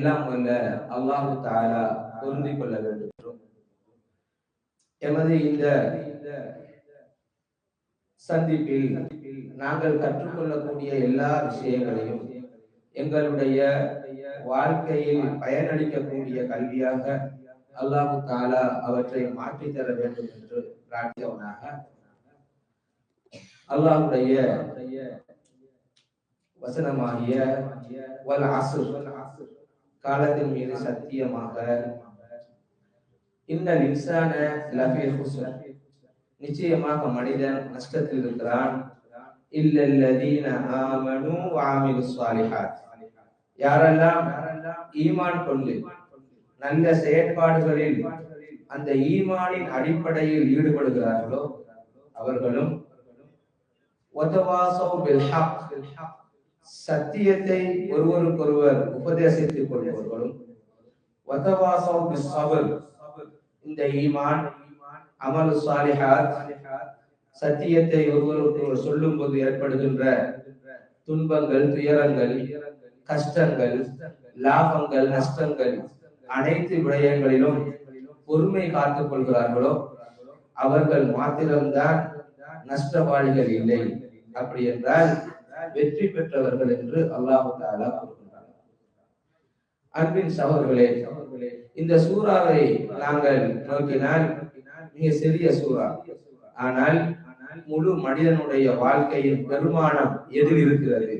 எல்லாம் வல்ல அல்லாஹு தஆலா பொருந்திக் கொள்ள வேண்டும். எமது இந்த சந்திப்பில் நாங்கள் கற்றுக்கொள்ளக்கூடிய எல்லா விஷயங்களையும் எங்களுடைய வாழ்க்கையில் பயனளிக்கக்கூடிய கல்வியாக அல்லாஹு தஆலா அவற்றை மாற்றி தர வேண்டும் என்று பிரார்த்தித்தவனாக அல்லாஹ்வுடைய வசனமாகிய வல் அஸ்ர் காலத்தின் மீது சத்தியமாக இன்னல் இன்சான லஃபீ ஹுஸ்ர் நிச்சயமாக மனிதன் நஷ்டத்தில் இருக்கிறான் இல்லல்லதீன ஆமனூ வ அமிலுஸ் ஸாலிஹாத் யாரெல்லாம் ஈமான் கொண்டு நல்ல செயற்பாடுகளில் அந்த ஈமானின் அடிப்படையில் ஈடுபடுகிறார்களோ அவர்களும் வதவாஸவ் பில் ஹக் சத்தியத்தை ஒருவருக்கொருவர் உபதேசித்துக் கொள்பவர்களும் வதவாஸவ் பிஸ் ஸப்ர் இந்த ஈமான் அமல் ஸாலிஹாத் சத்தியத்தை ஒருவருக்கொருவர் சொல்லும் போது ஏற்படுகின்ற துன்பங்கள், துயரங்கள், கஷ்டங்கள், லாபங்கள், நஷ்டங்கள் அனைத்து விடயங்களிலும் பொறுமை காத்துக் கொள்கிறார்களோ அவர்கள் மாத்திரம்தான் நஷ்டவாளிகள் இல்லை. அப்படி என்றால் வெற்றி பெற்றவர்கள் என்று அல்லாஹ் தஆலா கூறுகிறார். அன்பின் சகோதரர்களே, இந்த சூறாவை நாங்கள் நோக்கினால் மிக சிறிய சூறா, ஆனால் முழு மனிதனுடைய வாழ்க்கையின் பெருமானம் எதில் இருக்கிறது?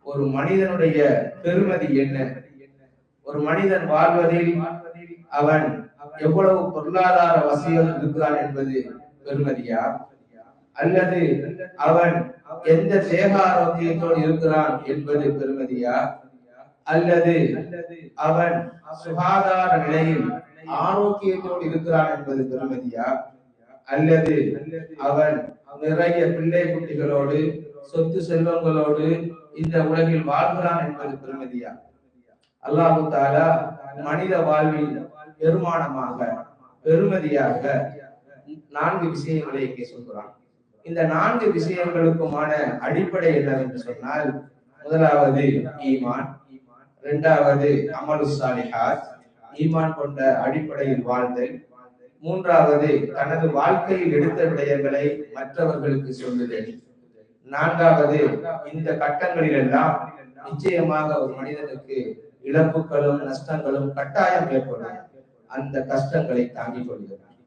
ஒரு மனிதனுடைய பெருமதி என்ன? ஒரு மனிதன் வாழ்வதில் அவன் எவ்வளவு பொருளாதார வசதிகள் இருக்கிறான் என்பது பெருமதியா, அல்லது அவன் எந்த தேக ஆரோக்கியத்தோடு இருக்கிறான் என்பது பெருமதியா, அல்லது அவன் சுகாதார நிலையில் ஆரோக்கியத்தோடு இருக்கிறான் என்பது பெருமதியா, அல்லது அவன் நிறைய பிள்ளை குட்டிகளோடு சொத்து செல்வங்களோடு இந்த உலகில் வாழ்கிறான் என்பது பெருமதியா? அல்லாஹ் தஆலா மனித வாழ்வில் பெருமானமாக பெருமதியாக 4 விஷயங்களை இங்கே சொல்கிறான். இந்த 4 விஷயங்களுக்குமான அடிப்படை என்னவென்று சொன்னால், முதலாவது ஈமான், இரண்டாவது அமலு ஸாலிஹாத் ஈமான் கொண்ட அடிப்படையில் வாழ்தல், மூன்றாவது தனது வாழ்க்கையில் எடுத்த விடயங்களை மற்றவர்களுக்கு சொல்லுதல், நான்காவது இந்த கட்டங்களில் எல்லாம் நிச்சயமாக ஒரு மனிதனுக்கு இழப்புகளும் நஷ்டங்களும் கட்டாயம் ஏற்படும், அந்த கஷ்டங்களை தாங்கிக் கொள்கிறார்.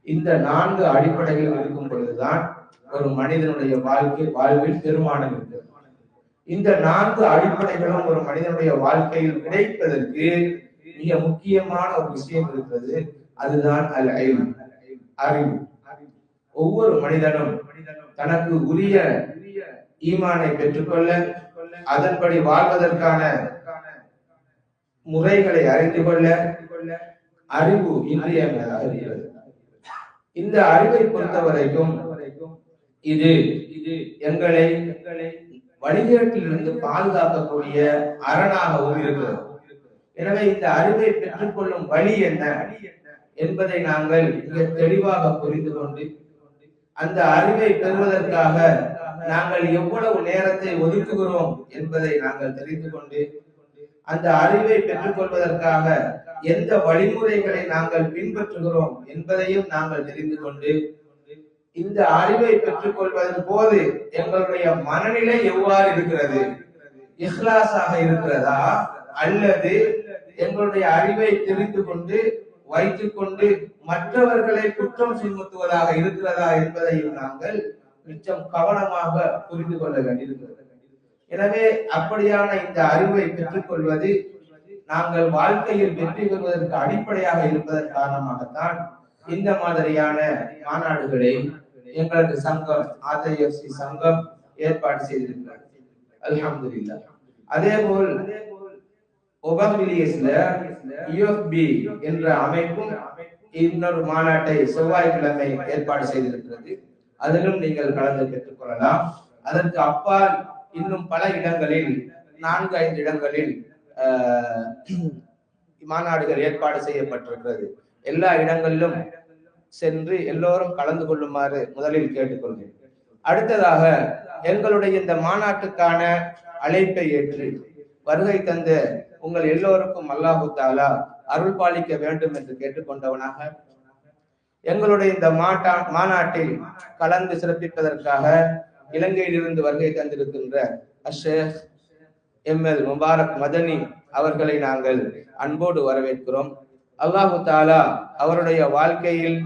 இந்த 4 அடிப்படைகள் இருக்கும் பொழுதுதான் ஒரு மனிதனுடைய வாழ்வில் பெருமானம் இருக்கிறது. இந்த 4 அடிப்படைகளும் ஒரு மனிதனுடைய வாழ்க்கையில் கிடைப்பதற்கு மிக முக்கியமான ஒரு விஷயம் இருக்கிறது. அதுதான் அல் இல்ம், அறிவு. ஒவ்வொரு மனிதனும் தனக்கு உரிய ஈமானை பெற்றுக்கொள்ள, அதன்படி வாழ்வதற்கான முறைகளை அறிந்து கொள்ள அறிவு இன்றியமையாததாக இருக்கிறது. இந்த அறிவை பொறுத்தவரைக்கும் இது எங்களை வழிகேட்டிலிருந்து பாதுகாக்கக்கூடிய அரணாகவும் இருக்கிறது. எனவே இந்த அறிவை பெற்றுக்கொள்ளும் வழி என்ன என்பதை நாங்கள் மிக தெளிவாக புரிந்து கொண்டு, அந்த அறிவை பெறுவதற்காக நாங்கள் எவ்வளவு நேரத்தை ஒதுக்குகிறோம் என்பதை நாங்கள் தெரிந்து கொண்டு, அந்த அறிவை பெற்றுக் கொள்வதற்காக எந்த வழிமுறைகளை நாங்கள் பின்பற்றுகிறோம் என்பதையும் நாங்கள் தெரிந்து கொண்டு, இந்த அறிவை பெற்றுக் கொள்வதன் போது எங்களுடைய மனநிலை எவ்வாறு இருக்கிறது? இஹ்லாஸாக இருக்கிறதா, அல்லது எங்களுடைய அறிவை தெரிந்து கொண்டு வைத்துக் கொண்டு மற்றவர்களை குற்றம் சுமத்துவதாக இருக்கிறதா என்பதையும் நாங்கள் மிச்சம் கவனமாக புரிந்து கொள்ள வேண்டியிருக்கிறது. எனவே அப்படியான இந்த அறிவை பெற்றுக் கொள்வது நாங்கள் வாழ்க்கையில் வெற்றி பெறுவதற்கு அடிப்படையாக இருப்பதன் காரணமாகத்தான் இந்த மாதிரியான மாநாடுகளை எங்களது சங்கம் AJFC சங்கம் ஏற்பாடு செய்திருக்கிறார். அல்ஹம்துலில்லாஹ். அதேபோல் ஒபமிலியஸ்ல UFB என்ற அமைப்பும் இன்னொரு மாநாட்டை செவ்வாய்க்கிழமை ஏற்பாடு செய்திருக்கிறது. அதிலும் நீங்கள் கலந்து பெற்றுக் கொள்ளலாம். அதற்கு அப்பால் இன்னும் பல இடங்களில் 4-5 இடங்களில் மாநாடுகள் ஏற்பாடு செய்யப்பட்டிருக்கிறது. எல்லா இடங்களிலும் சென்று எல்லோரும் கலந்து கொள்ளுமாறு முதலில் கேட்டுக்கொள்கிறேன். அடுத்ததாக எங்களுடைய இந்த மாநாட்டுக்கான அழைப்பை ஏற்று வருகை தந்த உங்கள் எல்லோருக்கும் அல்லாஹு தாலா அருள் பாலிக்க வேண்டும் என்று கேட்டுக்கொண்டவனாக எங்களுடைய இந்த மாநாட்டில் கலந்து சிறப்பிப்பதற்காக இலங்கையிலிருந்து வருகை தந்திருக்கின்ற அஷேக் எம்எல் முபாரக் மதனி அவர்களை நாங்கள் அன்போடு வரவேற்கிறோம். அல்லாஹு தாலா அவருடைய வாழ்க்கையில்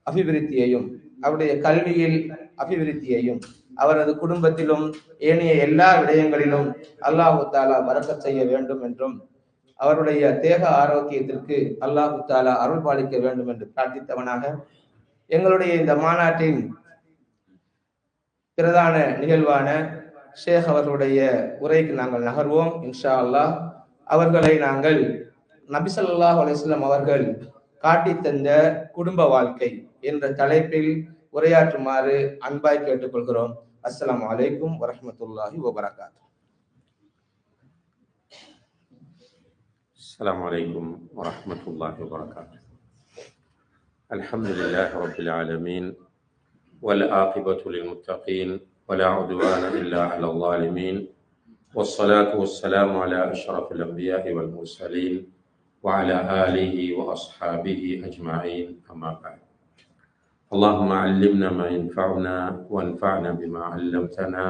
அபிவிருத்தியையும் அவருடைய கல்வியில் அபிவிருத்தியையும் அவரது குடும்பத்திலும் ஏனைய எல்லா விடயங்களிலும் அல்லாஹு தாலா பரக்கத் செய்ய வேண்டும் என்றும் அவருடைய தேக ஆரோக்கியத்திற்கு அல்லாஹு தாலா அருள் பாலிக்க வேண்டும் என்று பிரார்த்தித்தவனாக எங்களுடைய இந்த மாநாட்டின் பிரதான நிகழ்வான ஷேக் அவர்களுடைய உரைக்கு நாங்கள் நகர்வோம். இன்ஷா அல்லாஹ் அவர்களை நாங்கள் நபி ஸல்லல்லாஹு அலைஹி வஸல்லம் அவர்கள் காட்டி தந்த குடும்ப வாழ்க்கை என்ற தலைப்பில் உரையாற்றுமாறு அன்பாய் கேட்டுக்கொள்கிறோம். அஸ்ஸலாமு அலைக்கும் வரஹ்மத்துல்லாஹி வபரகாத்துஹு. السلام عليكم ورحمة الله وبركاته. الحمد لله رب العالمين والعاقبة للمتقين ولا عدوان إلا على الظالمين والصلاة والسلام على أشرف الأنبياء والمرسلين وعلى آله وأصحابه أجمعين أما بعد. اللهم علمنا ما ينفعنا وانفعنا بما علمتنا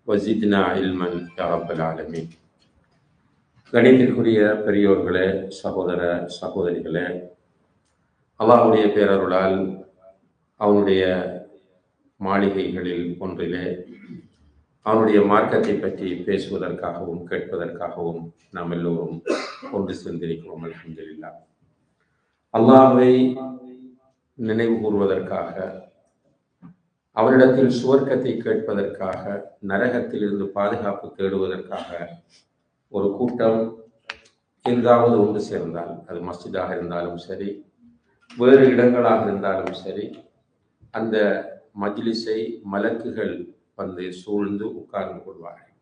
وزدنا علما يا رب العالمين. கணிதத்திற்குரிய பெரியோர்களே, சகோதர சகோதரிகளே, அல்லாஹ்வுடைய பேரருளால் அவனுடைய மாளிகைகளில் ஒன்றிலே அவனுடைய மார்க்கத்தை பற்றி பேசுவதற்காகவும் கேட்பதற்காகவும் நாம் எல்லோரும் ஒன்று சேர்ந்திருக்கிறோம். அல்ஹம்துலில்லாஹ். அல்லாஹ்வை நினைவு கூறுவதற்காக, அவரிடத்தில் சுவர்க்கத்தை கேட்பதற்காக, நரகத்திலிருந்து பாதுகாப்பு தேடுவதற்காக ஒரு கூட்டம் எங்காவது ஒன்று சேர்ந்தால், அது மஸ்ஜிதாக இருந்தாலும் சரி, வேறு இடங்களாக இருந்தாலும் சரி, அந்த மஜ்லிஸை மலக்குகள் வந்து சூழ்ந்து உட்கார்ந்து கொள்வார்கள்.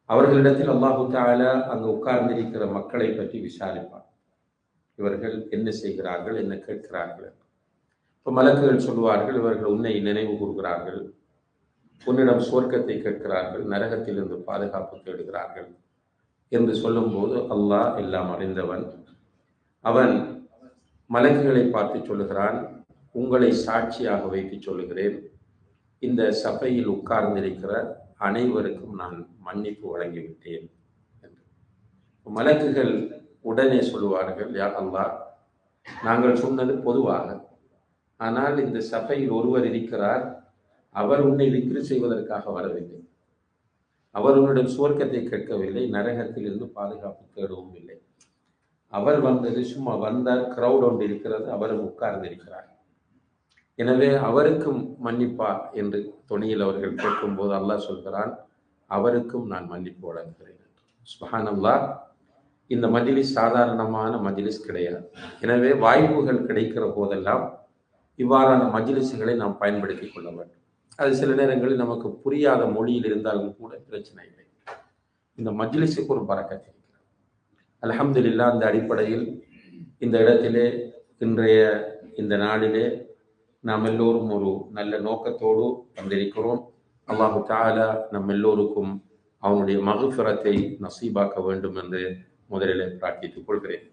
அவர்களிடத்தில் அல்லாஹு தஆலா அங்கு உட்கார்ந்திருக்கிற மக்களை பற்றி விசாரிப்பார். இவர்கள் என்ன செய்கிறார்கள், என்ன கேட்கிறார்கள். இப்போ மலக்குகள் சொல்வார்கள், இவர்கள் உன்னை நினைவு கூறுகிறார்கள், உன்னிடம் சுவர்க்கத்தை கேட்கிறார்கள், நரகத்திலிருந்து பாதுகாப்பு தேடுகிறார்கள் என்று சொல்லும்போது அல்லாஹ் எல்லாம் அறிந்தவன். அவன் மலக்குகளை பார்த்து சொல்லுகிறான், உங்களை சாட்சியாக வைத்து சொல்லுகிறேன், இந்த சபையில் உட்கார்ந்திருக்கிற அனைவருக்கும் நான் மன்னிப்பு வழங்கிவிட்டேன் என்று. மலக்குகள் உடனே சொல்லுவார்கள், யா அல்லாஹ், நாங்கள் சொன்னது பொதுவாக, ஆனால் இந்த சபையில் ஒருவர் இருக்கிறார், அவர் உன்னை விக்ரி செய்வதற்காக வரவில்லை, அவர் உன்னிடம் சுவர்க்கத்தை கேட்கவில்லை, நரகத்தில் இருந்து பாதுகாப்பு தேடவும் இல்லை. அவர் வந்தது சும்மா வந்தார், கிரௌட் ஒன்று இருக்கிறது, அவரும் உட்கார்ந்திருக்கிறார், எனவே அவருக்கும் மன்னிப்பா என்று தொனியில் அவர்கள் கேட்கும்போது அல்லாஹ் சொல்கிறான், அவருக்கும் நான் மன்னிப்பு வழங்குகிறேன். சுப்ஹானல்லாஹ். இந்த மஜ்லிஸ் சாதாரணமான மஜ்லிஸ் கிடையாது. எனவே வாய்ப்புகள் கிடைக்கிற போதெல்லாம் இவ்வாறான மஜ்லிஸ்களை நாம் பயன்படுத்தி கொள்ள வேண்டும். அது சில நேரங்களில் நமக்கு புரியாத மொழியில் இருந்தாலும் கூட பிரச்சனை இல்லை. இந்த மஜ்லிஸுக்கு ஒரு பரக்கத் இருக்கிறது. அல்ஹம்துலில்லாஹ். அந்த அடிப்படையில் இந்த இடத்திலே, இன்றைய இந்த நாளிலே நாம் எல்லோரும் ஒரு நல்ல நோக்கத்தோடு வந்திருக்கிறோம். அல்லாஹு தஆலா நம் எல்லோருக்கும் அவனுடைய மக்ஃபிரத்தை நசீபாக்க வேண்டும் என்று முதலிலே பிரார்த்தித்துக் கொள்கிறேன்.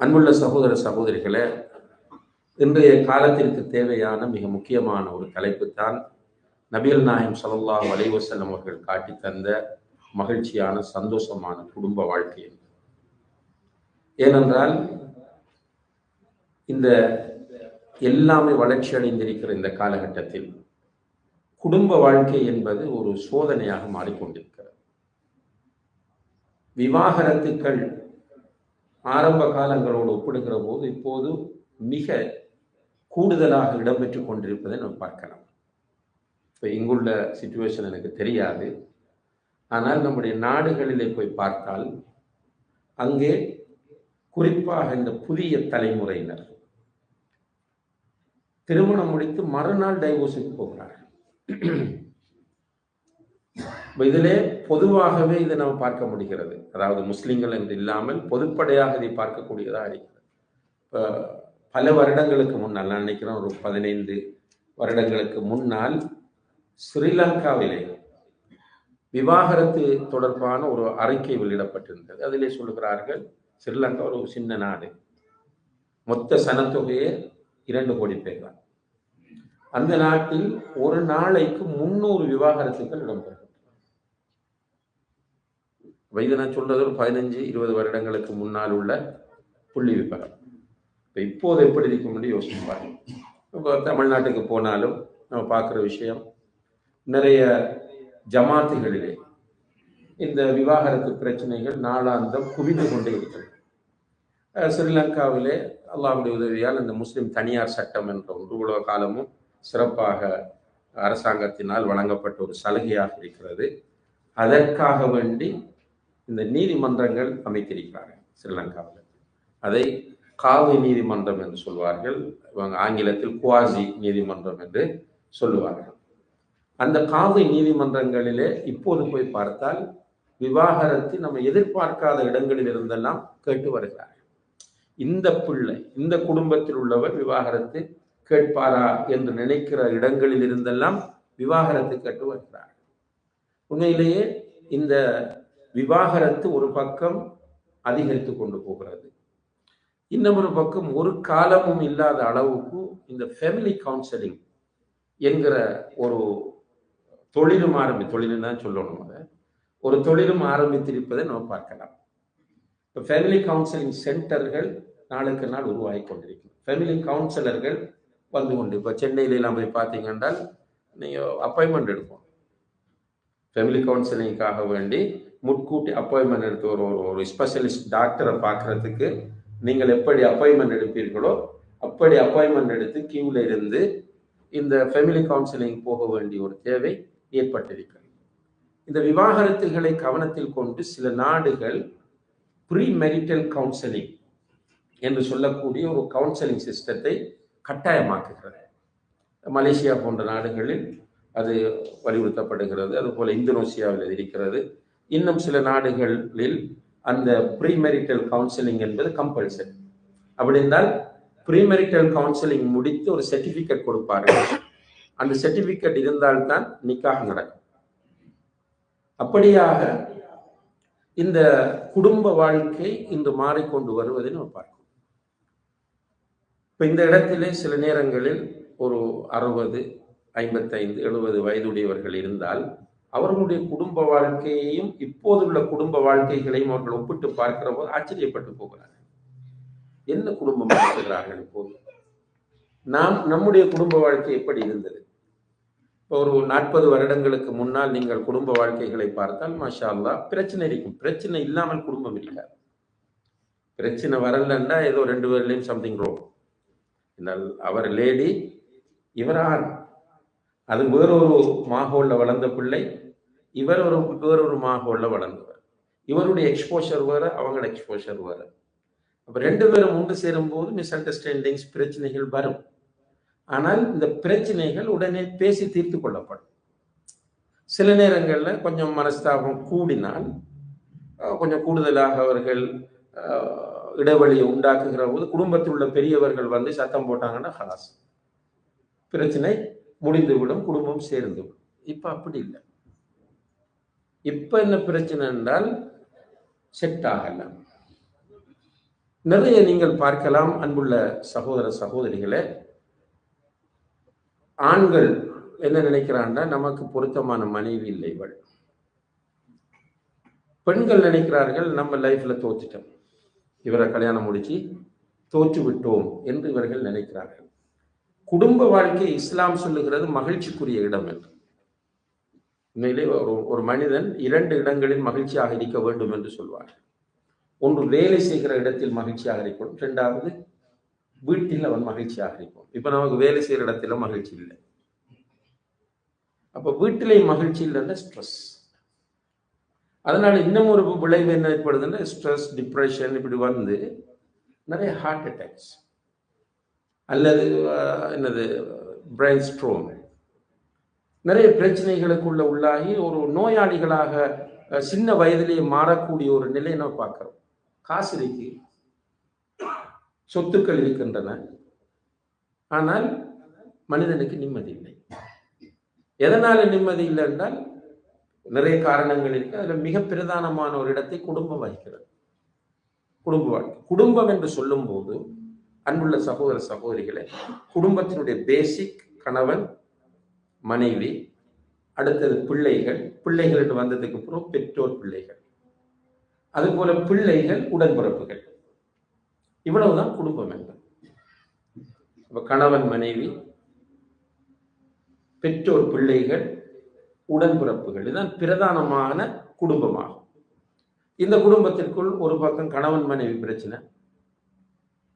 அன்புள்ள சகோதர சகோதரிகளே, இன்றைய காலத்திற்கு தேவையான மிக முக்கியமான ஒரு தலைப்பு தான் நபிகள் நாயகம் ஸல்லல்லாஹு அலைஹி வஸல்லம் அவர்கள் காட்டி தந்த மகிழ்ச்சியான சந்தோஷமான குடும்ப வாழ்க்கை. ஏனென்றால் இந்த எல்லாமே வளர்ச்சி அடைந்திருக்கிற இந்த காலகட்டத்தில் குடும்ப வாழ்க்கை என்பது ஒரு சோதனையாக மாறிக்கொண்டிருக்கிறது. விவாகரத்துக்கள் ஆரம்ப காலங்களோடு ஒப்பிடுகிற போது இப்போது மிக கூடுதலாக இடம்பெற்றுக் கொண்டிருப்பதை நாம் பார்க்கலாம். இப்போ இங்குள்ள சிச்சுவேஷன் எனக்கு தெரியாது, ஆனால் நம்முடைய நாடுகளிலே போய் பார்த்தால் அங்கே குறிப்பாக இந்த புதிய தலைமுறையினர் திருமணம் முடித்து மறுநாள் டைவோர்ஸுக்கு போகிறார்கள். இதிலே பொதுவாகவே இதை நாம் பார்க்க முடிகிறது. அதாவது முஸ்லிம்கள் என்று இல்லாமல் பொதுப்படையாக இதை பார்க்கக்கூடியதாக இருக்கிறது. பல வருடங்களுக்கு முன்னால், நான் நினைக்கிறேன் ஒரு 15 வருடங்களுக்கு முன்னால், ஸ்ரீலங்காவிலே விவாகரத்து தொடர்பான ஒரு அறிக்கை வெளியிடப்பட்டிருந்தது. அதிலே சொல்லுகிறார்கள், ஸ்ரீலங்கா ஒரு சின்ன நாடு, மொத்த சனத்தொகையே 2 கோடி பேர் தான். அந்த நாட்டில் ஒரு நாளைக்கு 300 விவாகரத்துகள் இடம்பெறும். இது நான் சொல்றது ஒரு 15-20 வருடங்களுக்கு முன்னால் உள்ள புள்ளி விவரம். இப்போது எப்படி இருக்கும் யோசிப்பாங்க. இப்போ தமிழ்நாட்டுக்கு போனாலும் நம்ம பார்க்குற விஷயம், நிறைய ஜமாத்துகளிலே இந்த விவாகரத்து பிரச்சனைகள் நாளாந்தம் குவிந்து கொண்டே இருக்கிறது. ஸ்ரீலங்காவிலே அல்லாஹ்வுடைய உதவியால் இந்த முஸ்லிம் தனியார் சட்டம் என்ற ஒன்று உலக காலமும் சிறப்பாக அரசாங்கத்தினால் வழங்கப்பட்ட ஒரு சலுகையாக இருக்கிறது. அதற்காக வேண்டி இந்த நீதிமன்றங்கள் அமைத்திருக்கிறார்கள் ஸ்ரீலங்காவில். அதை காவி நீதிமன்றம் என்று சொல்வார்கள், ஆங்கிலத்தில் குவாசி நீதிமன்றம் என்று சொல்லுவார்கள். அந்த காவி நீதிமன்றங்களிலே இப்போது போய் பார்த்தால் விவாகரத்து நம்ம எதிர்பார்க்காத இடங்களில் இருந்தெல்லாம் கேட்டு வருகிறார்கள். இந்த பிள்ளை, இந்த குடும்பத்தில் உள்ளவர் விவாகரத்து கேட்பாரா என்று நினைக்கிற இடங்களில் இருந்தெல்லாம் விவாகரத்து கேட்டு வருகிறார்கள். உண்மையிலேயே இந்த விவாகரத்து ஒரு பக்கம் அதிகரித்து கொண்டு போகிறது. இன்னொரு பக்கம் ஒரு காலமும் இல்லாத அளவுக்கு இந்த ஃபேமிலி கவுன்சிலிங் என்கிற ஒரு தொழிலும் தொழிலும் தான் சொல்லணும், ஒரு தொழிலும் ஆரம்பித்திருப்பதை நம்ம பார்க்கலாம். இப்போ ஃபேமிலி கவுன்சிலிங் சென்டர்கள் நாளுக்கு நாள் உருவாகி கொண்டிருக்கும். ஃபேமிலி கவுன்சிலர்கள் வந்து கொண்டு, இப்போ சென்னையிலாம் போய் பார்த்தீங்கன்னா நீங்கள் அப்பாயின்மெண்ட் எடுப்போம். ஃபேமிலி கவுன்சிலிங்காக வேண்டி முன்கூட்டி அப்பாயின்மெண்ட் எடுத்து ஒரு ஸ்பெஷலிஸ்ட் டாக்டரை பார்க்கறதுக்கு நீங்கள் எப்படி அப்பாயின்மெண்ட் எடுப்பீர்களோ அப்படி அப்பாயின்மெண்ட் எடுத்து கியூவில் இருந்து இந்த ஃபேமிலி கவுன்சிலிங் போக வேண்டிய ஒரு தேவை ஏற்பட்டிருக்கிறது. இந்த விவாகரத்துகளை கவனத்தில் கொண்டு சில நாடுகள் ப்ரீ மேரிட்டல் கவுன்சிலிங் என்று சொல்லக்கூடிய ஒரு கவுன்சிலிங் சிஸ்டத்தை கட்டாயமாக்குகிறது. மலேசியா போன்ற நாடுகளில் அது வலியுறுத்தப்படுகிறது. அதுபோல இந்தோனேசியாவில் இருக்கிறது. இன்னும் சில நாடுகளில் அந்த ப்ரீமெரிட்டல் கவுன்சிலிங் என்பது கம்பல்சரி. அப்படி என்றால் ப்ரீமெரிட்டல் கவுன்சிலிங் முடித்து ஒரு சர்டிபிகேட் கொடுப்பார்கள். அந்த சர்டிபிகேட் இருந்தால்தான் நிக்காஹ் நடக்கும். அப்படியாக இந்த குடும்ப வாழ்க்கை இன்று மாறிக்கொண்டு வருவதை நம்ம பார்க்கிறோம். இப்ப இந்த இடத்திலே சில நேரங்களில் ஒரு 60, 55, 70 வயதுடையவர்கள் இருந்தால் அவர்களுடைய குடும்ப வாழ்க்கையையும் இப்போதுள்ள குடும்ப வாழ்க்கைகளையும் அவர்கள் ஒப்பிட்டு பார்க்கிற போது ஆச்சரியப்பட்டு போகிறார்கள். என்ன குடும்பம் நடத்துகிறார்கள் இப்போது? நம்முடைய குடும்ப வாழ்க்கை எப்படி இருந்தது? ஒரு 40 வருடங்களுக்கு முன்னால் நீங்கள் குடும்ப வாழ்க்கைகளை பார்த்தால் மாஷா அல்லாஹ் பிரச்சனை இருக்கும். பிரச்சனை இல்லாமல் குடும்பம் இருக்காது. பிரச்சனை வரலன்னா ஏதோ 2 பேர்லையும் சம்திங் ரோங். அவர் லேடி, இவர் ஆண். அது வேறொரு மாகோல்ல வளர்ந்த பிள்ளை, இவர் வேறொரு மாகோல்ல வளர்ந்தவர். இவருடைய எக்ஸ்போஷர் வேற, அவங்களோட எக்ஸ்போஷர் வேற. அப்ப 2 பேரும் ஒன்று சேரும் போது மிஸ் அண்டர்ஸ்டாண்டிங்ஸ், பிரச்சனைகள் வரும். ஆனால் இந்த பிரச்சனைகள் உடனே பேசி தீர்த்து கொள்ளப்படும். சில நேரங்களில் கொஞ்சம் மனஸ்தாபம் கூடினால் கொஞ்சம் கூடுதலாக அவர்கள் இடைவெளியை உண்டாக்குகிற போது குடும்பத்தில் உள்ள பெரியவர்கள் வந்து சத்தம் போட்டாங்கன்னா ஹலாஸ், பிரச்சனை முடிந்துவிடும், குடும்பம் சேர்ந்துவிடும். இப்ப அப்படி இல்லை. இப்ப என்ன பிரச்சனை என்றால் செட் ஆகல. நிறைய நீங்கள் பார்க்கலாம் அன்புள்ள சகோதர சகோதரிகளே, ஆண்கள் என்ன நினைக்கிறான்னா நமக்கு பொருத்தமான மனைவி இல்லை இவள். பெண்கள் நினைக்கிறார்கள் நம்ம லைஃப்ல தோத்துட்டோம், இவரை கல்யாணம் முடிச்சு தோற்று விட்டோம் என்று இவர்கள் நினைக்கிறார்கள். குடும்ப வாழ்க்கை இஸ்லாம் சொல்லுகிறது மகிழ்ச்சிக்குரிய இடம் என்று. உண்மையிலே ஒரு மனிதன் 2 இடங்களில் மகிழ்ச்சியாக இருக்க வேண்டும் என்று சொல்வார். ஒன்று வேலை செய்கிற இடத்தில் மகிழ்ச்சியாக இருக்கணும், 2வது வீட்டில் அவன் மகிழ்ச்சியாக இருக்கும். இப்ப நமக்கு வேலை செய்கிற இடத்துல மகிழ்ச்சி இல்லை. அப்ப வீட்டிலே மகிழ்ச்சி இல்லைன்னா ஸ்ட்ரெஸ். அதனால இன்னும் ஒரு விளைவு என்ன ஏற்படுதுன்னா ஸ்ட்ரெஸ், டிப்ரெஷன் இப்படி வந்து நிறைய ஹார்ட் அட்டாக்ஸ் அல்லது பிரெயின் ஸ்ட்ரோக், நிறைய பிரச்சனைகளுக்குள்ள உள்ளாகி ஒரு நோயாளிகளாக சின்ன வயதிலேயே மாறக்கூடிய ஒரு நிலையை நம்ம பார்க்கிறோம். காசு இருக்கு, சொத்துக்கள் இருக்கின்றன, ஆனால் மனிதனுக்கு நிம்மதி இல்லை. எதனால நிம்மதி இல்லை என்றால் நிறைய காரணங்கள் இருக்கு. அதுல மிக பிரதானமான ஒரு இடத்தை குடும்பம் வகிக்கிறது. குடும்ப வாழ்க்கை. குடும்பம் என்று சொல்லும் போது அன்புள்ள சகோதர சகோதரிகளை, குடும்பத்தினுடைய பேசிக் கணவன் மனைவி, அடுத்தது பிள்ளைகள், பிள்ளைகள் என்று வந்ததுக்கு அப்புறம் பெற்றோர் பிள்ளைகள், அதுபோல பிள்ளைகள் உடன்பிறப்புகள். இவ்வளவுதான் குடும்பம் என்பது. கணவன் மனைவி, பெற்றோர் பிள்ளைகள், உடன்பிறப்புகள், இதுதான் பிரதானமான குடும்பமாகும். இந்த குடும்பத்திற்குள் ஒரு பக்கம் கணவன் மனைவி பிரச்சனை,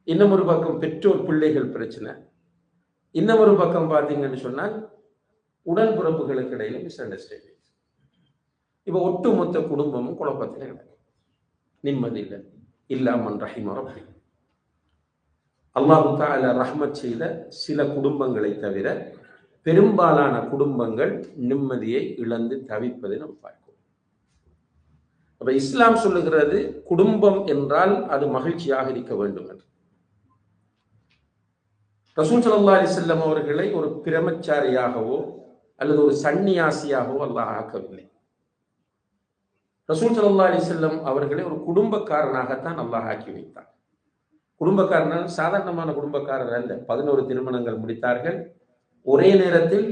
இன்னும் ஒரு பக்கம் பெற்றோர் பிள்ளைகள் பிரச்சனை, இன்னும் ஒரு பக்கம் பார்த்தீங்கன்னு சொன்னால் உடன்பிறப்புகளுக்கு இடையில மிஸ் அண்டர்ஸ்டாண்டிங். இப்ப ஒட்டுமொத்த குடும்பமும் குழப்பத்தில் கிடக்கும், நிம்மதி இல்லை. இல்லாமன் ரஹிம ரப்பி, அல்லாஹு தஆலா ரஹ்மத் செய்த சில குடும்பங்களை தவிர பெரும்பாலான குடும்பங்கள் நிம்மதியை இழந்து தவிப்பதை நாம் பார்க்கிறோம். அப்ப இஸ்லாம் சொல்லுகிறது குடும்பம் என்றால் அது மகிழ்ச்சியாக இருக்க வேண்டும் என்று. ரசூல் ஸல்லல்லாஹு அலைஹி வஸல்லம் அவர்களை ஒரு பிரமச்சாரியாகவோ அல்லது ஒரு சன்னியாசியாகவோ அல்லாஹ் ஆக்கவில்லை. ரசூல் ஸல்லல்லாஹு அலைஹி வஸல்லம் அவர்களை ஒரு குடும்பக்காரனாகத்தான் அல்லாஹ் ஆக்கி வைத்தார். குடும்பக்காரனால் சாதாரணமான குடும்பக்காரர் அல்ல. 11 திருமணங்கள் முடித்தார்கள். ஒரே நேரத்தில்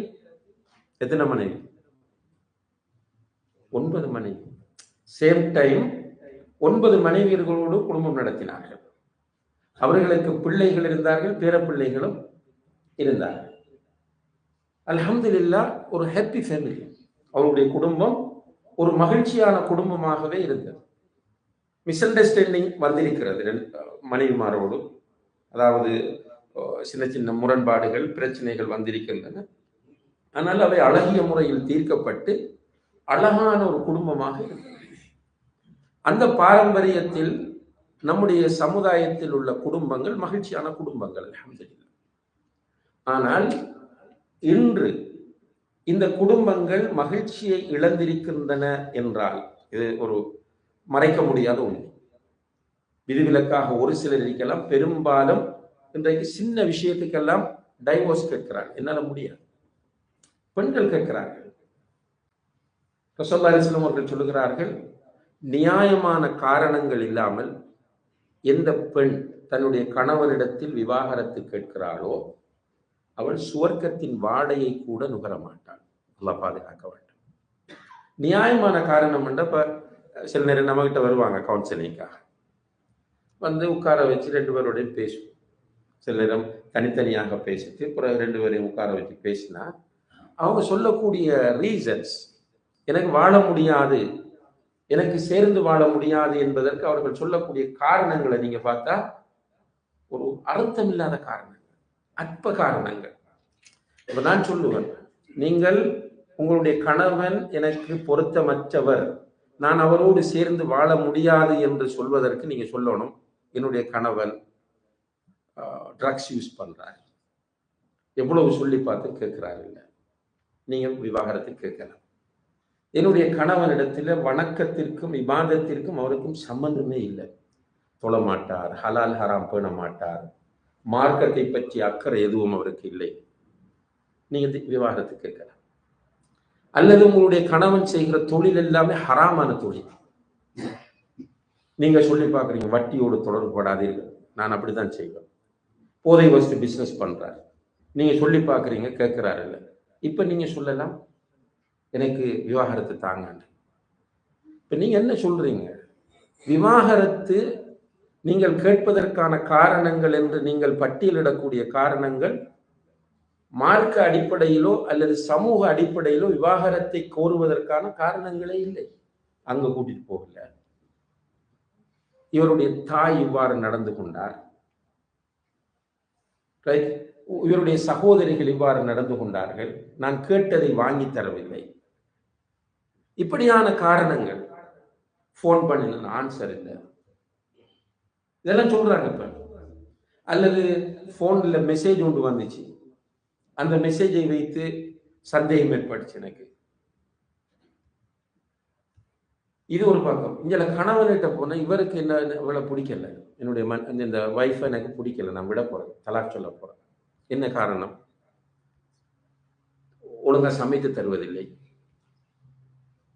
எத்தனை மனைவி? 9 மனைவி. சேம் டைம் 9 மனைவியர்களோடு குடும்பம் நடத்தினார்கள். அவர்களுக்கு பிள்ளைகள் இருந்தார்கள், பேர பிள்ளைகளும் இருந்தார்கள். அல்ஹம்துலில்லாஹ், ஒரு ஹாப்பி ஃபேமிலி. அவருடைய குடும்பம் ஒரு மகிழ்ச்சியான குடும்பமாகவே இருந்தது. மிஸ் அண்டர்ஸ்டாண்டிங் வந்திருக்கிறது மனைவிமாரோடு, அதாவது சின்ன சின்ன முரண்பாடுகள், பிரச்சனைகள் வந்திருக்கின்றன. ஆனால் அவை அழகிய முறையில் தீர்க்கப்பட்டு அழகான ஒரு குடும்பமாக இருக்கிறது. அந்த பாரம்பரியத்தில் நம்முடைய சமுதாயத்தில் உள்ள குடும்பங்கள் மகிழ்ச்சியான குடும்பங்கள், அல்ஹம்துலில்லாஹ். ஆனால் இன்று இந்த குடும்பங்கள் மகிழ்ச்சியை இழந்திருக்கின்றன என்றால் இது ஒரு மறைக்க முடியாத உண்மை. விதிவிலக்காக ஒரு சிலர் இருக்கலாம், பெரும்பாலும் இன்றைக்கு சின்ன விஷயத்துக்கெல்லாம் டைவோர்ஸ் கேட்கிறார். என்னால முடியாது, பெண்கள் கேட்கிறார்கள். ரசூலுல்லாஹி ஸல்லல்லாஹு அலைஹி வஸல்லம் அவர்கள் சொல்லுகிறார்கள், நியாயமான காரணங்கள் இல்லாமல் எந்த பெண் தன்னுடைய கணவரிடத்தில் விவாகரத்து கேட்கிறாளோ அவள் சுவர்க்கத்தின் வாடையை கூட நுகர மாட்டாள். அல்லாஹ் பாதுகாக்க வேண்டும். நியாயமான காரணம் என்ற சில நேரம் நம்ம கிட்ட வருவாங்க கவுன்சிலிங்காக, வந்து உட்கார வச்சு 2 பேரோடையும் பேசுவோம். சில நேரம் தனித்தனியாக பேசிட்டு அப்புறம் 2 பேரையும் உட்கார வச்சு பேசினா அவங்க சொல்லக்கூடிய ரீசன்ஸ், எனக்கு வாழ முடியாது, எனக்கு சேர்ந்து வாழ முடியாது என்பதற்கு அவர்கள் சொல்லக்கூடிய காரணங்களை நீங்க பார்த்தா ஒரு அர்த்தம் இல்லாத காரணங்கள், அற்ப காரணங்கள். இப்ப நான் சொல்லுவேன், நீங்கள் உங்களுடைய கணவன் எனக்கு பொருத்தமற்றவர், நான் அவரோடு சேர்ந்து வாழ முடியாது என்று சொல்வதற்கு நீங்க சொல்லணும், என்னுடைய கணவன் ட்ரக்ஸ் யூஸ் பண்றாரு, எவ்வளவு சொல்லி பார்த்து கேட்கிறாரு, இல்லை நீங்க விவாகரத்து கேட்கலாம். என்னுடைய கணவனிடத்துல வணக்கத்திற்கும் இபாதத்திற்கும் அவருக்கும் சம்பந்தமே இல்லை, தொழ மாட்டார், ஹலால் ஹராம் பேண மாட்டார், மார்க்கத்தை பற்றி அக்கறை எதுவும் அவருக்கு இல்லை, நீங்க விவாகரத்து கேட்கலாம். அல்லது உங்களுடைய கணவன் செய்கிற தொழில் எல்லாமே ஹராமான தொழில், நீங்க சொல்லி பார்க்குறீங்க வட்டியோடு தொடர்படாதீர்கள், நான் அப்படித்தான் செய்வேன். போதை வஸ்து பிசினஸ் பண்றாரு, நீங்க சொல்லி பார்க்குறீங்க, கேட்கிறாரு இல்லை, இப்ப நீங்க சொல்லலாம் எனக்கு விவாகரத்து தாங்க. இப்ப நீங்க என்ன சொல்றீங்க? விவாகரத்து நீங்கள் கேட்பதற்கான காரணங்கள் என்று நீங்கள் பட்டியலிடக்கூடிய காரணங்கள் மார்க்க அடிப்படையிலோ அல்லது சமூக அடிப்படையிலோ விவாகரத்தை கோருவதற்கான காரணங்களே இல்லை. அங்க கூட்டிட்டு போகல, இவருடைய தாய் இவ்வாறு நடந்து கொண்டார், இவருடைய சகோதரிகள் இவ்வாறு நடந்து கொண்டார்கள், நான் கேட்டதை வாங்கி தரவில்லை, இப்படியான காரணங்கள். போன் பண்ணின ஆன்சர் இல்லை, இதெல்லாம் சொல்றாங்க இப்ப. அல்லது போன்ல மெசேஜ் ஒன்று வந்துச்சு, அந்த மெசேஜை வைத்து சந்தேகம் ஏற்பட்டுச்சு எனக்கு, இது ஒரு பக்கம். இங்க கணவன்கிட்ட போன இவருக்கு என்ன இவளை பிடிக்கல, என்னுடைய இந்த வைஃப் எனக்கு பிடிக்கல, நான் விட போறேன், தலாக் சொல்ல போறேன். என்ன காரணம்? ஒழுங்கா சமைத்து தருவதில்லை,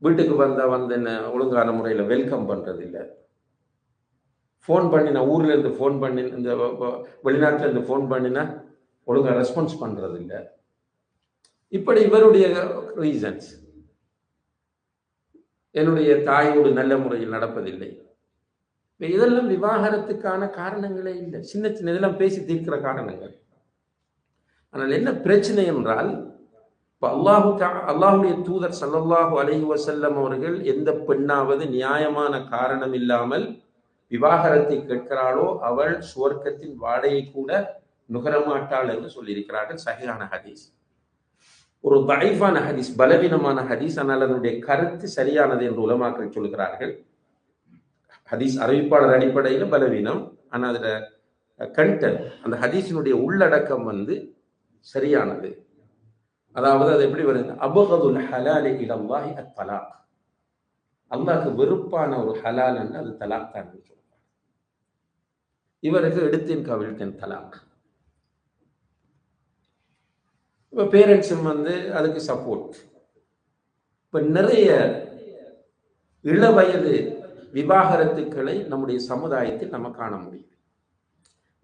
வீட்டுக்கு வந்து என்ன ஒழுங்கான முறையில் வெல்கம் பண்றது இல்லை. ஃபோன் பண்ணினா ஊர்ல இருந்து ஃபோன் பண்ணி இந்த வெளிநாட்டுல இருந்து ஃபோன் பண்ணினா ஒழுங்கா ரெஸ்பான்ஸ் பண்றது இல்லை. இப்படி இவருடைய ரீசன்ஸ். என்னுடைய தாயோடு நல்ல முறையில் நடப்பதில்லை. இதெல்லாம் விவாகரத்துக்கான காரணங்களே இல்லை. சின்ன சின்ன இதெல்லாம் பேசி தீர்க்கிற காரணங்கள். ஆனால் என்ன பிரச்சனை என்றால், இப்போ அல்லாஹுடைய தூதர் ஸல்லல்லாஹு அலைஹி வஸல்லம் அவர்கள் எந்த பெண்ணாவது நியாயமான காரணம் இல்லாமல் விவாகரத்தை கேட்கிறாளோ அவள் சுவர்க்கத்தின் வாடையை கூட நுகரமாட்டாள் என்று சொல்லியிருக்கிறார்கள். சஹீஹான ஹதீஸ். ஒரு தஈஃபான ஹதீஸ், பலவீனமான ஹதீஸ். ஆனால் அதனுடைய கருத்து சரியானது என்று உலமாக்கள் சொல்கிறார்கள். ஹதீஸ் அறிவிப்பாளர் அடிப்படையில் பலவீனம், ஆனால் அதுல கண்டென்ட், அந்த ஹதீஸினுடைய உள்ளடக்கம் சரியானது. அதாவது அது எப்படி வருது? அபகதுல் ஹலாலி இலல்லாஹி அத்தலாக். அல்லாஹ்க்கு வெறுப்பான ஒரு ஹலால் என்று அது தலாக் தான் சொல்றாங்க. இவருக்கு எடுத்தேன் கவிழ்த்தேன் தலாக். இப்ப பேரண்ட்ஸும் அதுக்கு சப்போர்ட். இப்ப நிறைய இளவயது விவாகரத்துக்களை நம்முடைய சமுதாயத்தில் நம்ம காண முடியும்.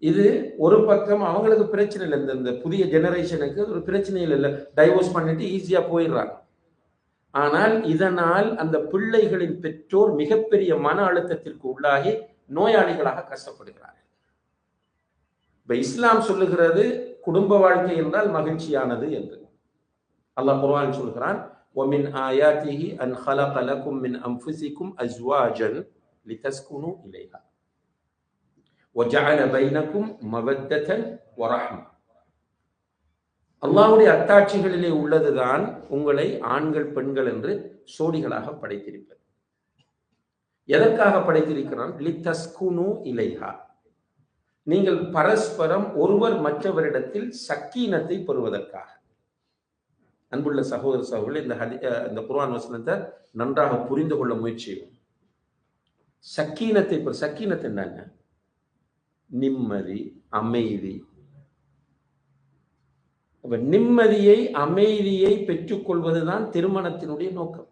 இது ஒரு பக்கம் அவங்களுக்கு பிரச்சனை இல்லை, இந்த புதிய ஜெனரேஷனுக்கு ஒரு பிரச்சனையில் இல்லை, டைவோர்ஸ் பண்ணிட்டு ஈஸியா போயிடுறாங்க. ஆனால் இதனால் அந்த பிள்ளைகளின் பெற்றோர் மிகப்பெரிய மன அழுத்தத்திற்கு உள்ளாகி நோயாளிகளாக கஷ்டப்படுகிறார்கள். இப்ப இஸ்லாம் சொல்லுகிறது குடும்ப வாழ்க்கை என்றால் மகிழ்ச்சியானது என்று. அல்லாஹ் குர்ஆனில் சொல்கிறான், وَمِنْ آيَاتِهِ أَنْ خَلَقَ لَكُم مِّنْ أَنفُسِكُمْ أَزْوَاجًا لِتَسْكُنُوا إِلَيْهَا وَجَعَلَ بَيْنَكُمْ مَوَدَّةً وَرَحْمَةً. அல்லாஹ்வுடைய அத்தாட்சிகளிலே உள்ளதுதான் உங்களை ஆண்கள் பெண்கள் என்று சோடிகளாக படைத்திருப்பது. எதற்காக படைத்திருக்கிறான்? லிதஸ்குனு இலைஹா, நீங்கள் பரஸ்பரம் ஒருவர் மற்றவரிடத்தில் சக்கீனத்தை பெறுவதற்காக. அன்புள்ள சகோதர சகோதரர்களே, இந்த குர்ஆன் வசனத்தை நன்றாக புரிந்து கொள்ள முயற்சியும். சக்கீனத்தை சக்கீனத்தை என்னங்க? நிம்மதி, அமைதி. நிம்மதியை அமைதியை பெற்றுக் கொள்வதுதான் திருமணத்தினுடைய நோக்கம்.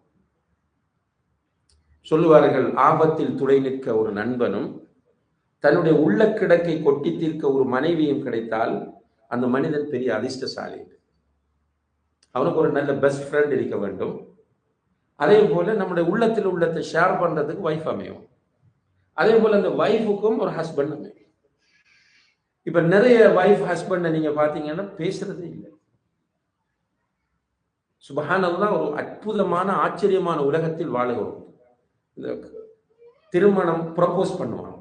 சொல்லுவார்கள், ஆபத்தில் துணை நிற்க ஒரு நண்பனும் தன்னுடைய உள்ள கிடக்கை கொட்டி தீர்க்க ஒரு மனைவியும் கிடைத்தால் அந்த மனிதன் பெரிய அதிர்ஷ்டசாலி. அவனுக்கு ஒரு நல்ல பெஸ்ட் ஃப்ரெண்ட் இருக்க வேண்டும். அதே போல நம்முடைய உள்ளத்தை ஷேர் பண்றதுக்கு வைஃப் அமையும். அதே போல அந்த வைஃபுக்கும் ஒரு ஹஸ்பண்ட் அமையும். இப்ப நிறைய வைஃப் ஹஸ்பண்ட நீங்க பாத்தீங்கன்னா பேசுறதே இல்லை. சுப்ஹானல்லாஹ், ஒரு அற்புதமான ஆச்சரியமான உலகத்தில் வாழுகிறோம். இந்த திருமணம் ப்ரப்போஸ் பண்ணுவாங்க.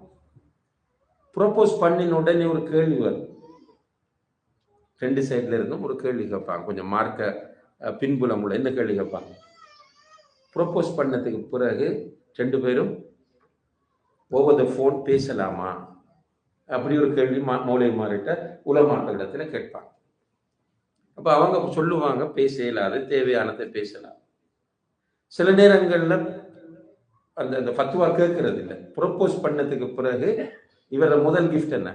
ப்ரப்போஸ் பண்ணின உடனே ஒரு கேள்வி வரும். ரெண்டு சைட்ல இருந்தும் ஒரு கேள்வி கேட்பாங்க, கொஞ்சம் மார்க்க பின்புலம் உள்ள. என்ன கேள்வி கேட்பாங்க? ப்ரப்போஸ் பண்ணதுக்கு பிறகு ரெண்டு பேரும் ஓவர் த ஃபோன் பேசலாமா? அப்படி ஒரு கேள்வி மௌலைமார்கிட்ட உலமாக்களிடத்துல கேட்பாங்க. அப்ப அவங்க சொல்லுவாங்க, பேச இயலாது, தேவையானதை பேசலாம். சில நேரங்கள்ல அந்த ஃபத்வா கேட்கறது இல்லை. ப்ரப்போஸ் பண்ணதுக்கு பிறகு இவர முதல் கிஃப்ட் என்ன?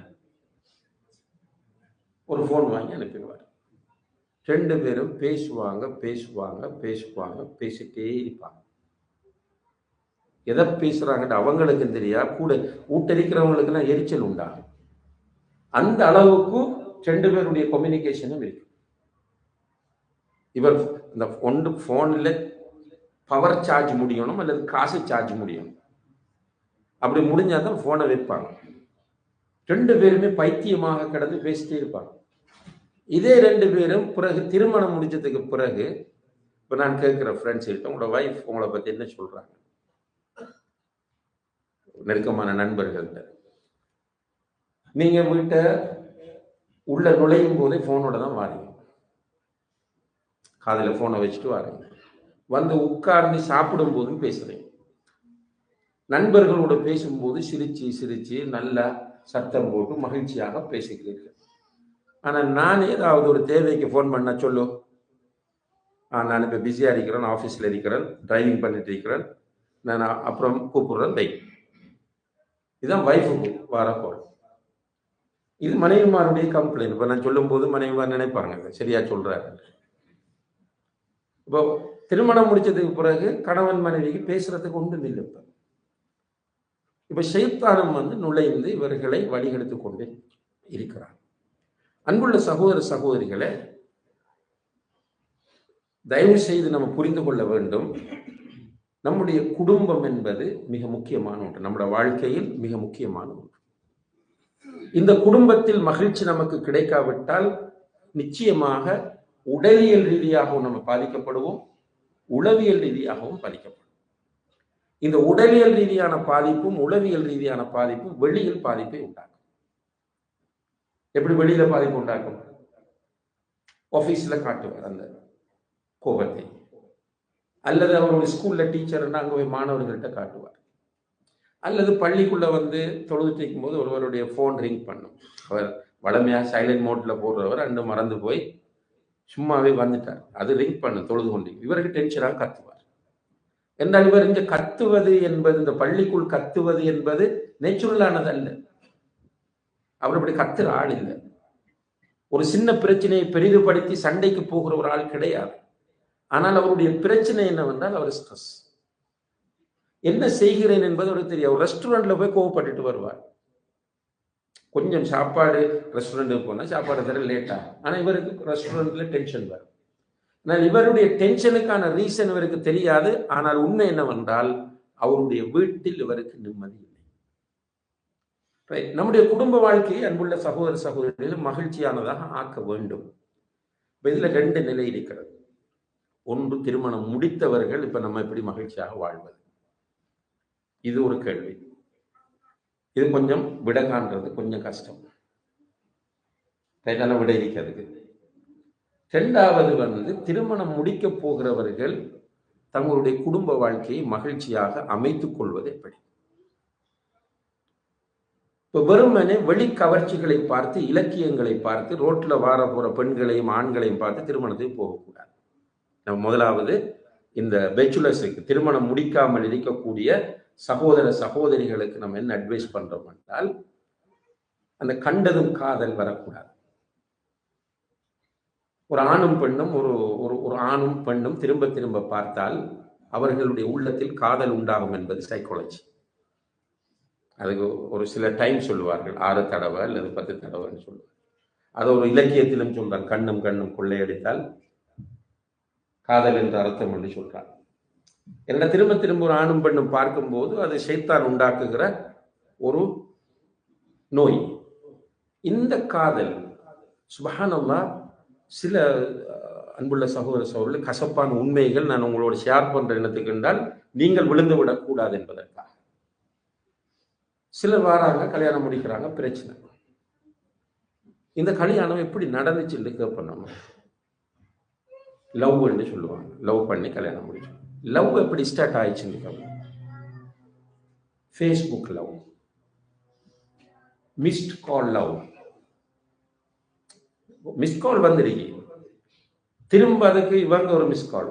ஒரு ஃபோன் வாங்கி அனுப்பிடுவார். ரெண்டு பேரும் பேசுவாங்க பேசுவாங்க பேசுவாங்க பேசிட்டே இருப்பாங்க. எதை பேசுறாங்கன்னு அவங்களுக்கு தெரியா, கூட ஊட்டரிக்கிறவங்களுக்குலாம் எரிச்சல் உண்டாகும். அந்த அளவுக்கு ரெண்டு பேருடைய கம்யூனிகேஷனும் இருக்கு. இவர் இந்த ஒன்று போன்ல பவர் சார்ஜ் முடியணும் அல்லது காசு சார்ஜ் முடியணும். அப்படி முடிஞ்சாதான் போனை வைப்பாங்க. ரெண்டு பேருமே பைத்தியமாக கிடந்து பேசிட்டே இருப்பாங்க. இதே ரெண்டு பேரும் பிறகு திருமணம் முடிஞ்சதுக்கு பிறகு, இப்ப நான் கேட்கிற ஃப்ரெண்ட்ஸ் கிட்ட, உங்களோட வைஃப் உங்களை பத்தி என்ன சொல்றாங்க? நெருக்கமான நண்பர்கள்ட்ட. நீங்க வீட்டை உள்ள நுழையும் போதே போனோட தான் வாரீங்க. காதுல போனை வச்சுட்டு வாரீங்க. வந்து உட்கார்ந்து சாப்பிடும் போதும் பேசுறீங்க. நண்பர்களோட பேசும்போது சிரிச்சு சிரிச்சு நல்லா சத்தம் போட்டு மகிழ்ச்சியாக பேசுகிறீர்கள். ஆனா நான் ஏதாவது ஒரு தேவைக்கு போன் பண்ண சொல்லு, நான் இப்ப பிஸியா இருக்கிறேன், ஆபீஸ்ல இருக்கிறேன், டிரைவிங் பண்ணிட்டு இருக்கிறேன், நான் அப்புறம் கூப்பிடுறேன் பை. இதுதான் வைஃபுக்கு வர கோல். இது மனைவிமாருடைய கம்ப்ளைண்ட். இப்ப நான் சொல்லும் போது மனைவிமார் நினைப்பாங்க சரியா சொல்றாரு. இப்போ திருமணம் முடிச்சதுக்கு பிறகு கணவன் மனைவிக்கு பேசுறதுக்கு ஒன்றும் இல்லை. இப்ப ஷைத்தானும் நுழைந்து இவர்களை வழிகெடுத்து கொண்டு இருக்கிறார். அன்புள்ள சகோதர சகோதரிகளை, தயவு செய்து நம்ம புரிந்து கொள்ள வேண்டும், நம்முடைய குடும்பம் என்பது மிக முக்கியமான ஒன்று, நம்முடைய வாழ்க்கையில் மிக முக்கியமான ஒன்று. இந்த குடும்பத்தில் மகிழ்ச்சி நமக்கு கிடைக்காவிட்டால் நிச்சயமாக உடலியல் ரீதியாகவும் நம்ம பாதிக்கப்படுவோம், உளவியல் ரீதியாகவும் பாதிக்கப்படும். இந்த உடலியல் ரீதியான பாதிப்பும் உளவியல் ரீதியான பாதிப்பும் வெளியில் பாதிப்பை உண்டாக்கும். எப்படி வெளியில பாதிப்பு உண்டாக்கும்? ஆபீஸ்ல காட்டுவார் அந்த கோபத்தை, அல்லது அவருடைய ஸ்கூல்ல டீச்சர்னா அங்க போய் மாணவர்கள்ட்ட காட்டுவார், அல்லது பள்ளிக்குள்ள தொழுதுட்டு இருக்கும் போது ஒருவருடைய போன் ரிங் பண்ணும். அவர் வளமையா சைலண்ட் மோட்ல போடுறவர் அன்று மறந்து போய் சும்மாவே வந்துட்டார், அது ரிங் பண்ண தொழுது கொண்டு இவருக்கு டென்ஷனாக கத்துவார். என்றால் இவர் இங்க கத்துவது என்பது, இந்த பள்ளிக்குள் கத்துவது என்பது நேச்சுரலானது அல்ல. அவர் இப்படி கத்துற ஆள் இல்லை. ஒரு சின்ன பிரச்சனையை பெரிதுபடுத்தி சண்டைக்கு போகிற ஒரு ஆள் கிடையாது. ஆனால் அவருடைய பிரச்சனை என்னவென்றால் அவர் ஸ்ட்ரெஸ். என்ன செய்கிறேன் என்பது அவருக்கு தெரியும். ஒரு ரெஸ்டாரண்ட்ல போய் கோவப்பட்டுட்டு வருவார். கொஞ்சம் சாப்பாடு ரெஸ்டாரண்ட்டுக்கு போனா சாப்பாடு தர லேட்டா, ஆனா இவருக்கு ரெஸ்டாரண்ட்ல டென்ஷன் வரும். ஆனால் இவருடைய டென்ஷனுக்கான ரீசன் இவருக்கு தெரியாது. ஆனால் உண்மை என்னவென்றால் அவருடைய வீட்டில் இவருக்கு நிம்மதி இல்லை. நம்முடைய குடும்ப வாழ்க்கையை அன்புள்ள சகோதர சகோதரிகள் மகிழ்ச்சியானதாக ஆக்க வேண்டும். இதுல 2 நிலை இருக்கிறது. ஒன்று, திருமணம் முடித்தவர்கள் இப்ப நம்ம எப்படி மகிழ்ச்சியாக வாழ்வது, இது ஒரு கேள்வி. இது கொஞ்சம் விட காண்றது கொஞ்சம் கஷ்டம், விட இருக்கிறதுக்கு. 2வது திருமணம் முடிக்க போகிறவர்கள் தங்களுடைய குடும்ப வாழ்க்கையை மகிழ்ச்சியாக அமைத்துக் கொள்வது எப்படி. இப்ப வெறுமனே வெளி கவர்ச்சிகளை பார்த்து, இலக்கியங்களை பார்த்து, ரோட்ல வார போற பெண்களையும் ஆண்களையும் பார்த்து திருமணத்துக்கு போகக்கூடாது. நம்ம முதலாவது இந்த பேச்சுலர்ஸுக்கு, திருமணம் முடிக்காமல் இருக்கக்கூடிய சகோதர சகோதரிகளுக்கு நம்ம என்ன அட்வைஸ் பண்றோம் என்றால், அந்த கண்டதும் காதல் வரக்கூடாது. ஒரு ஆணும் பெண்ணும் ஒரு ஆணும் பெண்ணும் திரும்ப திரும்ப பார்த்தால் அவர்களுடைய உள்ளத்தில் காதல் உண்டாகும் என்பது சைக்காலஜி. அதுக்கு ஒரு சில டைம் சொல்லுவார்கள், 6 தடவை அல்லது 10 தடவைன்னு சொல்லுவார்கள். அது ஒரு இலக்கியத்திலும் சொல்றாங்க, கண்ணும் கண்ணும் கொள்ளையடித்தால் காதல் என்ற அர்த்தம் என்று சொல்றாங்க. என்ன திரும்ப திரும்ப ஒரு ஆணும் பெண்ணும் பார்க்கும்போது அது ஷைத்தான் உண்டாக்குகிற ஒரு நோய். இந்த காதல் சுப்ஹானல்லாஹ், சில அன்புள்ள சகோதர சகோதரர்கள் கசப்பான உண்மைகள் நான் உங்களோட ஷேர் பண்ற எண்ணத்துக்கு என்றால் நீங்கள் விழுந்து விடக்கூடாது என்பதற்காக. சிலர் வராங்க, கல்யாணம் முடிக்கிறாங்க, பிரச்சனை. இந்த கல்யாணம் எப்படி நடந்துச்சுன்னு கேட்போம். நம்ம லவ் என்று சொல்லுவாங்க, லவ் பண்ணி கல்யாணம் முடிச்சோம். லவ் எப்படி ஸ்டார்ட் ஆயிடுச்சுன்னு கேட்போம். ஃபேஸ்புக் லவ், மிஸ்ட் கால் லவ். மிஸ் கால் வந்துடுங்க, திரும்ப அதுக்கு இவங்க ஒரு மிஸ் கால்,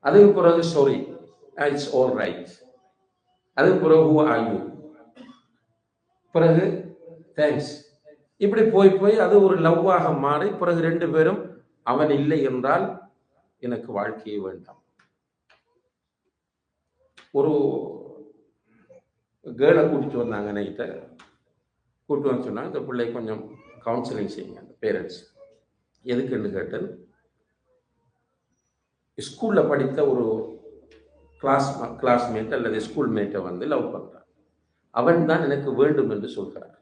அதுக்கு பிறகு சாரி இட்ஸ் ஆல் ரைட், அதுக்கு பிறகு ஹூ ஆர் யூ, பிறகு தேங்க்ஸ். இப்படி போய் அது ஒரு லவ்வாக மாறி பிறகு 2 பேரும் அவன் இல்லை என்றால் எனக்கு வாழ்க்கையே வேண்டாம். ஒரு கேர்ளை கூட்டிட்டு வந்தாங்க, நைட்ட கூப்பிட்டு வந்து சொன்னாங்க, இந்த பிள்ளை கொஞ்சம் கவுன்சிலிங் செய்யுங்க அந்த பேரண்ட்ஸ். எதுக்குன்னு கேட்டேன், ஸ்கூல்ல படித்த ஒரு கிளாஸ்மேட் அல்லது ஸ்கூல் மேட்டை லவ் பண்றான். அவன் தான் எனக்கு வேண்டும் என்று சொல்கிறார்.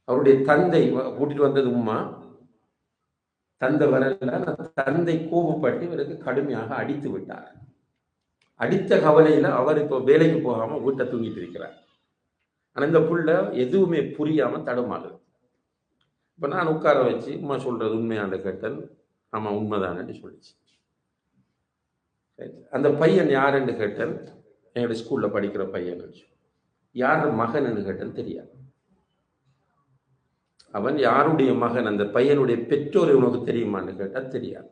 அவருடைய தந்தை கூட்டிட்டு வந்தது உம்மா, தந்தை வரல, தந்தை கோபப்பட்டு இவருக்கு கடுமையாக அடித்து விட்டார். அடித்த கவலையில அவர் இப்போ வேலைக்கு போகாம வீட்டை தூங்கிட்டு இருக்கிறார். ஆனா இந்த புள்ள எதுவுமே புரியாம தடுமாறுது. இப்ப நான் உட்கார வச்சு உம்மா சொல்றது உண்மையான கேட்டேன், ஆமா உண்மைதானு சொல்லிச்சு. அந்த பையன் யாருன்னு கேட்டேன், என்னோட ஸ்கூல்ல படிக்கிற பையன். யார் மகன் கேட்டேன், தெரியாது. அவன் யாருடைய மகன், அந்த பையனுடைய பெற்றோர் உனக்கு தெரியுமான்னு கேட்டா தெரியாது.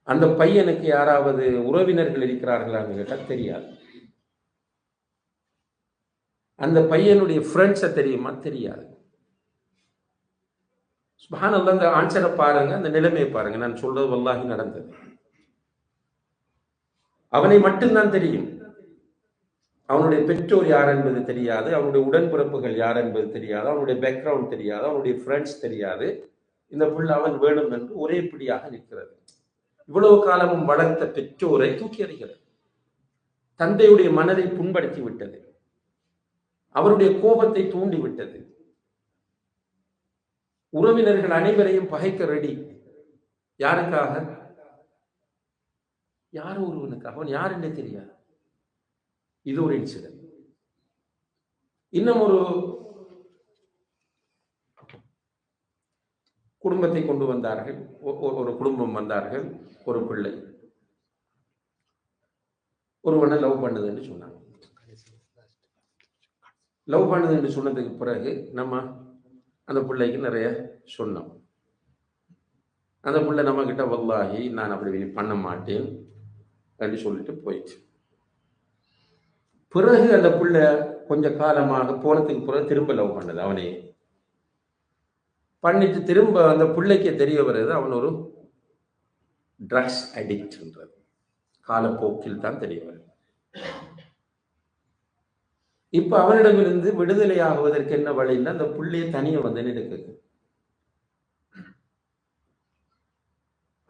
அந்த பையனுக்கு யாராவது உறவினர்கள் இருக்கிறார்களான்னு கேட்டா தெரியாது. அந்த பையனுடைய ஃப்ரெண்ட்ஸை தெரியுமா தெரியாது. சுப்ஹானல்லாஹ், அந்த ஆன்சரை பாருங்க, அந்த நிலைமையை பாருங்க. நான் சொல்றது வல்லாஹி நடந்தது. அவனை மட்டும்தான் தெரியும். அவனுடைய பெற்றோர் யார் என்பது தெரியாது, அவனுடைய உடன்பிறப்புகள் யார் என்பது தெரியாது, அவனுடைய பேக்ரவுண்ட் தெரியாது, அவனுடைய ஃப்ரெண்ட்ஸ் தெரியாது. இந்த பிள்ளை அவன் வேணும் என்று ஒரே பிடியாக நிற்கிறது. இவ்வளவு காலமும் வளர்த்த பெற்றோரை தூக்கி எறிகிறது. தந்தையுடைய மனதை புண்படுத்தி விட்டது, அவருடைய கோபத்தை தூண்டிவிட்டது. உறவினர்கள் அனைவரையும் பகைக்க ரெடி. யாருக்காக? யாரோ ஒருவனுக்காக. அவன் யார் என்றே தெரியாது. இது ஒரு இன்சிடென்ட். இன்னும் ஒரு குடும்பத்தை கொண்டு வந்தார்கள். ஒரு குடும்பம் வந்தார்கள். ஒரு பிள்ளை ஒருவனை லவ் பண்ணுது என்று சொன்னாங்க. லவ் பண்ணுது என்று சொன்னதுக்கு பிறகு நம்ம அந்த பிள்ளைக்கு நிறைய சொன்னோம். அந்த பிள்ளை நம்ம கிட்ட வல்லாஹி நான் அப்படி பண்ண மாட்டேன் என்று சொல்லிட்டு போயிடுச்சு. பிறகு அந்த பிள்ளை கொஞ்ச காலமாக போனதுக்கு பிறகு திரும்ப லவ் பண்ணது. அவனே பண்ணிட்டு திரும்ப அந்த பிள்ளைக்கு தெரிய வருது அவன் ஒரு ட்ரக்ஸ் அடிக்ட்ன்றது காலப்போக்கில் தான் தெரிய வருது. இப்ப அவனிடமிருந்து விடுதலை ஆகுவதற்கு என்ன வழின்னா அந்த பிள்ளையை தனியே வந்து எடுக்குது.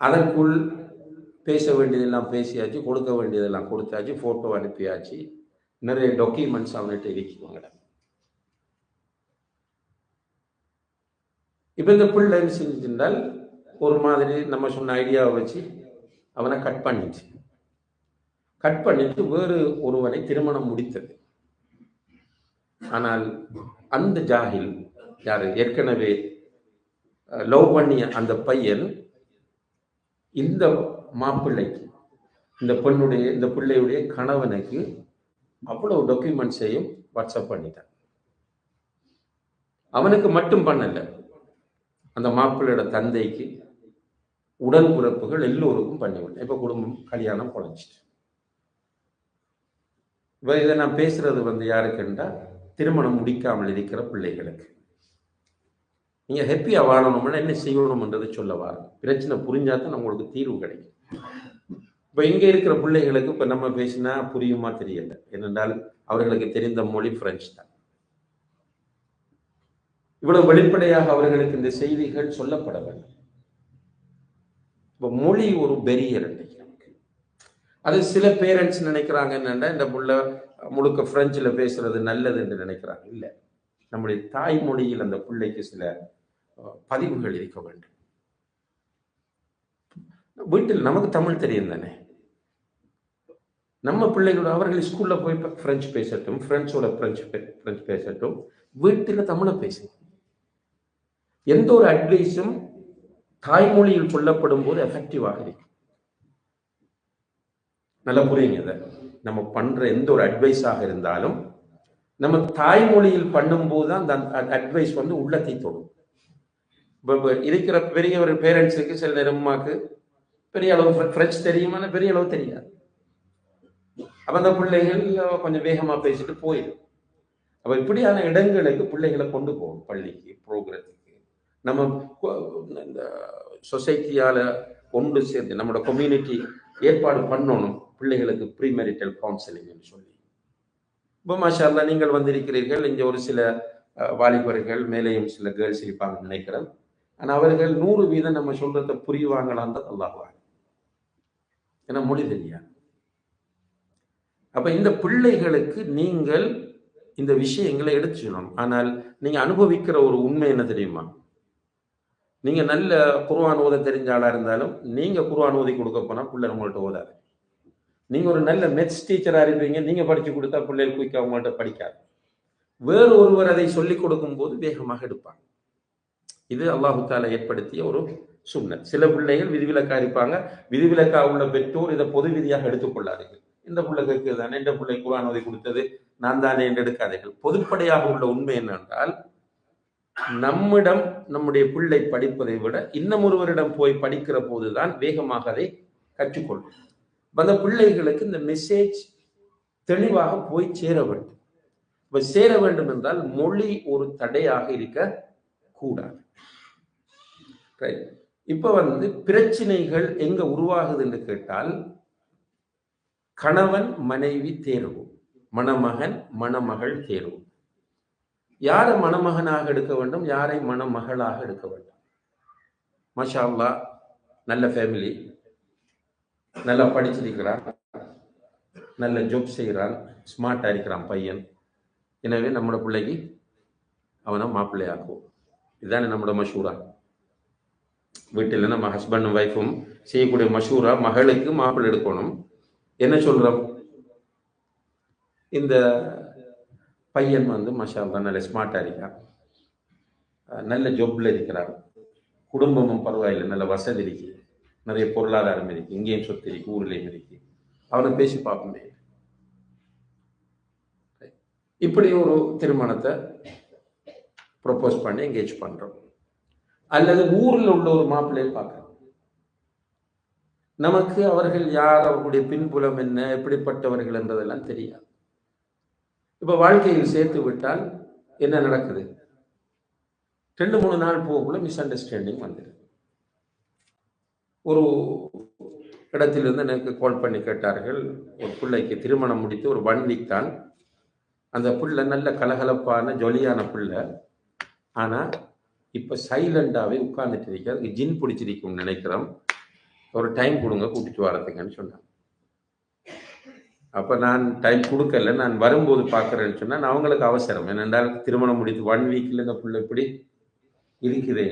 அதற்குள் பேச வேண்டியதெல்லாம் பேசியாச்சு, கொடுக்க வேண்டியதெல்லாம் கொடுத்தாச்சு, போட்டோ அனுப்பியாச்சு, நிறைய டாக்குமெண்ட்ஸ் அவன்கிட்ட இருக்குவாங்க. இப்ப இந்த பிள்ளை என்ன செஞ்சிருந்தால் ஒரு மாதிரி நம்ம சொன்ன ஐடியாவை வச்சு அவனை கட் பண்ணிட்டு வேறு ஒருவனை திருமணம் முடித்தது. ஆனால் அந்த ஜாகில் யாரு ஏற்கனவே லவ் பண்ணிய அந்த பையன் இந்த மாப்பிள்ளைக்கு, இந்த பிள்ளையுடைய கணவனுக்கு அவ்வளவு டாக்குமெண்ட்ஸையும் வாட்ஸ்அப் பண்ணிட்டான். அவனுக்கு மட்டும் பண்ணல, அந்த மாப்பிள்ளையோட தந்தைக்கு, உடன்பிறப்புகள் எல்லோருக்கும் பண்ணிவிட்டேன். இப்ப குடும்பம் கல்யாணம் குறைஞ்சிட்டு. இதை நான் பேசுறது யாருக்குண்டா திருமணம் முடிக்காமல் இருக்கிற பிள்ளைகளுக்கு. நீங்க ஹாப்பியா வாழணும்னா என்ன செய்யணும்ன்றது சொல்ல வாருங்க. பிரச்சனை புரிஞ்சாதான் உங்களுக்கு தீர்வு கிடைக்கும். இப்ப இங்க இருக்கிற பிள்ளைகளுக்கு இப்ப நம்ம பேசினா புரியுமா தெரியல. ஏனென்றால் அவர்களுக்கு தெரிந்த மொழி பிரெஞ்சு தான். இவ்வளவு வெளிப்படையாக அவர்களுக்கு இந்த செய்திகள் சொல்லப்பட வேண்டும். இப்ப மொழி ஒரு பெரியர். அது சில பேரண்ட்ஸ் நினைக்கிறாங்க என்னன்னா இந்த புள்ள முழுக்க பிரெஞ்சுல பேசுறது நல்லது என்று நினைக்கிறாங்க. இல்லை, நம்முடைய தாய்மொழியில் அந்த பிள்ளைக்கு சில பதிவுகள் இருக்க வேண்டும். வீட்டில் நமக்கு தமிழ் தெரியும் தானே, நம்ம பிள்ளைகளோட அவர்கள் ஸ்கூல்ல போய் பிரெஞ்சு பேசட்டும், பிரெஞ்சோட பிரெஞ்சு பேசட்டும், வீட்டில் தமிழை பேசும். எந்த ஒரு அட்வைஸும் தாய்மொழியில் சொல்லப்படும் போது எஃபெக்டிவாக இருக்கும். நல்லா புரியுங்க. இதை நம்ம பண்ற எந்த ஒரு அட்வைஸாக இருந்தாலும் நம்ம தாய்மொழியில் பண்ணும்போது தான் அந்த அட்வைஸ் உள்ளத்தை தொடும். இருக்கிற பெரிய ஒரு பேரண்ட்ஸுக்கு சில நேரமாக்கு பெரிய அளவு பிரெஞ்சு தெரியுமா, பெரிய அளவு தெரியாது. அப்ப அந்த பிள்ளைகள் கொஞ்சம் வேகமா பேசிட்டு போயிடும். அப்ப இப்படியான இடங்களுக்கு பிள்ளைகளை கொண்டு போகும். பள்ளிக்கு, ப்ரோக்ராத்துக்கு, நம்ம இந்த சொசைட்டியால ஒன்று சேர்ந்து நம்மளோட கம்யூனிட்டி ஏற்பாடு பண்ணணும் பிள்ளைகளுக்கு ப்ரீ மேரிட்டல் கவுன்சிலிங் என்று சொல்லி. இப்போ மாஷா அல்லாஹ் நீங்கள் வந்திருக்கிறீர்கள். இங்கே ஒரு சில வாலிபர்கள், மேலேயும் சில கேர்ள்ஸ் இருப்பாங்கன்னு நினைக்கிறேன். ஆனால் அவர்கள் 100% நம்ம சொல்றதை புரிவாங்களான்றது அல்லாஹ். ஏன்னா மொழி தெரியாது. அப்ப இந்த பிள்ளைகளுக்கு நீங்கள் இந்த விஷயங்களை எடுத்து சொல்லணும். ஆனால் நீங்க அனுபவிக்கிற ஒரு உண்மை என்ன தெரியுமா? நீங்க நல்ல குர்ஆன் ஓத தெரிஞ்ச ஆளா இருந்தாலும் நீங்க குர்ஆன் ஓதி கொடுக்க போனா பிள்ளை உங்கள்கிட்ட ஓதாது. நீங்க ஒரு நல்ல மெத்ஸ் டீச்சரா இருப்பீங்க, நீங்க படிச்சு கொடுத்தா பிள்ளைகள் குயிக்கா உங்கள்கிட்ட படிக்காது. வேறு ஒருவர் அதை சொல்லிக் கொடுக்கும் போது வேகமாக எடுப்பாங்க. இது அல்லாஹு தஆலா ஏற்படுத்திய ஒரு சுன்னத். சில பிள்ளைகள் விதிவிலக்கா இருப்பாங்க. விதிவிலக்கா உள்ள பெற்றோர் இதை பொது விதியாக எடுத்துக்கொள்ளாதீர்கள். இந்த பிள்ளை கேட்குதானே, இந்த பிள்ளை குர்ஆன் ஓதி கொடுத்தது நான் தானே என்று எடுக்காதீர்கள். பொதுப்படையாக உள்ள உண்மை என்னென்றால், நம்மிடம் நம்முடைய பிள்ளை படிப்பதை விட இன்னும் ஒருவரிடம் போய் படிக்கிற போதுதான் வேகமாக அதை கற்றுக்கொள்ளும். அந்த பிள்ளைகளுக்கு இந்த மெசேஜ் தெளிவாக போய் சேர வேண்டும். இப்ப சேர வேண்டும் என்றால் மொழி ஒரு தடையாக இருக்க கூடாது. ரைட். இப்ப பிரச்சனைகள் எங்க உருவாகுதுன்னு கேட்டால், கணவன் மனைவி தேர்வு, மணமகன் மணமகள் தேர்வு. யாரை மணமகனாக எடுக்க வேண்டும், யாரை மணமகளாக எடுக்க வேண்டும்? மாஷா அல்லாஹ், நல்ல ஃபேமிலி, நல்லா படிச்சிருக்கிறான், நல்ல ஜாப் செய்கிறான், ஸ்மார்ட்டா இருக்கிறான் பையன். எனவே நம்மளோட பிள்ளைக்கு அவனை மாப்பிள்ளையாக்குவோம். இதுதானே நம்மளோட மஷூரா. வீட்டில் நம்ம ஹஸ்பண்டும் ஒய்ஃபும் செய்யக்கூடிய மஷூரா, மகளுக்கு மாப்பிள்ளை எடுக்கணும். என்ன சொல்றோம்? இந்த பையன் மாஷா அல்லாஹ் நல்ல ஸ்மார்ட்டா இருக்கான், நல்ல ஜாப்ல இருக்கிறான், குடும்பமும் பரவாயில்லை, நல்ல வசதி இருக்கு, நிறைய பொருளாதாரம் இருக்கு, இங்கேயும் சொத்து இருக்கு, ஊர்லேயும் இருக்கு, அவனை பேசி பார்ப்போமே. இப்படி ஒரு திருமணத்தை ப்ரொபோஸ் பண்ணி எங்கேஜ் பண்றோம். அல்லது ஊரில் உள்ள ஒரு மாப்பிள்ளையை பார்க்கறோம். நமக்கு அவர்கள் யார், அவர்களுடைய பின்புலம் என்ன, எப்படிப்பட்டவர்கள் என்றதெல்லாம் தெரியாது. இப்ப வாழ்க்கையில் சேர்த்து விட்டால் என்ன நடக்குது? 2-3 நாள் போகக்குள்ள மிஸ் அண்டர்ஸ்டாண்டிங் வந்துடுது. ஒரு இடத்திலிருந்து எனக்கு கால் பண்ணி கேட்டார்கள், ஒரு பிள்ளைக்கு திருமணம் முடித்து ஒரு 1 வீக் தான். அந்த பிள்ளை நல்ல கலகலப்பான ஜொலியான பிள்ளை, ஆனா இப்ப சைலண்டாவே உட்கார்ந்துட்டு இருக்கு. அதுக்கு ஜின் பிடிச்சிருக்கும்னு நினைக்கிறோம். ஒரு டைம் கொடுங்க கூட்டிட்டு வரதுக்குன்னு சொன்னாங்க. அப்ப நான் டைம் கொடுக்கல, நான் வரும்போது பார்க்கறேன்னு சொன்னா அவங்களுக்கு அவசரம். ஏனென்றால் திருமணம் முடித்து 1 வீக்ல இந்த பிள்ளை இப்படி இருக்குது.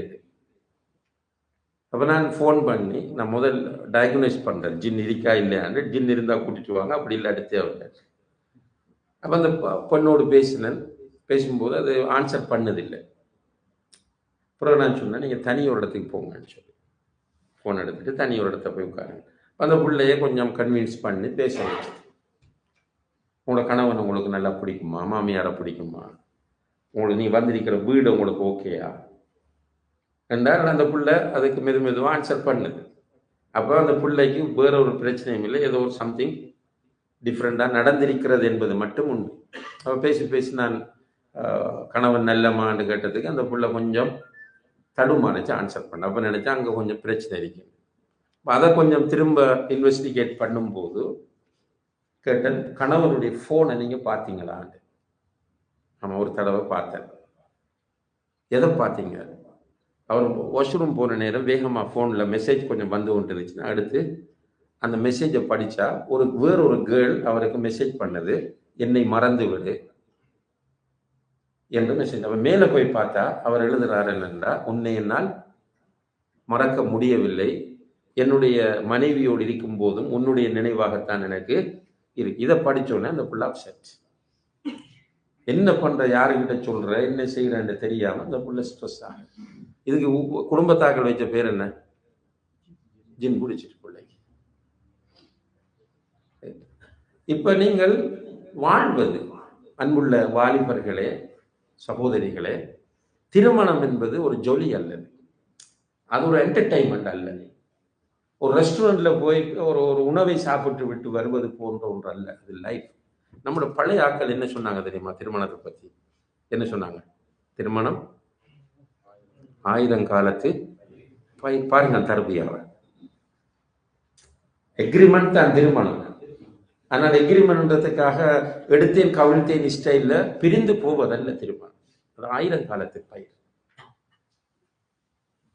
அப்ப நான் ஃபோன் பண்ணி நான் முதல் டயக்னோஸ் பண்றேன், ஜின் இருக்கா இல்லையான்னு. ஜின் இருந்தா கூட்டிட்டு வாங்க, அப்படி இல்லை அடுத்தே அவங்க. அப்ப அந்த பொண்ணோடு பேசும்போது அது ஆன்சர் பண்ணதில்லை. அப்புறம் நான் சொன்னேன், நீங்க தனி ஒரு இடத்துக்கு போங்கன்னு சொல்லி ஃபோன் எடுத்துட்டு தனி ஒரு இடத்த போய் உட்காருங்க. அந்த பிள்ளைய கொஞ்சம் கன்வின்ஸ் பண்ணி பேச வச்சு, உங்களோட கணவன் உங்களுக்கு நல்லா பிடிக்குமா, மாமியாரை பிடிக்குமா, உங்களுக்கு நீ வந்திருக்கிற வீடு உங்களுக்கு ஓகேயா என்றால் அந்த பிள்ளை அதுக்கு மெதுவாக ஆன்சர் பண்ணுது. அப்போ அந்த பிள்ளைக்கு வேற ஒரு பிரச்சனையும் இல்லை, ஏதோ ஒரு சம்திங் டிஃப்ரெண்டாக நடந்திருக்கிறது என்பது மட்டும் உண்டு. அப்போ பேசி நான் கணவன் நல்லமான்னு கேட்டதுக்கு அந்த பிள்ளை கொஞ்சம் தடுமாறிச்சு ஆன்சர் பண்ண. அப்போ நினைச்சா அங்கே கொஞ்சம் பிரச்சனை இருக்கு. அதை கொஞ்சம் திரும்ப இன்வெஸ்டிகேட் பண்ணும்போது கேட்டேன், கணவனுடைய ஃபோனை நீங்கள் பார்த்தீங்களான்னு. ஆமாம், ஒரு தடவை பார்த்தேன். எதை பார்த்தீங்க? அவர் வாஷ்ரூம் போன நேரம் வேகமாக ஃபோனில் மெசேஜ் கொஞ்சம் வந்து கொண்டு இருந்துச்சுன்னா அடுத்து அந்த மெசேஜை படித்தா வேறொரு கேர்ள் அவருக்கு மெசேஜ் பண்ணது, என்னை மறந்து விடு என்று மெசேஜ். அவர் மேலே போய் பார்த்தா அவர் எழுதுறாரு என்னென்றா, உன்னை என்னால் மறக்க முடியவில்லை, என்னுடைய மனைவியோடு இருக்கும் போதும் உன்னுடைய நினைவாகத்தான் எனக்கு இருக்கு. இதை படித்தோன்னே அந்த புள்ள அப்செட். என்ன பண்ற, யாருக்கிட்ட சொல்ற, என்ன செய்யறன்னு தெரியாம அந்த புள்ள ஸ்ட்ரெஸ் ஆகும். இதுக்கு குடும்பத்தாக்கள் வச்ச பேர் என்ன? ஜின் பிடிச்சிட்டு பிள்ளைக்கு. இப்ப நீங்கள் வாழ்வது, அன்புள்ள வாலிபர்களே, சகோதரிகளே, திருமணம் என்பது ஒரு ஜொலி அல்ல, அது ஒரு என்டர்டைன்மெண்ட் அல்ல. ஒரு ரெஸ்டாரண்ட்ல போய் ஒரு உணவை சாப்பிட்டு விட்டு வருவது போன்ற ஒன்று அல்ல, அது லைஃப். நம்மளோட பழைய ஆட்கள் என்ன சொன்னாங்க தெரியுமா திருமணத்தை பத்தி? என்ன சொன்னாங்க? திருமணம் 1000 காலத்து பாருங்க தர்பியாவ. எக்ரிமெண்ட் தான் திருமணம். ஆனால் எக்ரிமெண்ட்ன்றதுக்காக எடுத்தேன் கவிழ்த்தேன் ஸ்டைல்ல பிரிந்து போவதல்ல திருமணம். அது 1000 காலத்து பயிர்.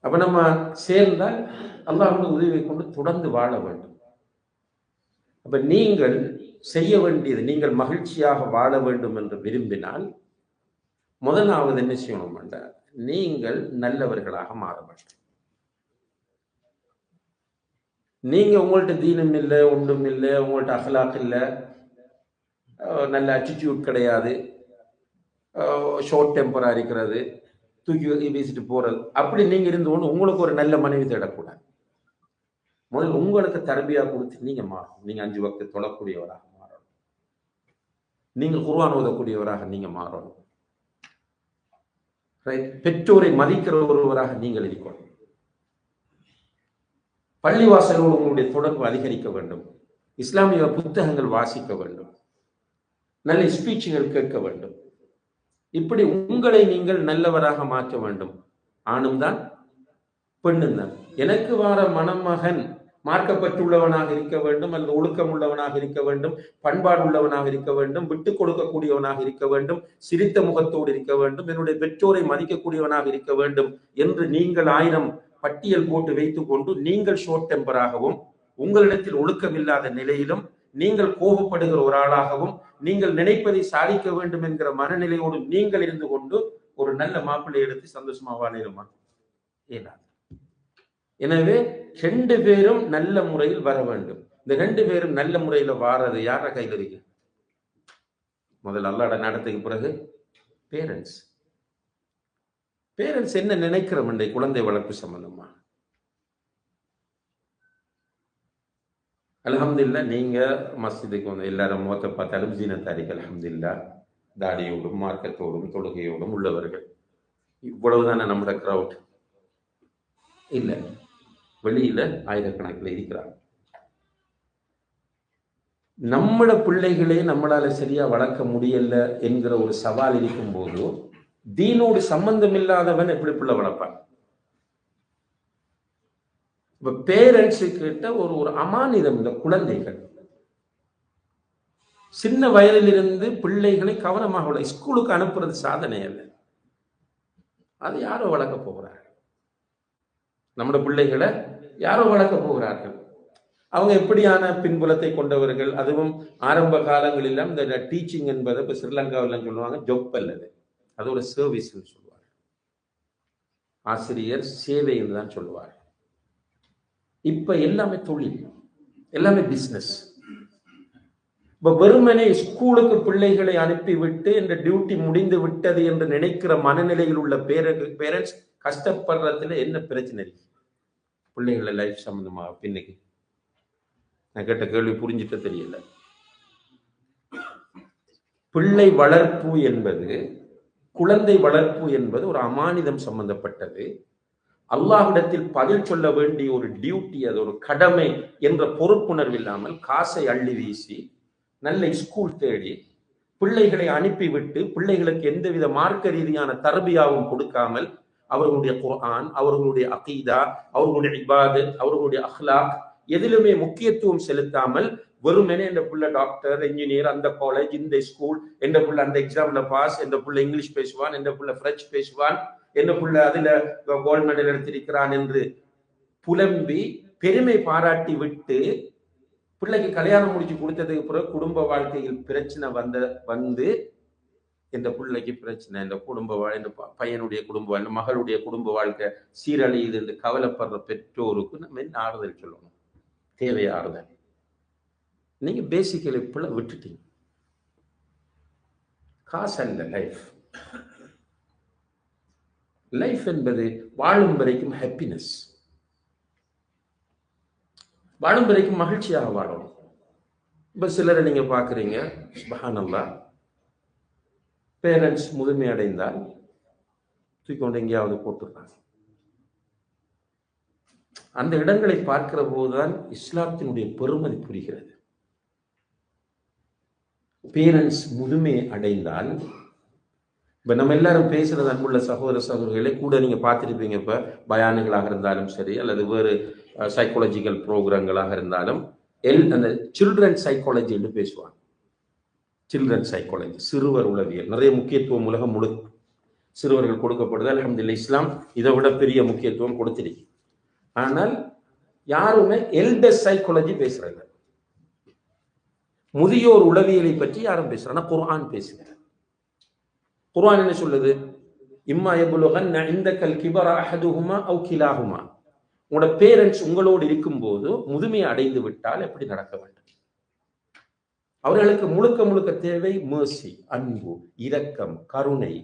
அப்ப நம்ம சேர்ந்தால் அல்லாஹ்வுடைய உதவியை கொண்டு தொடர்ந்து வாழ வேண்டும். அப்ப நீங்கள் செய்ய வேண்டியது, நீங்கள் மகிழ்ச்சியாக வாழ வேண்டும் என்று விரும்பினால் முதலாவது என்ன செய்யணும் என்றால், நீங்கள் நல்லவர்களாக மாற வேண்டும். நீங்க உங்கள்ட்ட தீனம் இல்லை, ஒன்றும் இல்லை, உங்கள்ட்ட அஹ்லாக் இல்லை, நல்ல அட்டிடியூட் கிடையாது, ஷார்ட் டெம்பரா இருக்கிறது, தூக்கி வீசிட்டு போறது, அப்படி நீங்க இருந்தோன்னு உங்களுக்கு ஒரு நல்ல மனைவி தேடக்கூடாது. முதல்ல உங்களுக்கு தர்பியா கொடுத்து நீங்க மாறணும். நீங்க 5 வக்து தொழக்கூடியவராக மாறணும். நீங்க குர்ஆன் ஓதக்கூடியவராக நீங்க மாறணும். பெற்றோரை மதிக்கிற ஒருவராக நீங்கள் இருக்கணும். பள்ளிவாசலோடு உங்களுடைய தொடர்பு அதிகரிக்க வேண்டும். இஸ்லாமிய புத்தகங்கள் வாசிக்க வேண்டும். நல்ல ஸ்பீச்சுகள் கேட்க வேண்டும். இப்படி உங்களை நீங்கள் நல்லவராக மாற்ற வேண்டும். ஆணும் தான் பெண்ணும் தான். எனக்கு வார மணமகன் மார்க்கப்பட்டுள்ளவனாக இருக்க வேண்டும், அல்லது ஒழுக்கம் உள்ளவனாக இருக்க வேண்டும், பண்பாடு உள்ளவனாக இருக்க வேண்டும், விட்டுக் கொடுக்கக்கூடியவனாக இருக்க வேண்டும், சிரித்த முகத்தோடு இருக்க வேண்டும், என்னுடைய பெற்றோரை மதிக்கக்கூடியவனாக இருக்க வேண்டும் என்று நீங்கள் 1000 பட்டியல் போட்டு வைத்துக் கொண்டு நீங்கள் ஷோர்ட் டெம்பராகவும், உங்களிடத்தில் ஒழுக்கம் இல்லாத நிலையிலும், நீங்கள் கோபப்படுகிற ஒரு ஆளாகவும், நீங்கள் நினைப்பதை சாதிக்க வேண்டும் என்கிற மனநிலையோடு நீங்கள் இருந்து கொண்டு ஒரு நல்ல மாப்பிள்ளை எடுத்து சந்தோஷமா வாழிடுமா? ஏனா. எனவே 2 பேரும் நல்ல முறையில் வர வேண்டும். இந்த 2 பேரும் நல்ல முறையில் வாரது யார கையில் இருக்கு? முதல்ல அல்லாஹ்வோட நடத்துக்கு பிறகு பேரண்ட்ஸ். பேரண்ட்ஸ் என்ன நினைக்கிறோம் என்ற குழந்தை வளர்ப்பு சம்பந்தமா? அல்ஹம்துலில்லாஹ், நீங்க மஸ்ஜிதுக்கு வந்து எல்லாரும் முகத்தை பார்த்தாலும் ஜீனத்தாரிகள் அல்ஹம்துலில்லாஹ், தாடியோடும் மார்க்கத்தோடும் தொழுகையோடும் உள்ளவர்கள். இவ்வளவுதானே நம்மளோட கிரவுட்? இல்ல, வெளியில ஆயிரக்கணக்கில் இருக்கிறாங்க. நம்மள பிள்ளைகளே நம்மளால சரியா வளர்க்க முடியல என்கிற ஒரு சவால் இருக்கும் போது தீனோடு சம்பந்தம் இல்லாதவன் எப்படி பிள்ளை வளர்ப்பான்? இப்ப பேரண்ட்ஸு கிட்ட ஒரு அமானிதம் இந்த குழந்தைகள் சின்ன வயதிலிருந்து பிள்ளைகளை கவனமாக ஸ்கூலுக்கு அனுப்புறது சாதனை அல்ல. அது யாரோ வளர்க்க போகிறார்கள். நம்முடைய பிள்ளைகளை யாரோ வளர்க்க போகிறார்கள். அவங்க எப்படியான பின்புலத்தை கொண்டவர்கள்? அதுவும் ஆரம்ப காலங்களில் இந்த டீச்சிங் என்பதை இப்ப ஸ்ரீலங்காவில் சொல்லுவாங்க ஜொப் அல்லது, அது ஒரு சர்வீஸ் சொல்லுவாங்க. ஆசிரியர் சேவை என்று தான் சொல்லுவார். இப்ப எல்லாமே தொழில், எல்லாமே பிசினஸ். இப்ப வெறுமனே ஸ்கூலுக்கு பிள்ளைகளை அனுப்பிவிட்டு இந்த டியூட்டி முடிந்து விட்டது என்று நினைக்கிற மனநிலையில் உள்ள பேரண்ட்ஸ் கஷ்டப்படுறதுல என்ன பிரச்சனை? பிள்ளைகள லைஃப் சம்பந்தமாக பின்னுக்கு நான் கேட்ட கேள்வி புரிஞ்சிட்ட தெரியல. பிள்ளை வளர்ப்பு என்பது, குழந்தை வளர்ப்பு என்பது ஒரு அமானிதம் சம்பந்தப்பட்டது. அல்லாஹ்விடத்தில் பதில் சொல்ல வேண்டிய ஒரு டியூட்டி, அது ஒரு கடமை என்ற பொறுப்புணர்வு இல்லாமல் காசை அள்ளி வீசி நல்ல ஸ்கூல் தேடி பிள்ளைகளை அனுப்பிவிட்டு பிள்ளைகளுக்கு எந்தவித மார்க்க ரீதியான தர்பியாவும் கொடுக்காமல் அவர்களுடைய குர்ஆன், அவர்களுடைய அகீதா, அவர்களுடைய இபாதத், அவர்களுடைய அஹ்லாக் எதிலுமே முக்கியத்துவம் செலுத்தாமல் வெறுமனே இந்த புள்ள டாக்டர், இன்ஜினியர், அந்த காலேஜ், இந்த ஸ்கூல், எந்த புள்ள அந்த எக்ஸாம்ல பாஸ், எந்த புள்ள இங்கிலீஷ் பேசுவான், எந்த புள்ள பிரெஞ்சு பேசுவான், எந்த புள்ள அதுல கோல்டு மெடல் எடுத்திருக்கிறான் என்று புலம்பி பெருமை பாராட்டி விட்டு பிள்ளைக்கு கல்யாணம் முடிச்சு கொடுத்ததுக்கு பிறகு குடும்ப வாழ்க்கையில் பிரச்சனை வந்து இந்த பிள்ளைக்கு பிரச்சனை, இந்த குடும்ப இந்த பையனுடைய குடும்ப வாழ்க்கை, மகளுடைய குடும்ப வாழ்க்கை சீரழியுது என்று கவலைப்படுற பெற்றோருக்கு நம்ம என்ன ஆறுதல் சொல்லணும்? தேவையா ஆறுதல்? நீங்க பேசிக்கலி பிள்ளை விட்டுட்டீங்க. காசு அல்ல லைஃப். லைஃப் என்பது வாழும் வரைக்கும் ஹாப்பினஸ், வாழும் வரைக்கும் மகிழ்ச்சியாக வாழணும். இப்ப சிலரை நீங்க பாக்குறீங்க, சுப்ஹானல்லாஹ், பேரண்ட்ஸ் முதுமை அடைந்தால் தூக்கி கொண்டு எங்கேயாவது போட்டுறாங்க. அந்த இடங்களை பார்க்கிற போதுதான் இஸ்லாத்தினுடைய பெருமதி புரிகிறது. பேரண்ட்ஸ் முதுமை அடைந்தால், இப்ப நம்ம எல்லாரும் பேசுறது அன்புள்ள சகோதர சகோதரிகளை கூட நீங்க பார்த்திருப்பீங்க. இப்ப பயானுகளாக இருந்தாலும் சரி, அல்லது வேறு சைக்காலஜிக்கல் ப்ரோக்ராம்களாக இருந்தாலும் அந்த சில்ட்ரன் சைக்காலஜி என்று பேசுவாங்க. சில்ட்ரன் சைக்காலஜி, சிறுவர் உளவியல், நிறைய முக்கியத்துவம் உலகம் முழுக்க சிறுவர்கள் கொடுக்கப்படுது. அல்ஹம்துலில்லாஹ், இஸ்லாம் இதை விட பெரிய முக்கியத்துவம் கொடுத்திருக்கு. ஆனால் யாருமே எல்டர் சைக்காலஜி பேசுறாங்க. முதியோர் உளவியலை பற்றி யாரும் பேசுறாங்க? குர்ஆன் பேசுகிறார். குர்ஆன் என்ன சொல்லுது? இம்மா யபுலுகன்ன இந்தக்கல் கிபர அஹதுஹுமா அவ் கிலாஹுமா. உங்களோட பேரண்ட்ஸ் உங்களோடு இருக்கும் போது முதுமையை அடைந்து விட்டால் எப்படி நடக்க வேண்டும்? அவர்களுக்கு முழுக்க முழுக்க தேவை mercy, அன்பு, இரக்கம், கருணை.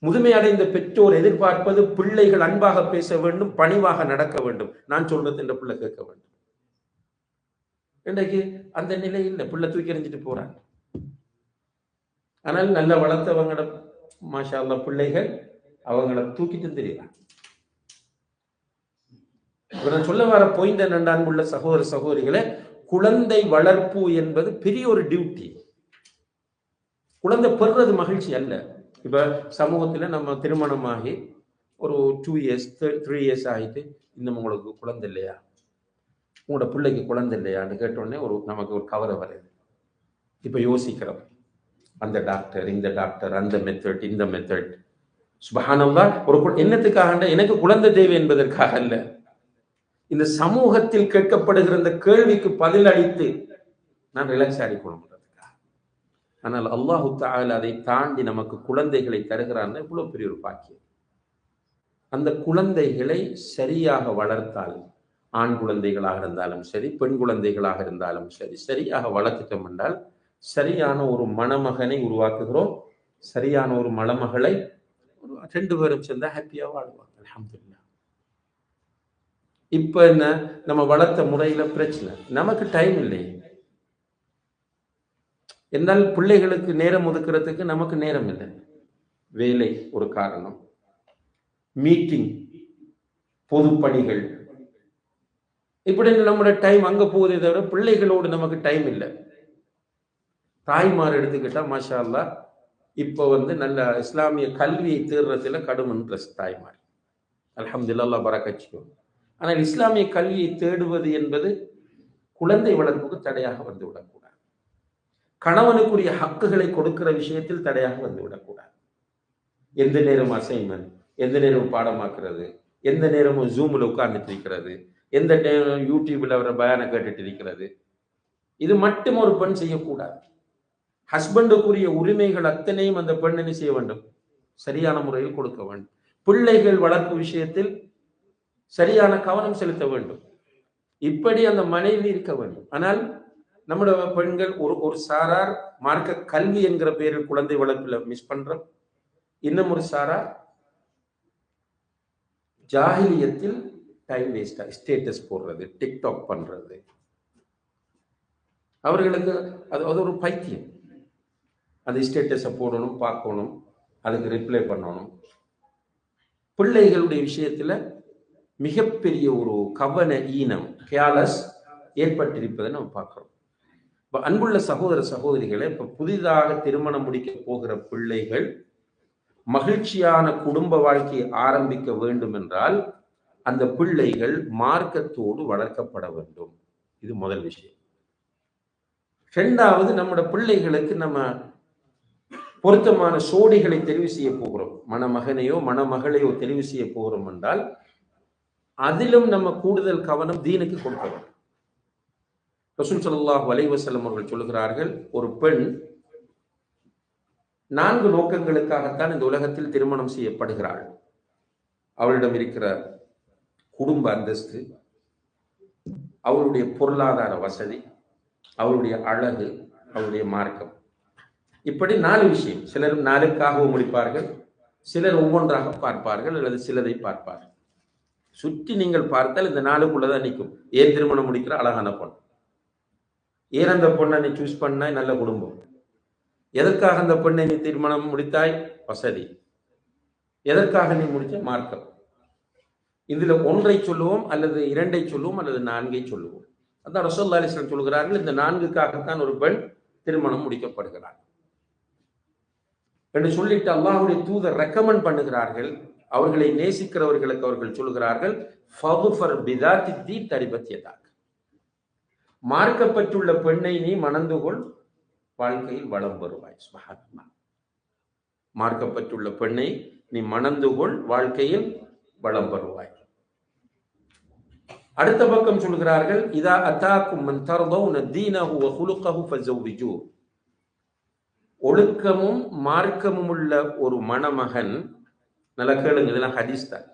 முதுமை அடைந்த பெற்றோர் எதிர்பார்ப்பது பிள்ளைகள் அன்பாக பேச வேண்டும், பணிவாக நடக்க வேண்டும், நான் சொல்றது இந்த பிள்ளை கேட்க வேண்டும். இன்றைக்கு அந்த நிலையில் பிள்ளை தூக்கி எறிஞ்சிட்டு போறாங்க. ஆனால் நல்ல வளர்த்தவங்கள மாஷா அல்லாஹ் பிள்ளைகள் அவங்கள தூக்கிட்டு தெரியுறாங்க. நான் சொல்ல வர பாயிண்ட் என்னென்ன, அன்புள்ள சகோதர சகோதரிகளே, குழந்தை வளர்ப்பு என்பது பெரிய ஒரு டியூட்டி. குழந்தை பெறுறது மகிழ்ச்சி அல்ல. இப்ப சமூகத்துல நம்ம திருமணமாகி ஒரு 2 இயர்ஸ் 3 இயர்ஸ் ஆகிட்டு இன்னும் உங்களுக்கு குழந்தை இல்லையா, உங்களோட பிள்ளைக்கு குழந்தை இல்லையான்னு கேட்டோடனே நமக்கு ஒரு கவலை வருது. இப்போ யோசிக்கிறோம், அந்த டாக்டர், இந்த டாக்டர், அந்த மெத்தட், இந்த மெத்தட். சுப்ஹானல்லாஹ், ஒரு என்னத்துக்காக? எனக்கு குழந்தை தேவை என்பதற்காக அல்ல. இந்த சமூகத்தில் கேட்கப்படுகிற இந்த கேள்விக்கு பதில் அளித்து நான் ரிலாக்ஸ் ஆகிக்கொள்ளுங்கிறதுக்காக. ஆனால் அல்லாஹு தஆலா அதை தாண்டி நமக்கு குழந்தைகளை தருகிறான்னு இவ்வளவு பெரிய ஒரு பாக்கியம். அந்த குழந்தைகளை சரியாக வளர்த்தால், ஆண் குழந்தைகளாக இருந்தாலும் சரி, பெண் குழந்தைகளாக இருந்தாலும் சரி, சரியாக வளர்த்துட்டோம் என்றால் சரியான ஒரு மணமகனை உருவாக்குகிறோம், சரியான ஒரு மணமகளை 2 பேரும் சேர்ந்தா ஹாப்பியா வாழ்வாங்க. அல்ஹம்துலில்லாஹ். இப்ப என்ன, நம்ம வளர்த்த முறையில பிரச்சனை, நமக்கு டைம் இல்லை. என்னால் பிள்ளைகளுக்கு நேரம் ஒதுக்குறதுக்கு நமக்கு நேரம் இல்லை. வேலை ஒரு காரணம், மீட்டிங், பொது பணிகள், இப்படி நம்மளோட டைம் அங்க போகுதே தவிர பிள்ளைகளோடு நமக்கு டைம் இல்லை. தாய்மார் எடுத்துக்கிட்டா மாஷா அல்லாஹ், இப்போ நல்ல இஸ்லாமிய கல்வியை தேடுறதுல கடும் இன்ட்ரெஸ்ட் தாய்மார். அல்ஹம்துலில்லாஹ், அல்லாஹ் பரக்கத் செய்யும். ஆனால் இஸ்லாமிய கல்வியை தேடுவது என்பது குழந்தை வளர்ப்புக்கு தடையாக வந்துவிடக்கூடாது. கணவனுக்குரிய ஹக்குகளை கொடுக்கிற விஷயத்தில் தடையாக வந்துவிடக்கூடாது. எந்த நேரம் அசைன்மெண்ட், எந்த நேரம் பாடமாக்குறது, எந்த நேரமும் ஜூம்ல உட்கார்ந்துட்டு இருக்கிறது, எந்த நேரம் யூடியூப்ல அவரை பயானை கேட்டுட்டு இருக்கிறது, இது மட்டும் ஒரு பெண் செய்யக்கூடாது. ஹஸ்பண்டுக்குரிய உரிமைகள் அத்தனையும் அந்த பெண் என்ன செய்ய வேண்டும்? சரியான முறையில் கொடுக்க வேண்டும். பிள்ளைகள் வளர்ப்பு விஷயத்தில் சரியான கவனம் செலுத்த வேண்டும். இப்படி அந்த மனைவி இருக்க வேண்டும். ஆனால் நம்முடைய பெண்கள் ஒரு சாரார் மார்க்க கல்வி என்கிற பெயரில் குழந்தை வளர்ப்பில் மிஸ் பண்றோம். இன்னும் ஒரு சாரார் ஜாஹிலியத்தில் டைம் வேஸ்டா ஸ்டேட்டஸ் போடுறது, டிக்டாக் பண்றது, அவர்களுக்கு அது ஒரு பைத்தியம். அந்த ஸ்டேட்டஸை போடணும், பார்க்கணும், அதுக்கு ரிப்ளை பண்ணணும். பிள்ளைகளுடைய விஷயத்துல மிகப்பெரிய ஒரு கவன ஈனம், கேர்லஸ் ஏற்பட்டிருப்பதை நம்ம பார்க்கிறோம். இப்ப அன்புள்ள சகோதர சகோதரிகளை, இப்ப புதிதாக திருமணம் முடிக்க போகிற பிள்ளைகள் மகிழ்ச்சியான குடும்ப வாழ்க்கையை ஆரம்பிக்க வேண்டும் என்றால் அந்த பிள்ளைகள் மார்க்கத்தோடு வளர்க்கப்பட வேண்டும். இது முதல் விஷயம். இரண்டாவது, நம்முடைய பிள்ளைகளுக்கு நம்ம பொருத்தமான சோடிகளை தெரிவு செய்ய போகிறோம், மணமகனையோ மணமகளையோ தெரிவு செய்ய போகிறோம் என்றால் அதிலும் நம்ம கூடுதல் கவனம் தீனுக்கு கொடுக்க வேண்டும். ரசூல் ஸல்லல்லாஹு அலைஹி வஸல்லம் அவர்கள் சொல்கிறார்கள், ஒரு பெண் 4 நோக்கங்களுக்காகத்தான் இந்த உலகத்தில் திருமணம் செய்யப்படுகிறாள். அவளிடம் இருக்கிற குடும்ப அந்தஸ்து, அவளுடைய பொருளாதார வசதி, அவளுடைய அழகு, அவளுடைய மார்க்கம், இப்படி 4 விஷயம். சிலர் 4க்காகவும் முடிப்பார்கள், சிலர் ஒவ்வொன்றாக பார்ப்பார்கள், அல்லது சிலரை பார்ப்பார்கள். சுற்றி நீங்கள் பார்த்தால் இந்த 4க்குள்ளதான் நிற்கும். ஏன் திருமணம் முடிக்கிற? அழகான பொண்ணு. ஏன் அந்த பொண்ணை நீ சூஸ் பண்ணாய்? நல்ல குடும்பம். எதற்காக அந்த பெண்ணை நீ திருமணம் முடித்தாய்? வசதி. எதற்காக நீ முடிச்ச? மார்க்கம். இதுல 1ஐ சொல்லுவோம், அல்லது 2ஐ சொல்லுவோம், அல்லது 4ஐ சொல்லுவோம். அதான் ரசூலுல்லாஹி அலைஹி வஸல்லம் சொல்கிறார்கள், இந்த 4க்காகத்தான் ஒரு பெண் திருமணம் முடிக்கப்படுகிறார் என்று சொல்லிட்டு அல்லாஹ்வுடைய தூதர் ரெக்கமெண்ட் பண்ணுகிறார்கள். அவர்களை நேசிக்கிறவர்களுக்கு அவர்கள் சொல்கிறார்கள், ஃபதுஃபர் பிதாத்தி தீ தரிபத் யதாக், மார்க்கப்பட்டுள்ள பெண்ணை நீ மணந்துகொள், வாழ்க்கையில் வளம் வருவாய். சுப்ஹானல்லாஹ். மார்க்கப்பட்டுள்ள பெண்ணை நீ மணந்துகொள், வாழ்க்கையில் வளம் வருவாய். அடுத்த பக்கம் சொல்கிறார்கள், இதா அதாக்கும் மன் தர்தவுன தீனஹு வ குலுகஹு ஃபஸவ்விஜூ, ஒழுக்கமும் மார்க்கமும் உள்ள ஒரு மணமகன், நல்லா கேளுங்க, இதெல்லாம் ஹதீஸ் தான்,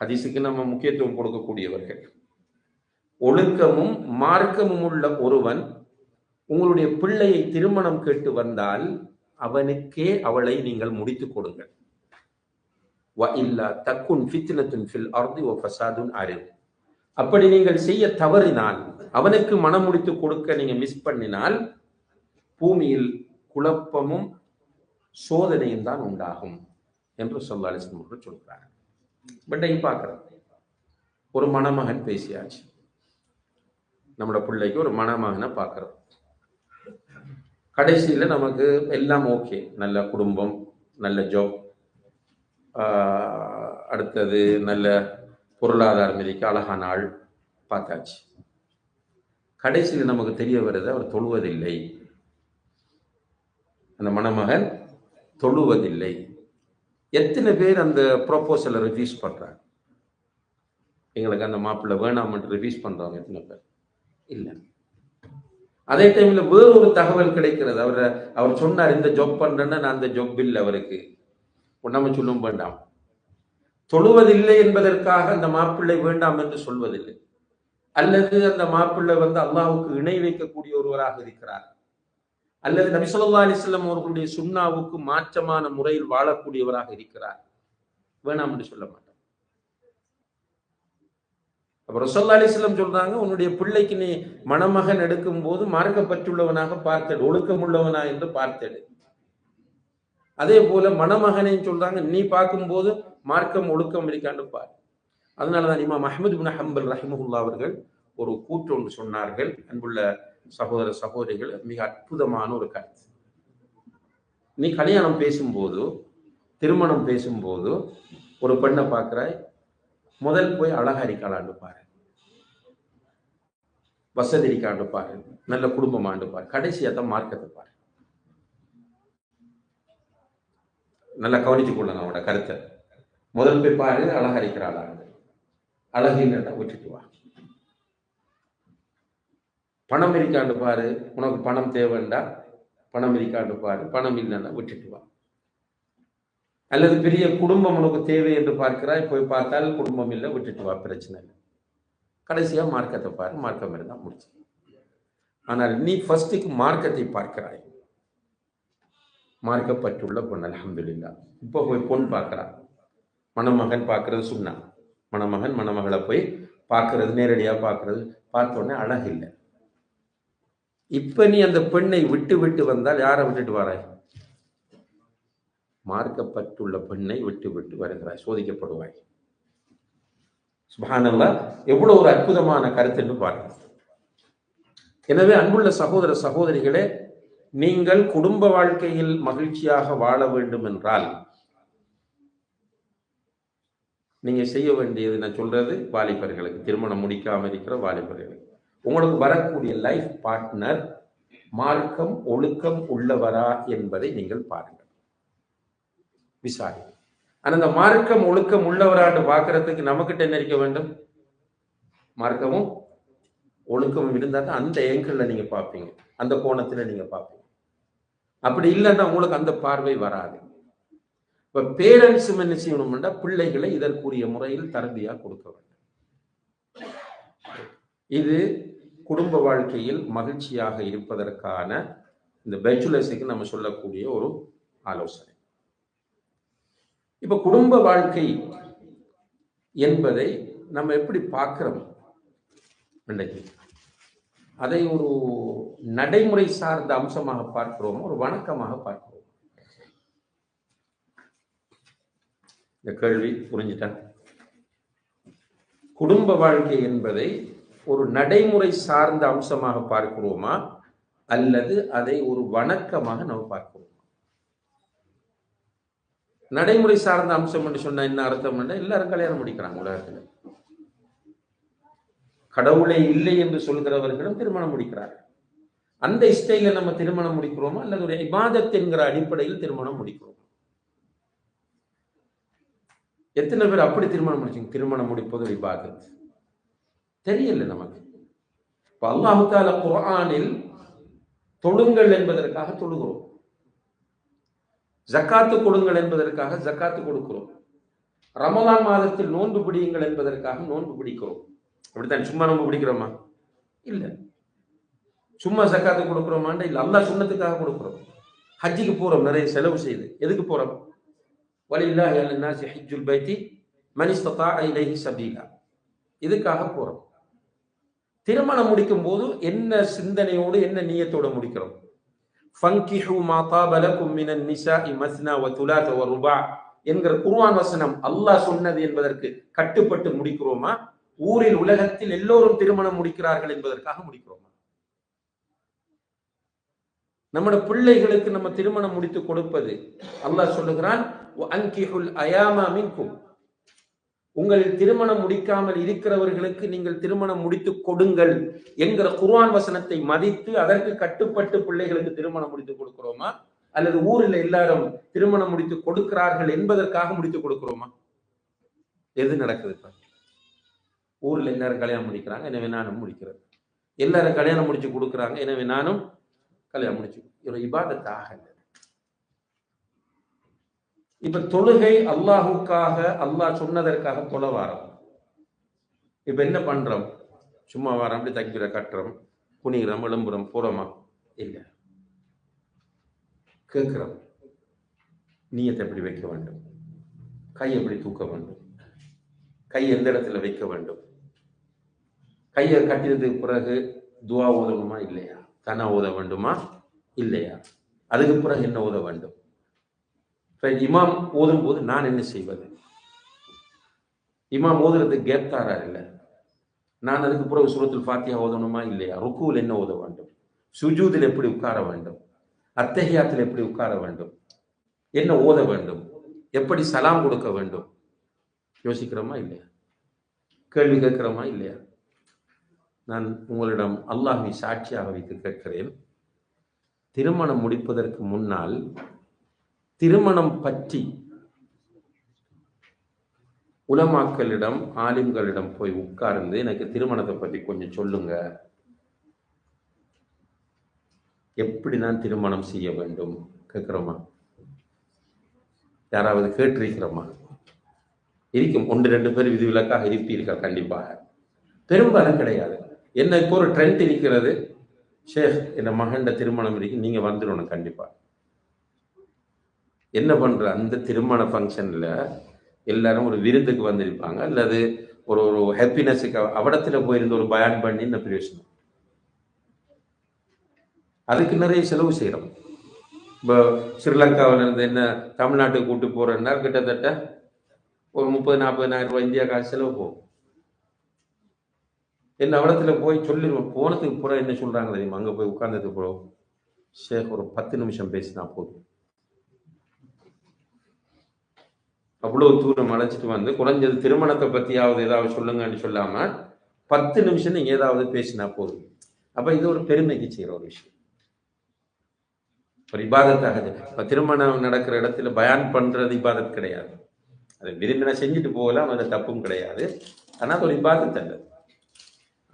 ஹதீஸுக்கு நம்ம முக்கியத்துவம் கொடுக்கக்கூடியவர்கள். ஒழுக்கமும் மார்க்கமும் உள்ள ஒருவன் உங்களுடைய பிள்ளையை திருமணம் கேட்டு வந்தால் அவனுக்கே அவளை நீங்கள் முடித்துக் கொடுங்கள். அப்படி நீங்கள் செய்ய தவறினால், அவனுக்கு மனம் முடித்து கொடுக்க நீங்க மிஸ் பண்ணினால், பூமியில் குழப்பமும் சோதனையும் தான் உண்டாகும் என்று ஸல்லல்லாஹு அலைஹி வஸல்லம் சொல்கிறார். பட் பார்க்கிறோம், ஒரு மணமகன் பேசியாச்சு, நம்மளோட பிள்ளைக்கு ஒரு மணமகனை பார்க்கிறோம். கடைசியில நமக்கு எல்லாம் ஓகே, நல்ல குடும்பம், நல்ல ஜாப், அடுத்தது நல்ல பொருளாதாரம் இருக்க அழகான ஆள் பார்த்தாச்சு. கடைசியில் நமக்கு தெரிய வருது அவர் தொழுவதில்லை, அந்த மணமகன் தொழுவதில்லை. எத்தனை பேர் அந்த ப்ரொபோசலை ரிவ்யூஸ் பண்றாங்க? எங்களுக்கு அந்த மாப்பிள்ளை வேணாம்னு ரிவ்யூஸ் பண்றவங்க எத்தனை பேர்? இல்லை. அதே டைம்ல வேறு ஒரு தகவல் கிடைக்கிறது. அவர் சொன்னார் இந்த ஜாப் பண்றேன்னா நான் அந்த ஜாப் இல்லை அவருக்கு நம்ம சொல்லும் வேண்டாம். தொழுவதில்லை என்பதற்காக அந்த மாப்பிள்ளை வேண்டாம் என்று சொல்வதில்லை. அல்லது அந்த மாப்பிள்ளை அல்லாஹ்வுக்கு இணை வைக்கக்கூடிய ஒருவராக இருக்கிறார், அல்லது நபி ஸல்லல்லாஹு அலைஹி வஸல்லம் அவர்களுடைய சுன்னாவுக்கு மாற்றமான முறையில் வாழக்கூடியவராக இருக்கிறார், வேணாம் என்று சொல்ல மாட்டார். அப்ப ரசூலுல்லாஹி அலைஹி வஸல்லம் சொல்றாங்க, உன்னுடைய பிள்ளைக்கு நீ மணமகன் எடுக்கும் போது மார்க்கப்பற்றுள்ளவனாக பார்த்தெடு, ஒழுக்கமுள்ளவனா என்று பார்த்தெடு. அதே போல மணமகனையும் சொல்றாங்க, நீ பார்க்கும்போது மார்க்கம் ஒழுக்கம் இருக்கான்னு பார். அதனாலதான் இமாம் அஹ்மத் இப்னு ஹம்பல் ரஹிமஹுல்லாஹ் அவர்கள் ஒரு கூற்று ஒன்று சொன்னார்கள். அன்புள்ள சகோதர சகோதரிகள், மிக அற்புதமான ஒரு கருத்து. நீ கல்யாணம் பேசும்போது, திருமணம் பேசும்போது ஒரு பெண்ணை பார்க்கிறாய், முதல் போய் அழகா இருக்காளான்னு பாரு, வசதி இருக்காண்டு பாரு, நல்ல குடும்பமாண்டு பாரு, கடைசியாத்தான் மார்க்கத்தை பாரு. நல்லா கவனித்துக் கொள்ளணும் அவனோட கருத்தை. முதல் போய் பாரு அழகா இருக்கிறாளாண்டு, அழகு இல்லைன்னா விட்டுட்டு வா. பணம் இருக்காண்டு பாரு, உனக்கு பணம் தேவைண்டா பணம் இருக்காண்டு பாரு, பணம் இல்லைன்னா விட்டுட்டு வா. அல்லது பெரிய குடும்பம் உனக்கு தேவை என்று பார்க்கிறாய், போய் பார்த்தால் குடும்பம் இல்லை, விட்டுட்டு வா, பிரச்சனை இல்லை. கடைசியா மார்க்கத்தை பாரு, மார்க்கம் இருந்தா முடிச்சு. ஆனால் நீ ஃபர்ஸ்டுக்கு மார்க்கத்தை பார்க்கிறாய், மார்க்கப்பட்டுள்ள பொண்ணு அல்ஹம்துலில்லாஹ். இப்போ போய் பொண்ணு பார்க்கிறா, மணமகன் பார்க்கறது சுன்னா, மணமகன் மணமகளை போய் பார்க்கறது, நேரடியா பார்க்கறது, பார்த்த உடனே அழகு இல்லை. இப்ப நீ அந்த பெண்ணை விட்டு விட்டு வந்தால் யாரை விட்டுட்டு வராய்? மார்க்கப்பட்டுள்ள பெண்ணை விட்டு விட்டு வருகிறாய், சோதிக்கப்படுவாய். சுப்ஹானல்லாஹ், எவ்வளவு ஒரு அற்புதமான கருத்து என்று பாருங்கள். எனவே அன்புள்ள சகோதர சகோதரிகளே, நீங்கள் குடும்ப வாழ்க்கையில் மகிழ்ச்சியாக வாழ வேண்டும் என்றால் நீங்க செய்ய வேண்டியது, நான் சொல்றது வாலிபர்களுக்கு, திருமணம் முடிக்காம இருக்கிற வாலிபர்களுக்கு, உங்களுக்கு வரக்கூடிய லைஃப் பார்ட்னர் மார்க்கம் ஒழுக்கம் உள்ளவரா என்பதை நீங்கள் பாருங்கள், விசாரிங்க. ஆனா அந்த மார்க்கம் ஒழுக்கம் உள்ளவராட்டு பார்க்கறதுக்கு நமக்கிட்ட என்ன இருக்க வேண்டும்? மார்க்கமும் ஒழுக்கமும் இருந்தா தான் அந்த ஏங்கிள் நீங்க பார்ப்பீங்க, அந்த கோணத்துல நீங்க பார்ப்பீங்க. அப்படி இல்லைன்னா உங்களுக்கு அந்த பார்வை வராது. இப்ப பேரண்ட்ஸும் என்ன செய்யணும்னா, பிள்ளைகளை இதற்குரிய முறையில் தரபியா கொடுக்க வேண்டும். இது குடும்ப வாழ்க்கையில் மகிழ்ச்சியாக இருப்பதற்கான இந்த பேச்சுலர்ஸுக்கு நம்ம சொல்லக்கூடிய ஒரு ஆலோசனை. இப்ப குடும்ப வாழ்க்கை என்பதை நம்ம எப்படி பார்க்கிறோம் இன்றைக்கு? அதை ஒரு நடைமுறை சார்ந்த அம்சமாக பார்க்கிறோமோ, ஒரு வணக்கமாக பார்க்கிறோம்? இந்த கேள்வி புரிஞ்சுட்டா? குடும்ப வாழ்க்கை என்பதை ஒரு நடைமுறை சார்ந்த அம்சமாக பார்க்கிறோமா, அல்லது அதை ஒரு வணக்கமாக நம்ம பார்க்கிறோமா? நடைமுறை சார்ந்த அம்சம் என்று சொன்னா என்ன அர்த்தம்? எல்லாரும் கல்யாணம் முடிக்கிறாங்க உலகத்துல. கடவுளை இல்லை என்று சொல்கிறவர்களும் திருமணம் முடிக்கிறார்கள். அந்த ஸ்டைல நம்ம திருமணம் முடிக்கிறோமா, அல்லது ஒரு இபாதத் என்கிற அடிப்படையில் திருமணம் முடிக்கிறோம்? எத்தனை பேர் அப்படி திருமணம் முடிச்சீங்க? திருமணம் முடிப்பது ஒரு இபாதத் தெரியல நமக்கு. இப்ப அல்லாஹ் தஆலா குர்ஆனில் தொழுங்கள் என்பதற்காக தொழுகிறோம், ஜக்காத்து கொடுங்கள் என்பதற்காக ஜக்காத்து கொடுக்கிறோம், ரமலான் மாதத்தில் நோன்பு பிடியுங்கள் என்பதற்காக நோன்பு பிடிக்கிறோம். அப்படித்தான். சும்மா நோன்பு பிடிக்கிறோமா? இல்ல. சும்மா ஜக்காத்து கொடுக்கிறோமாண்டா இல்ல, அல்லாஹ் சுன்னத்துக்காக கொடுக்கிறோம். ஹஜ்ஜுக்கு போறோம், நிறைய செலவு செய்து. எதுக்கு போறோம்? வலில்லாஹி அலன்னாஸி ஹஜ்ஜுல் பைத்தி மன் இஸ்ததா இலைஹி சபீலா, இதுக்காக போறோம். திருமணம் முடிக்கும் போது என்ன சிந்தனையோடு, என்ன நியத்தோடு முடிக்கிறோம்? ஃபன்கிஹு மா தாப லகும் மினன் நிசாஇ மஸ்னா வ துலாத வ ருபா என்கிற குர்ஆன் வசனம் அல்லாஹ் சொன்னது என்பதற்கு கட்டுப்பட்டு முடிக்கிறோமா, ஊரில் உலகத்தில் எல்லோரும் திருமணம் முடிக்கிறார்கள் என்பதற்காக முடிக்கிறோமா? நம்முடைய பிள்ளைகளுக்கு நம்ம திருமணம் முடித்து கொடுப்பது, அல்லாஹ் சொல்லுகிறான் வஅன்கிஹுல் அயாமா மின்கும், உங்களில் திருமணம் முடிக்காமல் இருக்கிறவர்களுக்கு நீங்கள் திருமணம் முடித்து கொடுங்கள் என்கிற குர்ஆன் வசனத்தை மதித்து அதற்கு கட்டுப்பட்டு பிள்ளைகளுக்கு திருமணம் முடித்து கொடுக்கிறோமா, அல்லது ஊரில் எல்லாரும் திருமணம் முடித்து கொடுக்கிறார்கள் என்பதற்காக முடித்து கொடுக்கிறோமா? எது நடக்குது? ஊர்ல எல்லாரும் கல்யாணம் முடிக்கிறாங்க, எனவே நானும் முடிக்கிறது. எல்லாரும் கல்யாணம் முடிச்சு கொடுக்குறாங்க, எனவே நானும் கல்யாணம் முடிச்சு. ஒரு இபாதத்தாக இல்லை. இப்ப தொழுகை அல்லாஹுக்காக, அல்லாஹ் சொன்னதற்காக தொலை வாரம். இப்ப என்ன பண்றோம்? சும்மா வாரம், அப்படி தக்பீர கட்டுறோம், குனிகிறோம், எழும்புறோம், போறோமா? இல்லை. கேட்கிறோம், நீயத்தை எப்படி வைக்க வேண்டும், கை எப்படி தூக்க வேண்டும், கை எந்த இடத்துல வைக்க வேண்டும், கையை கட்டினதுக்கு பிறகு துவா ஓதணுமா இல்லையா, தனா ஓத வேண்டுமா இல்லையா, அதுக்கு பிறகு என்ன ஓத வேண்டும், இமாம் ஓதும் போது நான் என்ன செய்வது, இமாம் ஓதுறதுக்கு கேப் தாரா இல்லை, நான் அதுக்கு பிறகு சூரத்துல் ஃபாத்திஹா ஓதணுமா இல்லையா, ருக்குவில் என்ன ஓத வேண்டும், சுஜூதில் எப்படி உட்கார வேண்டும், அத்தஹியாத்தில் எப்படி உட்கார வேண்டும், என்ன ஓத வேண்டும், எப்படி சலாம் கொடுக்க வேண்டும், யோசிக்கிறோமா இல்லையா, கேள்வி கேட்கிறோமா இல்லையா? நான் உங்களிடம் அல்லாஹ்வை சாட்சியாக வைத்து கேட்கிறேன், திருமணம் முடிப்பதற்கு முன்னால் திருமணம் பற்றி உலமாக்களிடம், ஆலிம்களிடம் போய் உட்கார்ந்து எனக்கு திருமணத்தை பற்றி கொஞ்சம் சொல்லுங்க, எப்படி நான் திருமணம் செய்ய வேண்டும் கேட்கிறோமா? யாராவது கேட்டிருக்கிறோமா? இருக்கும், 1-2 பேர் விதிவிலக்காக இருப்பீர்கள் கண்டிப்பாக, பெரும்பாலும் கிடையாது. என்ன இப்போ ஒரு ட்ரெண்ட் இருக்கிறது, ஷேக் என் மகண்ட திருமணம் இருக்கு, நீங்க வந்துடணும் கண்டிப்பா. என்ன பண்ற, அந்த திருமண ஃபங்க்ஷன்ல எல்லாரும் ஒரு விருந்துக்கு வந்திருப்பாங்க, அல்லது ஒரு ஒரு ஹாப்பினஸுக்கு அவடத்துல போயிருந்து ஒரு பயான் பண்ணி இந்த பிரயோசனம், அதுக்கு நிறைய செலவு செய்யறோம். இப்போ ஸ்ரீலங்காவில் இருந்து என்ன தமிழ்நாட்டுக்கு கூட்டு போறேன்னா கிட்டத்தட்ட ஒரு 30,000-40,000 ரூபாய் இந்தியா காசு செலவு போகும். என்ன அவடத்துல போய் சொல்லிடுவோம், போனதுக்கு பூரா என்ன சொல்றாங்க தெரியுமா, அங்க போய் உட்கார்ந்ததுக்கு பூரா ஷேக் ஒரு 10 நிமிஷம் பேசினா போதும், அவ்வளவு தூரம் அழைச்சிட்டு வந்து குறைஞ்சது திருமணத்தை பத்தியாவது ஏதாவது சொல்லுங்கன்னு சொல்லாம 10 நிமிஷம் நீங்க ஏதாவது பேசினா போதும். அப்ப இது ஒரு பெருமைக்கு செய்யற ஒரு விஷயம், ஒரு இபாதத்தாக. இப்ப திருமணம் நடக்கிற இடத்துல பயான் பண்றது இபாதத் கிடையாது, அதை விரும்பினா செஞ்சுட்டு போகலாம், அது தப்பும் கிடையாது, ஆனா அது ஒரு இபாதத் அல்ல.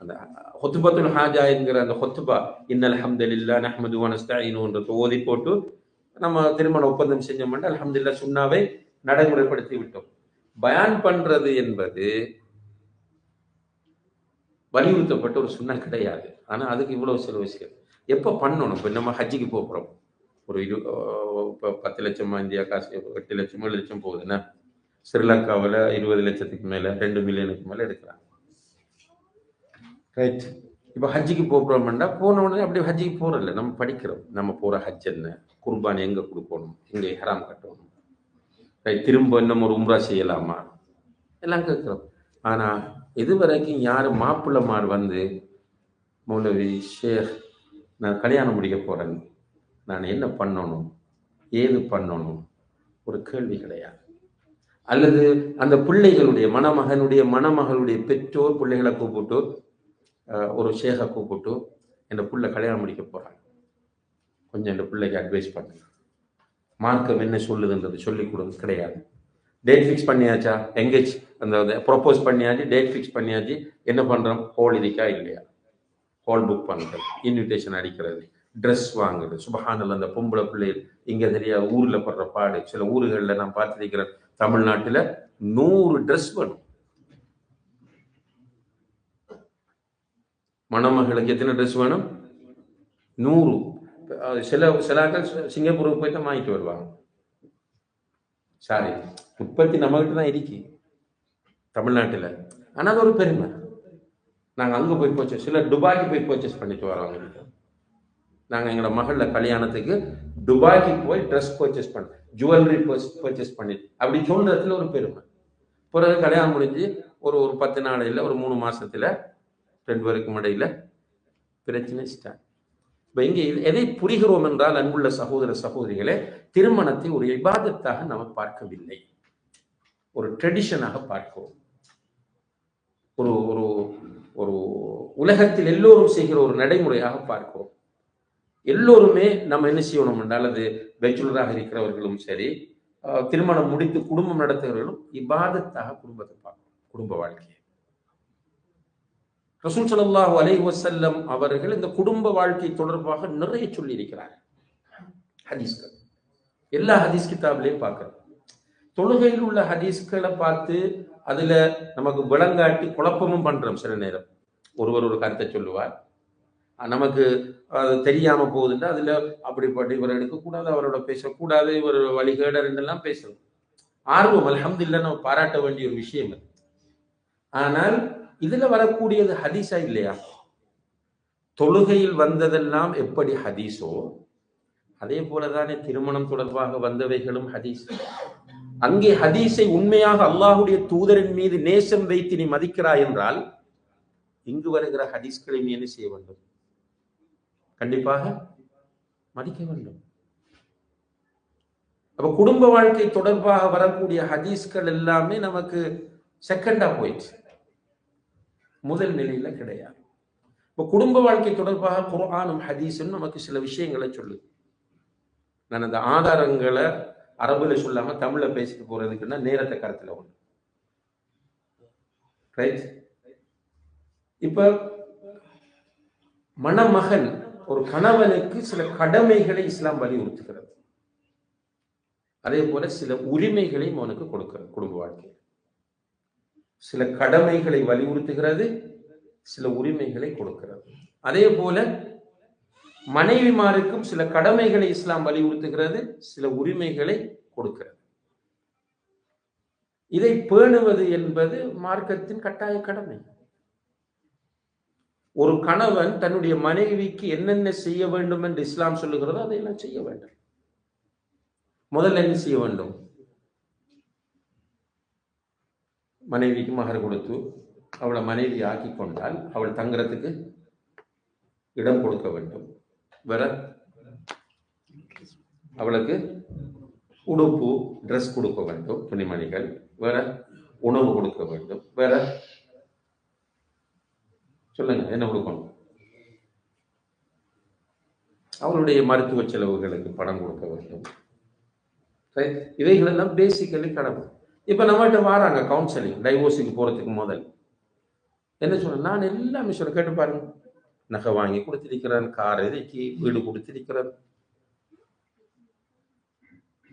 அந்த ஹுத்பத்துல் ஹாஜா என்கிற அந்த ஹுத்பா, இன்னல் ஹம்துலில்லாஹ் நஹ்மதுஹு வ நஸ்தஈனுஹு ஓதி போட்டு நம்ம திருமண ஒப்பந்தம் செஞ்சோம்னா அல்ஹம்துலில்லாஹ் சுன்னாவை நடைமுறைப்படுத்தி விட்டோம். பயான் பண்றது என்பது வலியுறுத்தப்பட்ட ஒரு சுன்னா கிடையாது, ஆனா அதுக்கு இவ்வளவு செலவு செய்யணும். எப்ப பண்ணணும்? இப்ப நம்ம ஹஜ்ஜிக்கு போறோம், ஒரு 10 லட்சமா இந்தியா காசு, 8 லட்சம் 7 லட்சம் போகுதுன்னா, ஸ்ரீலங்காவில் 20 லட்சத்துக்கு மேல 2 மில்லியனுக்கு மேல எடுக்கிறாங்க. ரைட். இப்போ ஹஜ்ஜிக்கு போகிறோம்னா போன உடனே அப்படியே ஹஜ்ஜிக்கு போகிறதில்ல, நம்ம படிக்கிறோம், நம்ம போகிற ஹஜ் என்ன, குர்பான் எங்கே கொடுக்கணும், எங்கே ஹராம் கட்டணும், ரைட், திரும்ப இன்னும் ஒரு உம்ரா செய்யலாமா, எல்லாம் கேட்குறோம். ஆனால் இதுவரைக்கும் யாரும் மாப்பிள்ளமார் வந்து மௌலவி ஷேக் நான் கல்யாணம் முடிக்க போகிறேன், நான் என்ன பண்ணணும், ஏது பண்ணணும், ஒரு கேள்வி கிடையாது. அல்லது அந்த பிள்ளைகளுடைய மணமகளுடைய பெற்றோர் பிள்ளைகளை கூப்பிட்டு ஒரு ஷேகை கூப்பிட்டு என் பிள்ளை கல்யாணம் முடிக்க போறாங்க, கொஞ்சம் என் பிள்ளைக்கு அட்வைஸ் பண்ணுங்க, மார்க்கம் என்ன சொல்லுதுன்றது சொல்லிக் கொடுங்க. கிடையாது. டேட் ஃபிக்ஸ் பண்ணியாச்சா, எங்கேஜ் அந்த ப்ரொப்போஸ் பண்ணியாச்சு, டேட் ஃபிக்ஸ் பண்ணியாச்சு, என்ன பண்றோம், ஹால் இருக்கா இல்லையா, ஹால் புக் பண்ணுறது, இன்விடேஷன் அடிக்கிறது, ட்ரெஸ் வாங்குறது. சுபஹானல்லாஹ், அந்த பொம்பளை பிள்ளைகள் இங்கே தெரியாது, ஊரில் படுற பாடு. சில ஊர்களில் நான் பார்த்துருக்கிறேன், தமிழ்நாட்டில் 100 ட்ரெஸ் வேணும். மணமகளுக்கு எத்தனை ட்ரெஸ் வேணும்? 100. சிலாக்கள் சிங்கப்பூருக்கு போய் தான் வாங்கிட்டு வருவாங்க. சாரி, உற்பத்தி நம்மகிட்ட தான் இருக்கு தமிழ்நாட்டில், ஆனால் அது ஒரு பெருமை. நாங்கள் அங்கே போய் பர்ச்சேஸ், சில துபாய்க்கு போய் பர்ச்சேஸ் பண்ணிட்டு வரோம். நாங்கள் எங்களோட மகள கல்யாணத்துக்கு துபாய்க்கு போய் ட்ரெஸ் பர்ச்சேஸ் பண்ண, ஜுவல்லரி பர்ச்சேஸ் பண்ணி, அப்படி சொல்றதுல ஒரு பெருமை. பிறகு கல்யாணம் முடிஞ்சு ஒரு 10 நாளையில், ஒரு 3 மாசத்துல 2 பேருக்கும் இடையில பிரச்சனை ஸ்டார்ட். இப்ப இங்கே எதை புரிகிறோம் என்றால், அன்புள்ள சகோதர சகோதரிகளே, திருமணத்தை ஒரு இபாதத்தாக நாம் பார்க்கவில்லை, ஒரு ட்ரெடிஷனாக பார்க்கிறோம். ஒரு ஒரு ஒரு உலகத்தில் எல்லோரும் செய்கிற ஒரு நடைமுறையாக பார்க்கிறோம். எல்லோருமே நம்ம என்ன செய்யணும் என்றால், அது பேச்சுலராக இருக்கிறவர்களும் சரி, திருமணம் முடித்து குடும்பம் நடத்துகிறவர்களும் இபாதத்தாக குடும்பத்தை பார்க்கணும், குடும்ப வாழ்க்கையை. ரசூல் ஸல்லல்லாஹு அலைஹி வஸல்லம் அவர்கள் இந்த குடும்ப வாழ்க்கை தொடர்பாக நிறைய சொல்லி இருக்கிறார்கள். ஹதீஸ்கள் எல்லா ஹதீஸ் கிதாபிலையும் பார்க்கிறோம். தொழுகையில் உள்ள ஹதீஸ்களை பார்த்து அதுல நமக்கு விளங்காட்டி குழப்பமும் பண்றோம். சில நேரம் ஒருவர் ஒரு கருத்தை சொல்லுவார், நமக்கு அது தெரியாம போகுதுன்னா அதுல அப்படிப்பட்ட இவர் எடுக்கக்கூடாது, அவரோட பேசக்கூடாது, இவர் வழிகேடர் என்றெல்லாம் பேசணும். ஆர்வம் அல்ஹம்துலில்லாஹ் நம்ம பாராட்ட வேண்டிய ஒரு விஷயம். ஆனால் இதுல வரக்கூடியது ஹதீஸா இல்லையா? தொழுகையில் வந்ததெல்லாம் எப்படி ஹதீஸோ அதே போலதானே திருமணம் தொடர்பாக வந்தவைகளும் ஹதீஸ். அங்கே ஹதீஸை உண்மையாக அல்லாஹுடைய தூதரின் மீது நேசம் வைத்து நீ மதிக்கிறாய் என்றால், இங்கு வருகிற ஹதீஸ்களை நீ என்ன செய்ய வேண்டும்? கண்டிப்பாக மதிக்க வேண்டும். அப்ப குடும்ப வாழ்க்கை தொடர்பாக வரக்கூடிய ஹதீஸ்கள் எல்லாமே நமக்கு செகண்டா போயிடுச்சு, முதல் நிலையில கிடையாது. இப்ப குடும்ப வாழ்க்கை தொடர்பாக குர்ஆனும் ஹதீஸும் நமக்கு சில விஷயங்களை சொல்லுது. நான் அந்த ஆதாரங்களை அரபுல சொல்லாம தமிழ்ல பேசிட்டு போறதுக்குன்னா நேரத்தை கருத்துல ஒண்ணு. ரைட்? இப்ப மணமகன் ஒரு கணவனுக்கு சில கடமைகளை இஸ்லாம் வலியுறுத்துகிறது, அதே போல சில உரிமைகளையும் அவனுக்கு கொடுக்கிறது. குடும்ப வாழ்க்கையில் சில கடமைகளை வலியுறுத்துகிறது, சில உரிமைகளை கொடுக்கிறது. அதே போல மனைவிமாருக்கும் சில கடமைகளை இஸ்லாம் வலியுறுத்துகிறது, சில உரிமைகளை கொடுக்கிறது. இதை பேணுவது என்பது மார்க்கத்தின் கட்டாய கடமை. ஒரு கணவன் தன்னுடைய மனைவிக்கு என்னென்ன செய்ய வேண்டும் என்று இஸ்லாம் சொல்லுகிறதோ அதையெல்லாம் செய்ய வேண்டும். முதல்ல என்ன செய்ய வேண்டும்? மனைவிக்கு மகர் கொடுத்து அவளை மனைவி ஆக்கி கொண்டால் அவள் தங்குறதுக்கு இடம் கொடுக்க வேண்டும். வேற அவளுக்கு உடுப்பு ட்ரெஸ் கொடுக்க வேண்டும், துணிமணிகள். வேற உணவு கொடுக்க வேண்டும். வேற சொல்லுங்க, என்ன கொடுக்கணும்? அவளுடைய மருத்துவ செலவுகளுக்கு பணம் கொடுக்க வேண்டும். இவைகள் எல்லாம் பேசிக்கலி கடமை. இப்ப நம்மகிட்ட வராங்க கவுன்சிலிங், டைவோர்ஸுக்கு போறதுக்கு முதல் என்ன சொல்றேன், நான் எல்லாமே சொல்ல கேட்டு பாருங்க. நகை வாங்கி கொடுத்திருக்கிறேன், கார் இறக்கி வீடு கொடுத்திருக்கிறேன்.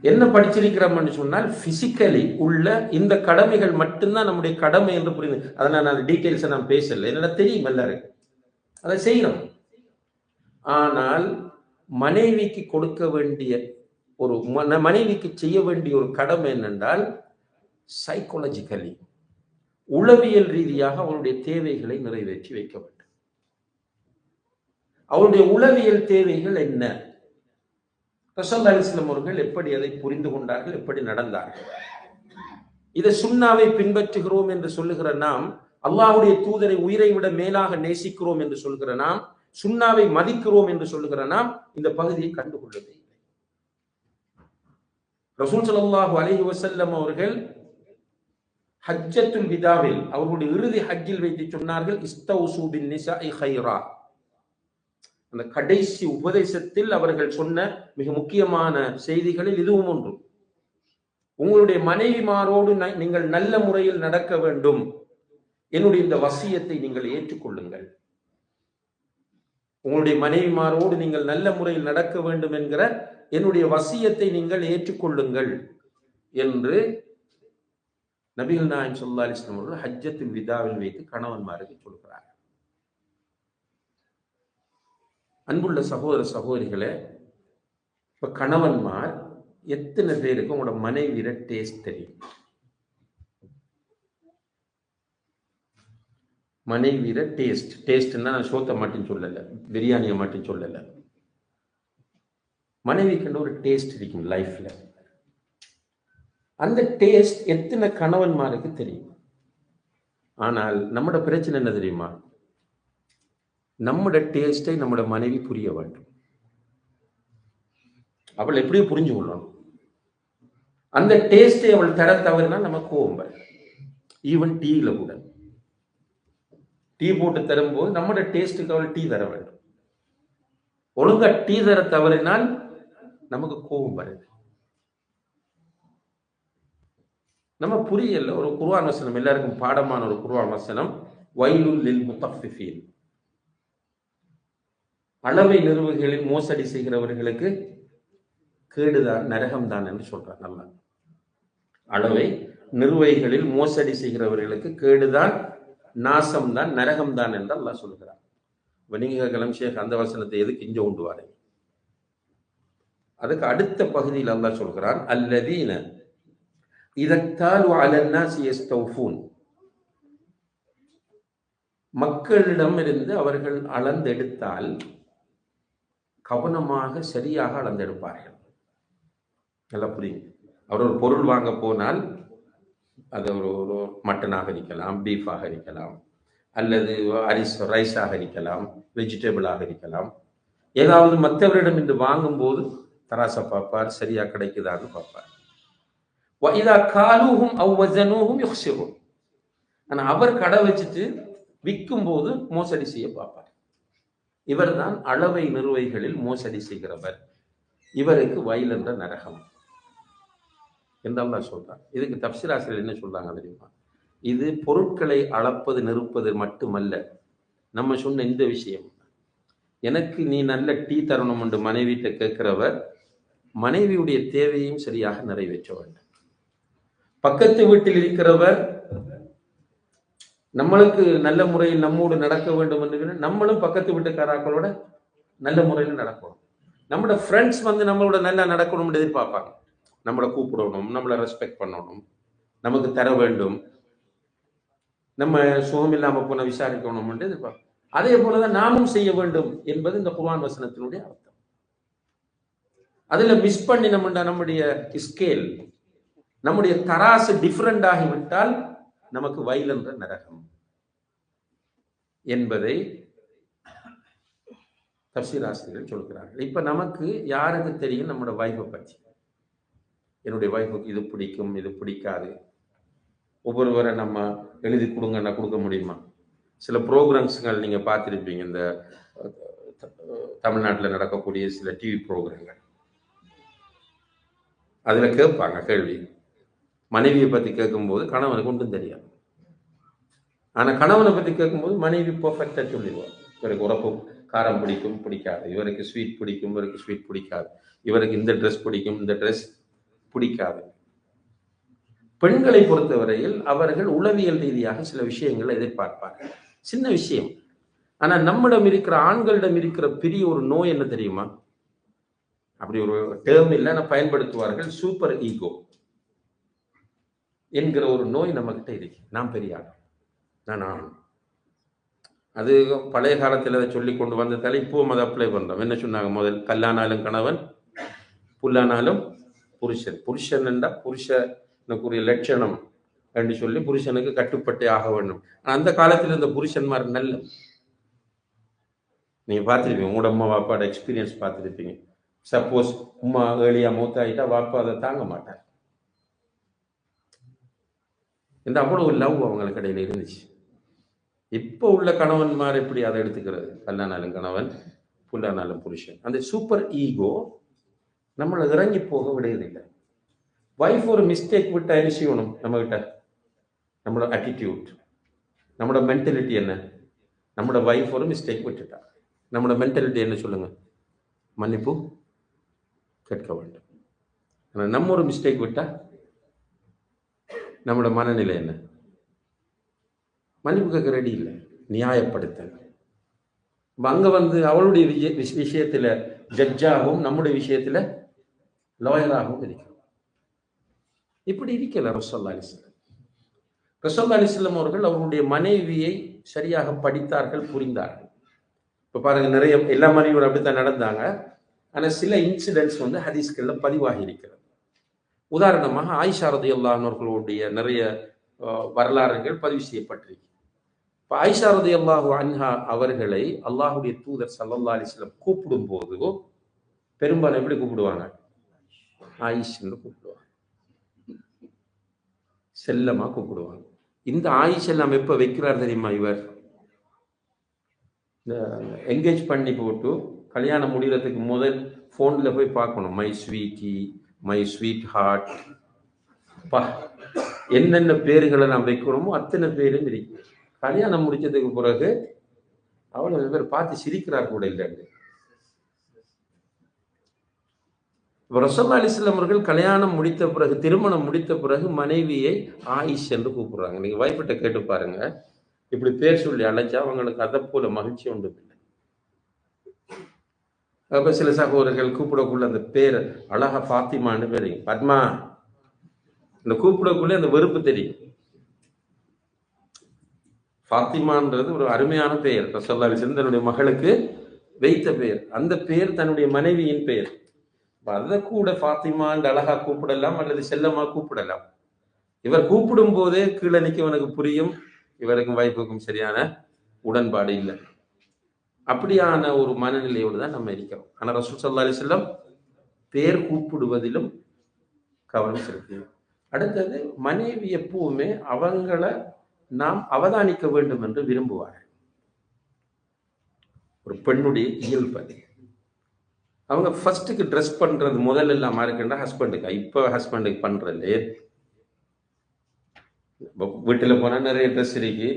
என்ன படிச்சிருக்கிறோம்னு சொன்னால் பிசிக்கலி உள்ள இந்த கடமைகள் மட்டும்தான் நம்முடைய கடமை என்று புரியுது. அதனால நான் டீட்டெயில்ஸை நான் பேசல, என்னடா தெரியும் எல்லாரும் அதை செய்யணும். ஆனால் மனைவிக்கு கொடுக்க வேண்டிய ஒரு மனைவிக்கு செய்ய வேண்டிய ஒரு கடமை என்னென்றால், சைக்காலஜிக்கலி உளவியல் ரீதியாக அவளுடைய தேவைகளை நிறைவேற்றி வைக்க வேண்டும். அவருடைய உளவியல் தேவைகள் என்ன? ரசூலுல்லாஹி ஸல்லல்லாஹு அலைஹி வஸல்லம் அவர்கள் எப்படி அதை புரிந்து கொண்டார்கள், எப்படி நடந்தார்கள்? இதை சுன்னாவை பின்பற்றுகிறோம் என்று சொல்லுகிற நாம், அல்லாஹ்வுடைய தூதரை உயிரை விட மேலாக நேசிக்கிறோம் என்று சொல்கிற நாம், சுன்னாவை மதிக்கிறோம் என்று சொல்லுகிற நாம் இந்த பகுதியை கண்டுகொள்ளவில்லை. ரசூல் ஸல்லல்லாஹு அலைஹி வஸல்லம் அவர்கள் ஹஜ்ஜத்துல் விதாவில் அவர்களுடைய இறுதி ஹஜ்ஜில் வைத்து சொன்னார்கள், இஸ்தௌசு பின் நிசாஇ கைரா. அந்த கடைசி உபதேசத்தில் அவர்கள் சொன்ன மிக முக்கியமான செய்திகளில் இதுவும் ஒன்று. உங்களுடைய மனைவிமாரோடு நீங்கள் நல்ல முறையில் நடக்க வேண்டும். என்னுடைய இந்த வசியத்தை நீங்கள் ஏற்றுக்கொள்ளுங்கள். உங்களுடைய மனைவிமாரோடு நீங்கள் நல்ல முறையில் நடக்க வேண்டும் என்கிற என்னுடைய வசியத்தை நீங்கள் ஏற்றுக்கொள்ளுங்கள் என்று நபிகள் நாயகம் ஸல்லல்லாஹு அலைஹி வஸல்லம் அவர்கள் ஹஜ்ஜத்துல் விதாவில் வைத்து கணவன்மாருக்கு சொல்கிறார். அன்புள்ள சகோதர சகோதரிகளே, இப்ப கணவன்மார் எத்தனை பேருக்கு உங்களோட மனைவியோட டேஸ்ட் தெரியும்? மனைவியோட டேஸ்ட்னா நான் சோத்தை மட்டும் சொல்லல, பிரியாணியை மட்டும் சொல்லல. மனைவிக்கு ஒரு டேஸ்ட் இருக்கும் லைஃப்ல. அந்த டேஸ்ட் எத்தனை கணவன்மாருக்கு தெரியும்? ஆனால் நம்மளோட பிரச்சனை என்ன தெரியுமா? நம்முடைய டேஸ்டை நம்முடைய மனைவி புரிய வேண்டும். அவள் எப்படியும் புரிஞ்சு கொள்ளணும். அந்த டேஸ்டை அவள் தர தவறுனா நமக்கு கோவம் வரும். ஈவன் டீல கூட டீ போட்டு தரும்போது நம்மளோட டேஸ்டுக்கு அவள் டீ தர வேண்டும். ஒழுங்கா டீ தர தவறினால் நமக்கு கோபம் வருது. நம்ம புரியல. ஒரு குர்ஆன் வசனம், எல்லாருக்கும் பாடமான ஒரு குர்ஆன் வசனம், வைலுல் லில் முத்தஃபிஃபீன், அளவை நிறுவுகளில் மோசடி செய்கிறவர்களுக்கு கேடுதான், நரகம்தான் என்று சொல்றார். நல்லா, அளவை நிறுவைகளில் மோசடி செய்கிறவர்களுக்கு கேடுதான், நாசம்தான், நரகம்தான் என்று அல்லாஹ் சொல்கிறார். நீங்க கலம் ஷேக் அந்த வசனத்தை எதுக்கு இங்க கொண்டு வரீங்க? அதுக்கு அடுத்த பகுதியில் அல்லாஹ் சொல்கிறான், அல்லதீன இதக்தாலு அலன்னாசி யஸ்தௌஃபூன், மக்களிடம் இருந்து அவர்கள் அளந்தெடுத்தால் கவனமாக சரியாக அளந்தெடுப்பார்கள். நல்லா புரியுங்க. அவர் ஒரு பொருள் வாங்க போனால் அது ஒரு மட்டனாக இருக்கலாம், பீஃபாக இருக்கலாம், அல்லது ரைஸாக இருக்கலாம், வெஜிடபிளாக இருக்கலாம். ஏதாவது மற்றவரிடம் இன்று வாங்கும் போது தராசை பார்ப்பார், சரியா கிடைக்குதான்னு பார்ப்பார். ஆனா அவர் கடை வச்சுட்டு விற்கும் போது மோசடி செய்ய பார்ப்பார். இவர் தான் அளவை நிறுவைகளில் மோசடி செய்கிறவர். இவருக்கு வயல் என்ற நரகம் என்றெல்லாம் சொல்றார். இதுக்கு தப்சீர் ஆசிரியர் என்ன சொல்றாங்க தெரியுமா? இது பொருட்களை அளப்பது நிறுப்பது மட்டுமல்ல. நம்ம சொன்ன இந்த விஷயம், எனக்கு நீ நல்ல டீ தரணும் என்று மனைவிட்ட கேட்கிறவர் மனைவியுடைய தேவையும் சரியாக நிறைவேற்ற வேண்டும். பக்கத்து வீட்டில் இருக்கிறவர் நம்மளுக்கு நல்ல முறையில் நம்மோடு நடக்க வேண்டும் என்று நம்மளும் பக்கத்து வீட்டுக்காராக்களோட நல்ல முறையில் நடக்கணும். நம்மளோட ஃப்ரெண்ட்ஸ் வந்து நம்மளோட நல்லா நடக்கணும்னு எதிர்பார்ப்பாங்க. நம்மளை கூப்பிடணும், நம்மளை ரெஸ்பெக்ட் பண்ணணும், நமக்கு தர வேண்டும், நம்ம சுகம் இல்லாம போன விசாரிக்கணும் என்று எதிர்பார்ப்போம். அதே போலதான் நாமும் செய்ய வேண்டும் என்பது இந்த குர்ஆன் வசனத்தினுடைய அர்த்தம். அதுல மிஸ் பண்ணி நம்முடைய ஸ்கேல், நம்முடைய தராசு டிஃபரெண்ட் ஆகிவிட்டால் நமக்கு வயல் என்ற நரகம் என்பதை தஃசீர் ஆசிரியர்கள் சொல்கிறார்கள். இப்ப நமக்கு யாருக்கு தெரியும் நம்மளோட வைஃபை பற்றி? என்னுடைய வைஃபுக்கு இது பிடிக்கும், இது பிடிக்காது. ஒவ்வொருவரை நம்ம எழுதி கொடுங்கன்னா கொடுக்க முடியுமா? சில ப்ரோக்ராம்ஸ்கள் நீங்க பார்த்துருப்பீங்க, இந்த தமிழ்நாட்டில் நடக்கக்கூடிய சில டிவி ப்ரோக்ராம்கள். அதுல கேட்பாங்க கேள்வி, மனைவியை பத்தி கேட்கும்போது கணவனுக்கு ஒன்றும் தெரியாது. ஆனா கணவனை பத்தி கேட்கும்போது மனைவி பர்ஃபெக்டா சொல்லிடுவார். இவருக்கு உரப்பு காரம் பிடிக்கும், பிடிக்காது. இவருக்கு ஸ்வீட் பிடிக்கும், இவருக்கு ஸ்வீட் பிடிக்காது. இவருக்கு இந்த ட்ரெஸ் பிடிக்கும், இந்த ட்ரெஸ் பிடிக்காது. பெண்களை பொறுத்தவரையில் அவர்கள் உளவியல் ரீதியாக சில விஷயங்களை எதிர்பார்ப்பார்கள், சின்ன விஷயம். ஆனா நம்மிடம் இருக்கிற, ஆண்களிடம் இருக்கிற பெரிய ஒரு நோய் என்ன தெரியுமா? அப்படி ஒரு டேர்ம் இல்லை, நான் பயன்படுத்துவார்கள், சூப்பர் ஈகோ என்கிற ஒரு நோய் நம்ம கிட்ட இருக்கு. நான் பெரிய ஆள், நான் ஆண். அது பழைய காலத்தில் அதை சொல்லி கொண்டு வந்ததால இப்பவும் அதை அப்ளை பண்றோம். என்ன சொன்னாங்க? முதல் கல்லானாலும் கணவன், புல்லானாலும் புருஷன். புருஷன் என்றா புருஷனுக்குரிய லட்சணம் என்று சொல்லி புருஷனுக்கு கட்டுப்பட்டே ஆக வேண்டும். அந்த காலத்தில் இந்த புருஷன்மார் நல்ல, நீங்க பார்த்துருப்பீங்க, உங்களோட அம்மா வாப்பாட எக்ஸ்பீரியன்ஸ் பார்த்துருப்பீங்க. சப்போஸ் உமா ஏழியா மூத்தாயிட்டா வாப்பா அதை தாங்க மாட்டார். இந்த அவ்வளவு ஒரு லவ் அவங்களுக்கு இடையில இருந்துச்சு. இப்போ உள்ள கணவன்மார் எப்படி அதை எடுத்துக்கிறது? கல்லானாலும் கணவன், புல்லானாலும் புருஷன். அந்த சூப்பர் ஈகோ நம்மளை இறங்கி போக விடையதில்லை. வைஃப் ஒரு மிஸ்டேக் விட்டா என்ன செய்யணும்? நம்ம கிட்ட நம்மளோட ஆட்டிடியூட், நம்மளோட மென்டாலிட்டி என்ன? நம்மளோட வைஃப் ஒரு மிஸ்டேக் விட்டுட்டா நம்மளோட மென்டாலிட்டி என்ன சொல்லுங்க? மன்னிப்பு கேட்க வேண்டும். ஆனால் நம்ம ஒரு மிஸ்டேக் விட்டா நம்மளோட மனநிலை என்ன? மன்னிப்பு கேட்க ரெடி இல்லை, நியாயப்படுத்த. அங்க வந்து அவளுடைய விஷயத்துல ஜட்ஜாகவும் நம்முடைய விஷயத்துல லாயராகவும் இருக்கிறோம். இப்படி இருக்கல ரசூலுல்லாஹி அலைஹி வஸல்லம். ரசூலுல்லாஹி அலைஹி வஸல்லம் அவர்கள் அவருடைய மனைவியை சரியாக படித்தார்கள், புரிந்தார்கள். இப்ப பாருங்க, நிறைய எல்லா மனைவியோட அப்படித்தான் நடந்தாங்க. ஆனா சில இன்சிடென்ட்ஸ் வந்து ஹதீஸ்கள்ல பதிவாகி இருக்கிறது. உதாரணமாக ஆயிஷா ரலியல்லாஹு அன்ஹா அவர்களுடைய நிறைய வரலாறுகள் பதிவு செய்யப்பட்டிருக்கு. இப்போ ஆயிஷா ரலியல்லாஹு அன்ஹா அவர்களை அல்லாஹ்வுடைய தூதர் ஸல்லல்லாஹு அலைஹி வஸல்லம் கூப்பிடும் போது பெரும்பாலும் எப்படி கூப்பிடுவாங்க? ஆயிஷ்ன்னு கூப்பிடுவாங்க, செல்லமா கூப்பிடுவாங்க. இந்த ஆயிஷ் எல்லாம் எப்ப வைக்கிறார் தெரியுமா? இவர் இந்த என்கேஜ் பண்ணி போட்டு கல்யாணம் முடிகிறதுக்கு முதல் போன்ல போய் பார்க்கணும், my sweetie, my sweet heart, பா என்னென்ன பேர்களை நாம் வைக்கணுமோ அத்தனை பேரும் இருக்கு. கல்யாணம் முடிச்சதுக்கு பிறகு அவ்வளவு பேர் பார்த்து சிரிக்கிறார் கூட இல்லை. ரசூலுல்லாஹி அலைஹி வஸல்லம் அவர்கள் கல்யாணம் முடித்த பிறகு, திருமணம் முடித்த பிறகு மனைவியை ஆயிஷ் என்று கூப்பிடுறாங்க. நீங்க வாய்ப்பிட்ட கேட்டு பாருங்க, இப்படி பேர் சொல்லி அழைச்சா அவங்களுக்கு அதை போல மகிழ்ச்சி உண்டு இல்லை. அப்ப சில சகோதரர்கள் கூப்பிடக்குள்ள அந்த பேர் அழகா ஃபாத்திமான்னு பேர், பத்மா, இந்த கூப்பிடக்குள்ள அந்த வெறுப்பு தெரியும். ஃபாத்திமான்றது ஒரு அருமையான பெயர், ரசூலுல்லாஹி அலைஹி வஸல்லம் தன்னுடைய மகளுக்கு வைத்த பெயர். அந்த பெயர் தன்னுடைய மனைவியின் பெயர். அதை கூட ஃபாத்திமான் அழகா கூப்பிடலாம் அல்லது செல்லமா கூப்பிடலாம். இவர் கூப்பிடும் போதே கீழே நிற்கவனுக்கு புரியும் இவருக்கும் வைப்புக்கும் சரியான உடன்பாடு இல்லை. அப்படியான ஒரு மனநிலையோடு தான் நம்ம இருக்கிறோம். ஆனால் ரசூல் ஸல்லல்லாஹு அலைஹி வஸல்லம் பேர் கூப்பிடுவதிலும் கவனம் செலுத்தினோம். அடுத்தது, மனைவி எப்பவுமே அவங்கள நாம் அவதானிக்க வேண்டும் என்று விரும்புவார். ஒரு பெண்ணுடைய இயல்பு. அவங்க ஃபர்ஸ்ட்டுக்கு ட்ரெஸ் பண்றது முதல்ல இல்லாம இருக்குன்னா ஹஸ்பண்டுக்கு, இப்போ ஹஸ்பண்டுக்கு பண்றது. வீட்டில் போனால் நிறைய ட்ரெஸ் இருக்கு,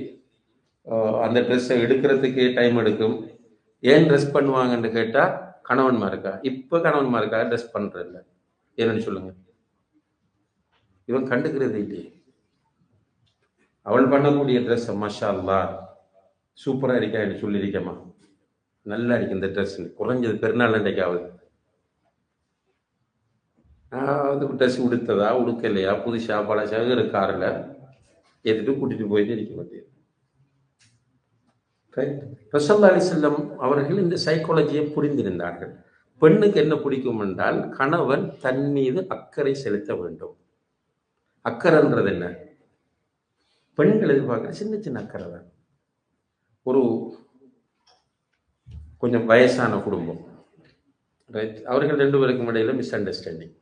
அந்த ட்ரெஸ்ஸை எடுக்கிறதுக்கு டைம் எடுக்கும். ஏன் ட்ரெஸ் பண்ணுவாங்கன்னு கேட்டா கணவன்மாருக்கா, இப்போ கணவன்மாருக்காக ட்ரெஸ் பண்றதில்ல. ஏன்னு சொல்லுங்க, இவன் கண்டுக்கிறது இல்லையே. அவள் பண்ணக்கூடிய ட்ரெஸ் மாஷா அல்லாஹ் சூப்பரா இருக்கா என்று சொல்லியிருக்கேம்மா, நல்லா இருக்கு இந்த ட்ரெஸ், குறைஞ்சது பெருநாள் அன்றைக்காவது அது ட்ரெஸ் உடுத்ததா உடுக்கலையா, புதுசா பழசா ஒரு காரில் ஏற்றிட்டு கூட்டிட்டு போயிட்டு இருக்க வேண்டியது. ரசூலுல்லாஹி அலைஹி வஸல்லம் அவர்கள் இந்த சைக்காலஜியை புரிந்திருந்தார்கள். பெண்ணுக்கு என்ன பிடிக்கும் என்றால், கணவன் தன் மீது அக்கறை செலுத்த வேண்டும். அக்கறைன்றது என்ன? பெண்கள் எதிர்பார்க்கிற சின்ன சின்ன அக்கறை தான். ஒரு கொஞ்சம் வயசான குடும்பம், ரைட், அவர்கள் ரெண்டு பேருக்கும் இடையில மிஸ் அண்டர்ஸ்டாண்டிங்.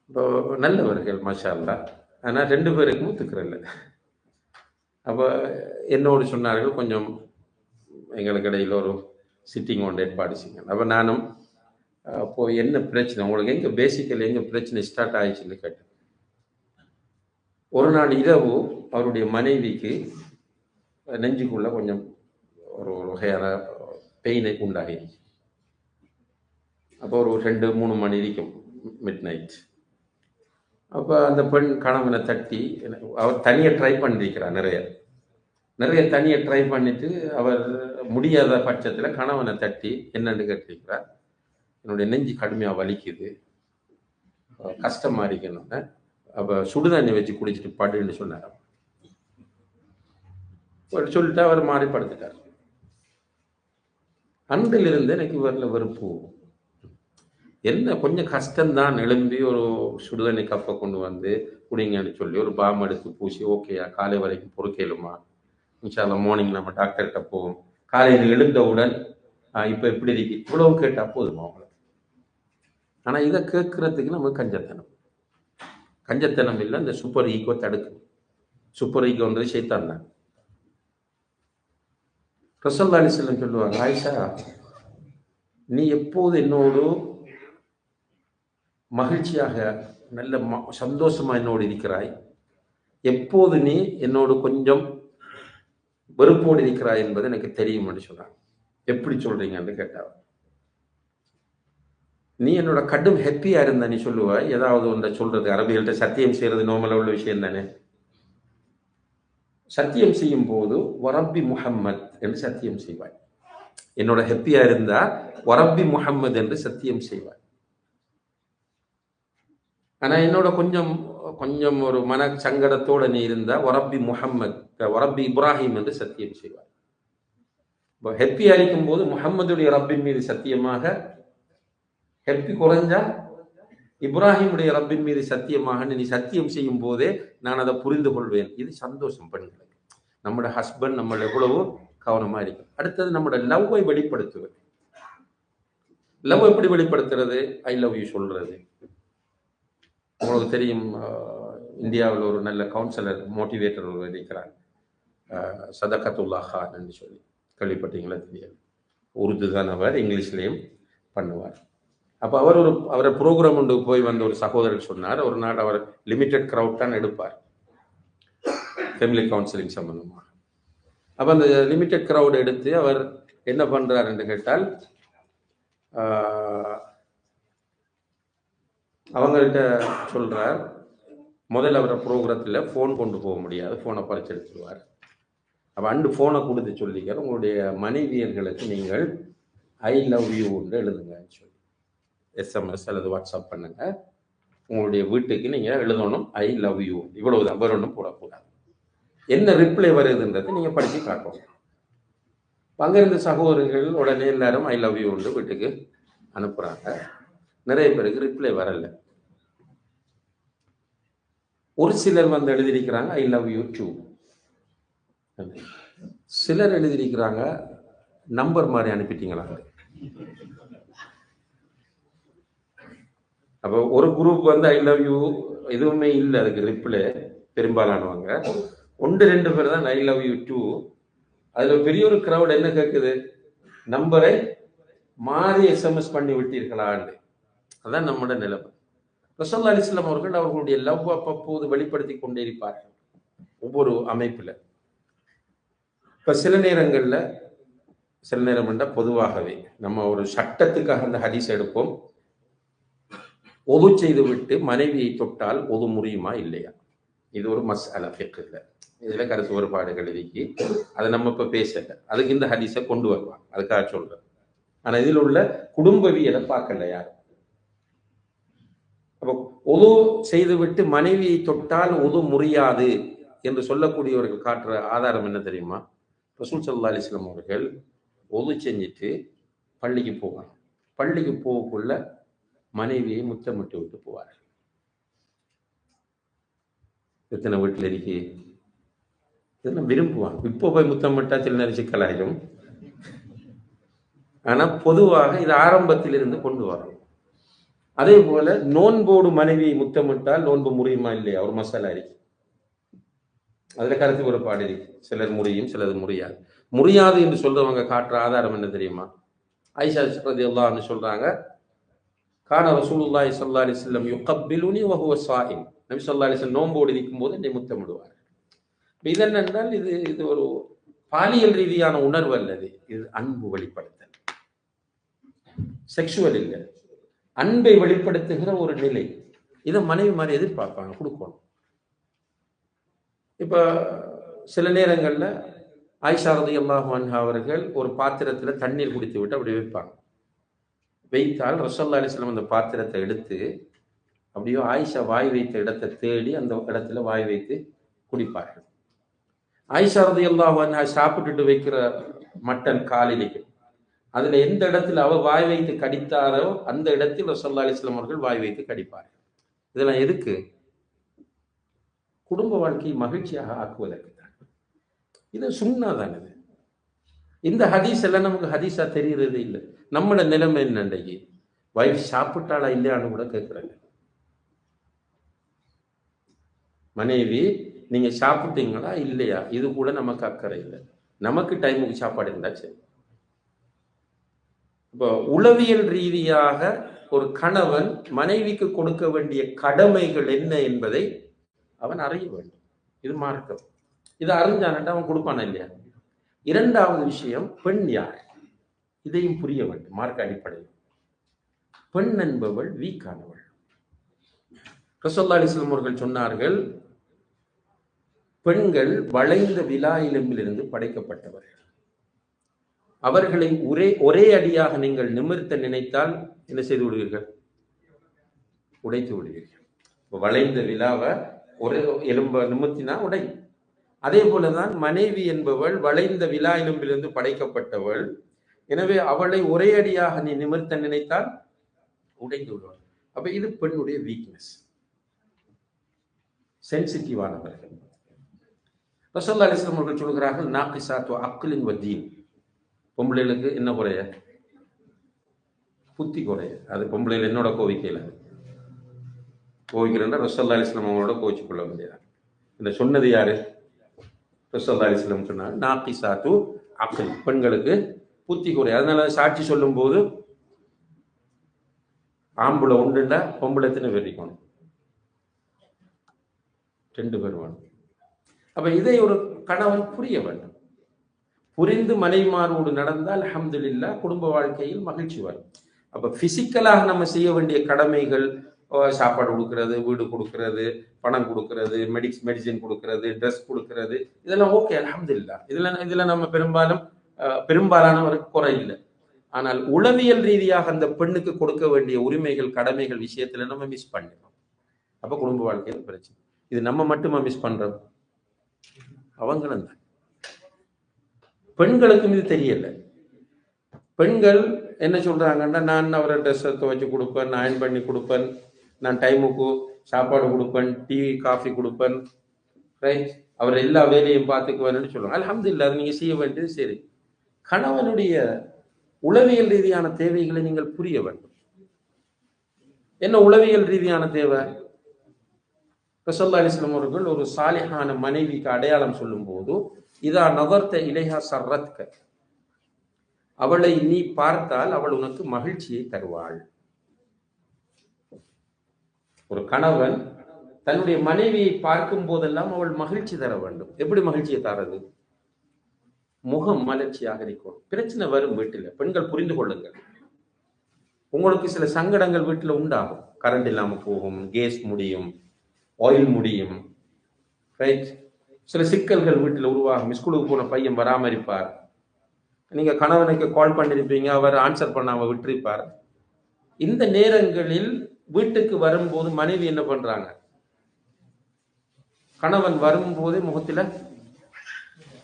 இப்போ நல்லவர்கள் மாஷா அல்லாஹ், ஆனால் ரெண்டு பேருக்கும் ஒத்துக்கிறல்ல. அப்போ என்னோடு சொன்னார்கள், கொஞ்சம் எங்களுக்கு இடையில ஒரு சிட்டிங் ஒன்று ஏற்பாடு செய்யணும். அப்போ நானும் அப்போ என்ன பிரச்சனை உங்களுக்கு, எங்க பேசிக்கலி எங்க பிரச்சனை ஸ்டார்ட் ஆயிடுச்சுன்னு கேட்டேன். ஒரு நாள் இரவு அவருடைய மனைவிக்கு நெஞ்சுக்குள்ள கொஞ்சம் ஒரு வகையான பெயினை உண்டாகி, அப்போ ஒரு 2-3 மணி இருக்கும், மிட் நைட். அப்போ அந்த பெண் கணவனை தட்டி, அவர் தனியாக ட்ரை பண்ணியிருக்கிறார், நிறைய தனியாக ட்ரை பண்ணிட்டு அவர் முடியாத பட்சத்தில் கணவனை தட்டி என்னன்னு கேட்டிருக்கிறார், என்னுடைய நெஞ்சு கடுமையாக வலிக்குது, கஷ்டமா இருக்கணும்னு. அப்போ சுடுதண்ணி வச்சு குடிச்சிட்டு படுன்னு சொன்னார். சொல்லிட்டு அவர் மாறி படுத்துட்டார். அன்றிலிருந்து எனக்கு இவரில் வெறுப்பு. என்ன கொஞ்சம் கஷ்டம்தான், எழும்பி ஒரு சுடுதண்ணி கப்பை கொண்டு வந்து குடிங்கன்னு சொல்லி ஒரு பாம் எடுத்து பூசி, ஓகேயா காலை வரைக்கும் பொறுக்கலுமா, இன்ஷால்லா மார்னிங் நம்ம டாக்டர்கிட்ட போவோம், காலையில் எழுந்தவுடன் இப்போ எப்படி இருக்கு, இவ்வளவு கேட்டா போதுமா அவங்களுக்கு? ஆனால் இதை கேட்கறதுக்கு நமக்கு கஞ்சத்தனம் இல்லை, இந்த சூப்பர் ஈகோ தடுக்கும். சூப்பர் ஈகோ வந்தது ஷைத்தான் தான். ரசூலுல்லாஹி அலைஹி வஸல்லம் சொல்லுவாங்க, ஆயிஷா நீ எப்போது என்னோடு மகிழ்ச்சியாக நல்ல சந்தோஷமா என்னோடு இருக்கிறாய், எப்போது நீ என்னோடு கொஞ்சம் வெறுப்போடு இருக்கிறாய் என்பது எனக்கு தெரியும் என்று சொன்னாங்க. எப்படி சொல்றீங்கன்னு கேட்டார். நீ என்னோட கடும் ஹாப்பியா இருந்த நீ சொல்லுவாய், ஏதாவது ஒன்றை சொல்றது, அரபிகள்கிட்ட சத்தியம் செய்யறது நோமலா உள்ள விஷயம் தானே. சத்தியம் செய்யும் போது வரப்பி முஹம்மத் என்று சத்தியம் செய்வாய். என்னோட ஹாப்பியா இருந்தா வரப்பி முஹம்மது என்று சத்தியம் செய்வாய். ஆனா என்னோட கொஞ்சம் ஒரு மன சங்கடத்தோட நீ இருந்தா வரப்பி முஹம்மத், வரப்பி இப்ராஹிம் என்று சத்தியம் செய்வாய். ஹாப்பியா இருக்கும் போது முஹம்மதுடைய ரப்பின் மீது சத்தியமாக, ஹாப்பி குறைஞ்சா இப்ராஹிமுடைய ரப்பின் மீது சத்தியமாக நீ சத்தியம் செய்யும் போதே நான் அதை புரிந்து கொள்வேன். இது சந்தோஷம் பெண்களுக்கு. நம்மளோட ஹஸ்பண்ட் நம்மள எவ்வளவோ கவனமா இருக்கும். அடுத்தது நம்மளோட லவ்வை வெளிப்படுத்துவது. லவ் எப்படி வெளிப்படுத்துறது? ஐ லவ் யூ சொல்றது. உங்களுக்கு தெரியும், இந்தியாவில் ஒரு நல்ல கவுன்சிலர் மோட்டிவேட்டர் இருக்கிறார், சதகத்துல்லா கான் என்று சொல்லி. கேள்விப்பட்டீங்களா? தெரியாது. உருது தான் அவர், இங்கிலீஷ்லேயும் பண்ணுவார். அப்போ அவரை ப்ரோக்ராம் ஒன்று போய் வந்த ஒரு சகோதரர் சொன்னார், ஒரு நாள் அவர் லிமிட்டெட் க்ரௌட் தான் எடுப்பார் ஃபேமிலி கவுன்சிலிங் சம்பந்தமாக. அப்போ அந்த லிமிட்டெட் க்ரௌட் எடுத்து அவர் என்ன பண்ணுறார் என்று கேட்டால், அவங்கள்ட்ட சொல்கிறார், முதல்ல அவரை ப்ரோக்ராத்தில் ஃபோன் கொண்டு போக முடியாது, ஃபோனை பறிச்சு எடுத்துருவார். அப்போ அண்டு ஃபோனை கொடுத்து சொல்லிக்கிற உங்களுடைய மனைவியர்களுக்கு நீங்கள் ஐ லவ் யூ என்று எழுதுங்கன்னு சொல்லி எஸ்எம்எஸ் அல்லது வாட்ஸ்அப் பண்ணுங்க. உங்களுடைய வீட்டுக்கு நீங்கள் எழுதணும் ஐ லவ் யூ, இவ்வளவுதான், வேற ஒன்றும் போடக்கூடாது. என்ன ரிப்ளை வருதுன்றதை நீங்கள் படித்து காட்டணும். அங்கிருந்த சகோதரர்கள் உடனே எல்லாரும் ஐ லவ் யூ என்று வீட்டுக்கு அனுப்புகிறாங்க. நிறைய பேருக்கு ரிப்ளை வரல. ஒரு சிலர் வந்து எழுதியிருக்கிறாங்க ஐ லவ் யூ டூ. சிலர் எழுதியிருக்கிறாங்க நம்பர் மாதிரி அனுப்பிட்டீங்களா. அப்போ ஒரு குரூப் வந்து ஐ லவ் யூ எதுவுமே இல்லை, அதுக்கு ரிப்ளை. பெரும்பாலானவங்க 1-2 பேர் தான் ஐ லவ் யூ டூ. அதுல பெரிய ஒரு கிரௌட் என்ன கேட்குது, நம்பரை மாறி எஸ்எம்எஸ் பண்ணி விட்டீர்களான்னு. அதான் நம்மளோட நிலைமை. ரசூலுல்லாஹி அலைஹி வஸல்லம் அவர்கள் அவர்களுடைய லவ் அப்போது வெளிப்படுத்தி கொண்டே இருப்பார்கள் ஒவ்வொரு அமைப்புல. இப்ப சில நேரம் என்றால் பொதுவாகவே நம்ம ஒரு சட்டத்துக்காக அந்த ஹதீஸ் எடுப்போம். ஒது செய்து விட்டு மனைவியை தொட்டால் ஒது முறியுமா இல்லையா? இது ஒரு மஸ்அலா ஃபிக்ஹ்ல. இதுல கருத்து வேறுபாடுகள் இருக்கு, அதை நம்ம இப்ப பேசல. அதுக்கு இந்த ஹதீஸை கொண்டு வருவாங்க, அதுக்காக சொல்றேன். ஆனா இதில் உள்ள குடும்பவியலை பார்க்கல யாரும். அப்போ ஒது செய்துவிட்டு மனைவியை தொட்டால் ஒது முறியாது என்று சொல்லக்கூடியவர்கள் காட்டுற ஆதாரம் என்ன தெரியுமா? ரசூல் ஸல்லல்லாஹு அலைஹி வஸல்லம் அவர்கள் ஒது செஞ்சுட்டு பள்ளிக்கு போவாங்க. பள்ளிக்கு போகக்குள்ள மனைவியை முத்தமிட்டு விட்டு போவார்கள். எத்தனை வீட்டில் இருக்கு இதெல்லாம் விரும்புவாங்க. இப்போ போய் முத்தமிட்டா சில நேரம் சிக்கலாயிடும். ஆனா பொதுவாக இது ஆரம்பத்தில் இருந்து கொண்டு வரும். அதே போல நோன்போடு மனைவியை முத்தமிட்டால் நோன்பு முறியுமா இல்லையா? ஒரு மசாலா இருக்கு, அதுல கருத்து வேறுபாடு இருக்கு. சிலர் முறியும், சிலது முடியாது. முடியாது என்று சொல்றவங்க காட்டுற ஆதாரம் என்ன தெரியுமா? ஆயிஷா ரலியல்லாஹு அன்ஹா சொல்றாங்க, கான ரசூலுல்லாஹி ஸல்லல்லாஹு அலைஹி வஸல்லம் யுகப்பிலுனி வஹுவ ஸாயிம். நபி ஸல்லல்லாஹு அலைஹி வஸல்லம் நோன்போடு இருக்கும்போது என்னை முத்தமிடுவார். இதென்னால் இது ஒரு பாலியல் ரீதியான உணர்வு அல்லது, இது அன்பு வெளிப்படுத்தல், செக்ஷுவல் இல்லை, அன்பை வெளிப்படுத்துகிற ஒரு நிலை. இதை மனைவி மாதிரி எதிர்பார்ப்பாங்க, கொடுக்கணும். இப்ப சில நேரங்கள்ல ஆயிஷா ரலியல்லாஹு அன்ஹா அவர்கள் ஒரு பாத்திரத்துல தண்ணீர் குடித்து விட்டு அப்படி வைப்பாங்க. வைத்தால் ரசூலுல்லாஹி அலைஹி வஸல்லம் அந்த பாத்திரத்தை எடுத்து அப்படியோ ஆயிஷா வாய் வைத்த இடத்தை தேடி அந்த இடத்துல வாய் வைத்து குடிப்பார்கள். ஆயிஷா ரலியல்லாஹு அன்ஹா சாப்பிட்டுட்டு வைக்கிற மட்டன் காலிலைக்கு அதுல எந்த இடத்துல அவ வாய் வைத்து கடித்தாரோ அந்த இடத்தில் ரசூலுல்லாஹி அலைஹி வஸல்லம் அவர்கள் வாய் வைத்து கடிப்பார்கள். இதெல்லாம் எதுக்கு? குடும்ப வாழ்க்கையை மகிழ்ச்சியாக ஆக்குவதற்கு தான். இது சுன்னா தான். இது இந்த ஹதீஸ் எல்லாம் நமக்கு ஹதீஸா தெரிகிறது இல்லை. நம்மளோட நிலைமை என்னண்டைக்கு வைஃப் சாப்பிட்டாளா இல்லையான்னு கூட கேட்குறாங்க. மனைவி நீங்க சாப்பிட்டீங்களா இல்லையா, இது கூட நமக்கு அக்கறை இல்லை. நமக்கு டைமுக்கு சாப்பாடு இருந்தா சரி. இப்போ உளவியல் ரீதியாக ஒரு கணவன் மனைவிக்கு கொடுக்க வேண்டிய கடமைகள் என்ன என்பதை அவன் அறிய வேண்டும். இது மார்க்கம். இதை அறிஞ்சான்ட்டு அவன் கொடுப்பானா இல்லையா? இரண்டாவது விஷயம், பெண் யார், இதையும் புரிய வேண்டும் மார்க்க அடிப்படையில். பெண் என்பவள் வீக்கானவள். ரசூலுல்லாஹி அலைஹி வஸல்லம் அவர்கள் சொன்னார்கள், பெண்கள் வளைந்த விலா எலும்பிலிருந்து படைக்கப்பட்டவர்கள். அவர்களை ஒரே அடியாக நீங்கள் நிமிர்த்த நினைத்தால் என்ன செய்து விடுவீர்கள்? உடைத்து விடுவீர்கள். வளைந்த விலாவை ஒரு எலும்ப நிமிர்த்தினா உடையும். அதே போலதான் மனைவி என்பவள் வளைந்த விலா எலும்பிலிருந்து படைக்கப்பட்டவள். எனவே அவளை ஒரே அடியாக நீ நிமிர்த்த நினைத்தால் உடைந்து விடுவாள். அப்ப இது பெண்ணுடைய வீக்னஸ், சென்சிட்டிவானவர்கள். ரசூலுல்லாஹி அலைஹி வஸல்லம் அவர்கள் சொல்கிறார்கள், நாகிசாத்து அக்லின் வ தீன். பொம்பளைகளுக்கு என்ன குறைய? புத்தி குறைய. அது பொம்பளையில் என்னோட கோவிக்கையில் கோவிக்கிறேன்னா ரசூலுல்லாஹி அலைஹி வஸல்லம் அவங்களோட கோவிச்சு கொள்ள முடியாது. இந்த சொன்னது யாரு? ரசூலுல்லாஹி அலைஹி வஸல்லம் சொன்னாங்க, நாகிசாத்து அக்ல், பெண்களுக்கு புத்தி குறை. அதனால சாட்சி சொல்லும் போது ஆம்பளை உண்டுண்டா பொம்பளை எத்தனை பேர் இருக்கணும்? 2 பேர் வேணும். அப்ப இதை ஒரு கணவன் புரிய வேண்டும். புரிந்து மனைவிமாரோடு நடந்தால் அல்ஹம்துலில்லாஹ் குடும்ப வாழ்க்கையில் மகிழ்ச்சி வரும். அப்ப பிசிக்கலாக நம்ம செய்ய வேண்டிய கடமைகள், சாப்பாடு கொடுக்கறது, வீடு கொடுக்கறது, பணம் கொடுக்கறது, மெடிசின் கொடுக்கறது, ட்ரெஸ் கொடுக்கறது, இதெல்லாம் ஓகே அல்ஹம்துலில்லாஹ். இதுல நம்ம பெரும்பாலானவருக்கு குறை இல்லை. ஆனால் உளவியல் ரீதியாக அந்த பெண்ணுக்கு கொடுக்க வேண்டிய உரிமைகள், கடமைகள் விஷயத்துல நம்ம மிஸ் பண்ணிடுறோம். அப்ப குடும்ப வாழ்க்கையில் பிரச்சனை. இது நம்ம மட்டுமா மிஸ் பண்றோம்? அவங்களும் தான். பெண்களுக்கும் இது தெரியல. பெண்கள் என்ன சொல்றாங்கன்னா, நான் அவரை ட்ரெஸ் துவைச்சு கொடுப்பேன், நான் அயன் பண்ணி கொடுப்பேன், நான் டைமுக்கு சாப்பாடு கொடுப்பேன், டீ காஃபி கொடுப்பேன், ரைட், அவர் எல்லா வேலையும் பார்த்துக்குவேன்னு சொல்லுவாங்க. அல்ஹம்துலில்லாஹ், அது நீங்க செய்ய வேண்டியது சரி. கணவனுடைய உளவியல் ரீதியான தேவைகளை நீங்கள் புரிய வேண்டும். என்ன உளவியல் ரீதியான தேவை? ரசூலுல்லாஹி அலைஹி வஸல்லம் அவர்கள் ஒரு சாலிஹான மனைவிக்கு அடையாளம் சொல்லும் போது, இதா நதர்த இலைஹா சர்ரத்க, அவளை நீ பார்த்தால் அவள் உனக்கு மகிழ்ச்சியை தருவாள். ஒரு கணவன் தன்னுடைய மனைவியை பார்க்கும் போதெல்லாம் அவள் மகிழ்ச்சி தர வேண்டும். எப்படி மகிழ்ச்சியை தரது? முகம் மலர்ச்சியாக இருக்கணும். பிரச்சனை வரும் வீட்டில், பெண்கள் புரிந்து கொள்ளுங்கள். உங்களுக்கு சில சங்கடங்கள் வீட்டில் உண்டாகும். கரண்ட் இல்லாம போகும், கேஸ் முடியும், ஆயில் முடியும், ரைட். சில சிக்கல்கள் வீட்டில் உருவாகும். ஸ்கூலுக்கு போன பையன் பராமரிப்பார், நீங்க கணவனுக்கு கால் பண்ணிருப்பீங்க, அவர் ஆன்சர் பண்ணாம விட்டிருப்பார். இந்த நேரங்களில் வீட்டுக்கு வரும்போது மனைவி என்ன பண்றாங்க? கணவன் வரும்போதே முகத்துல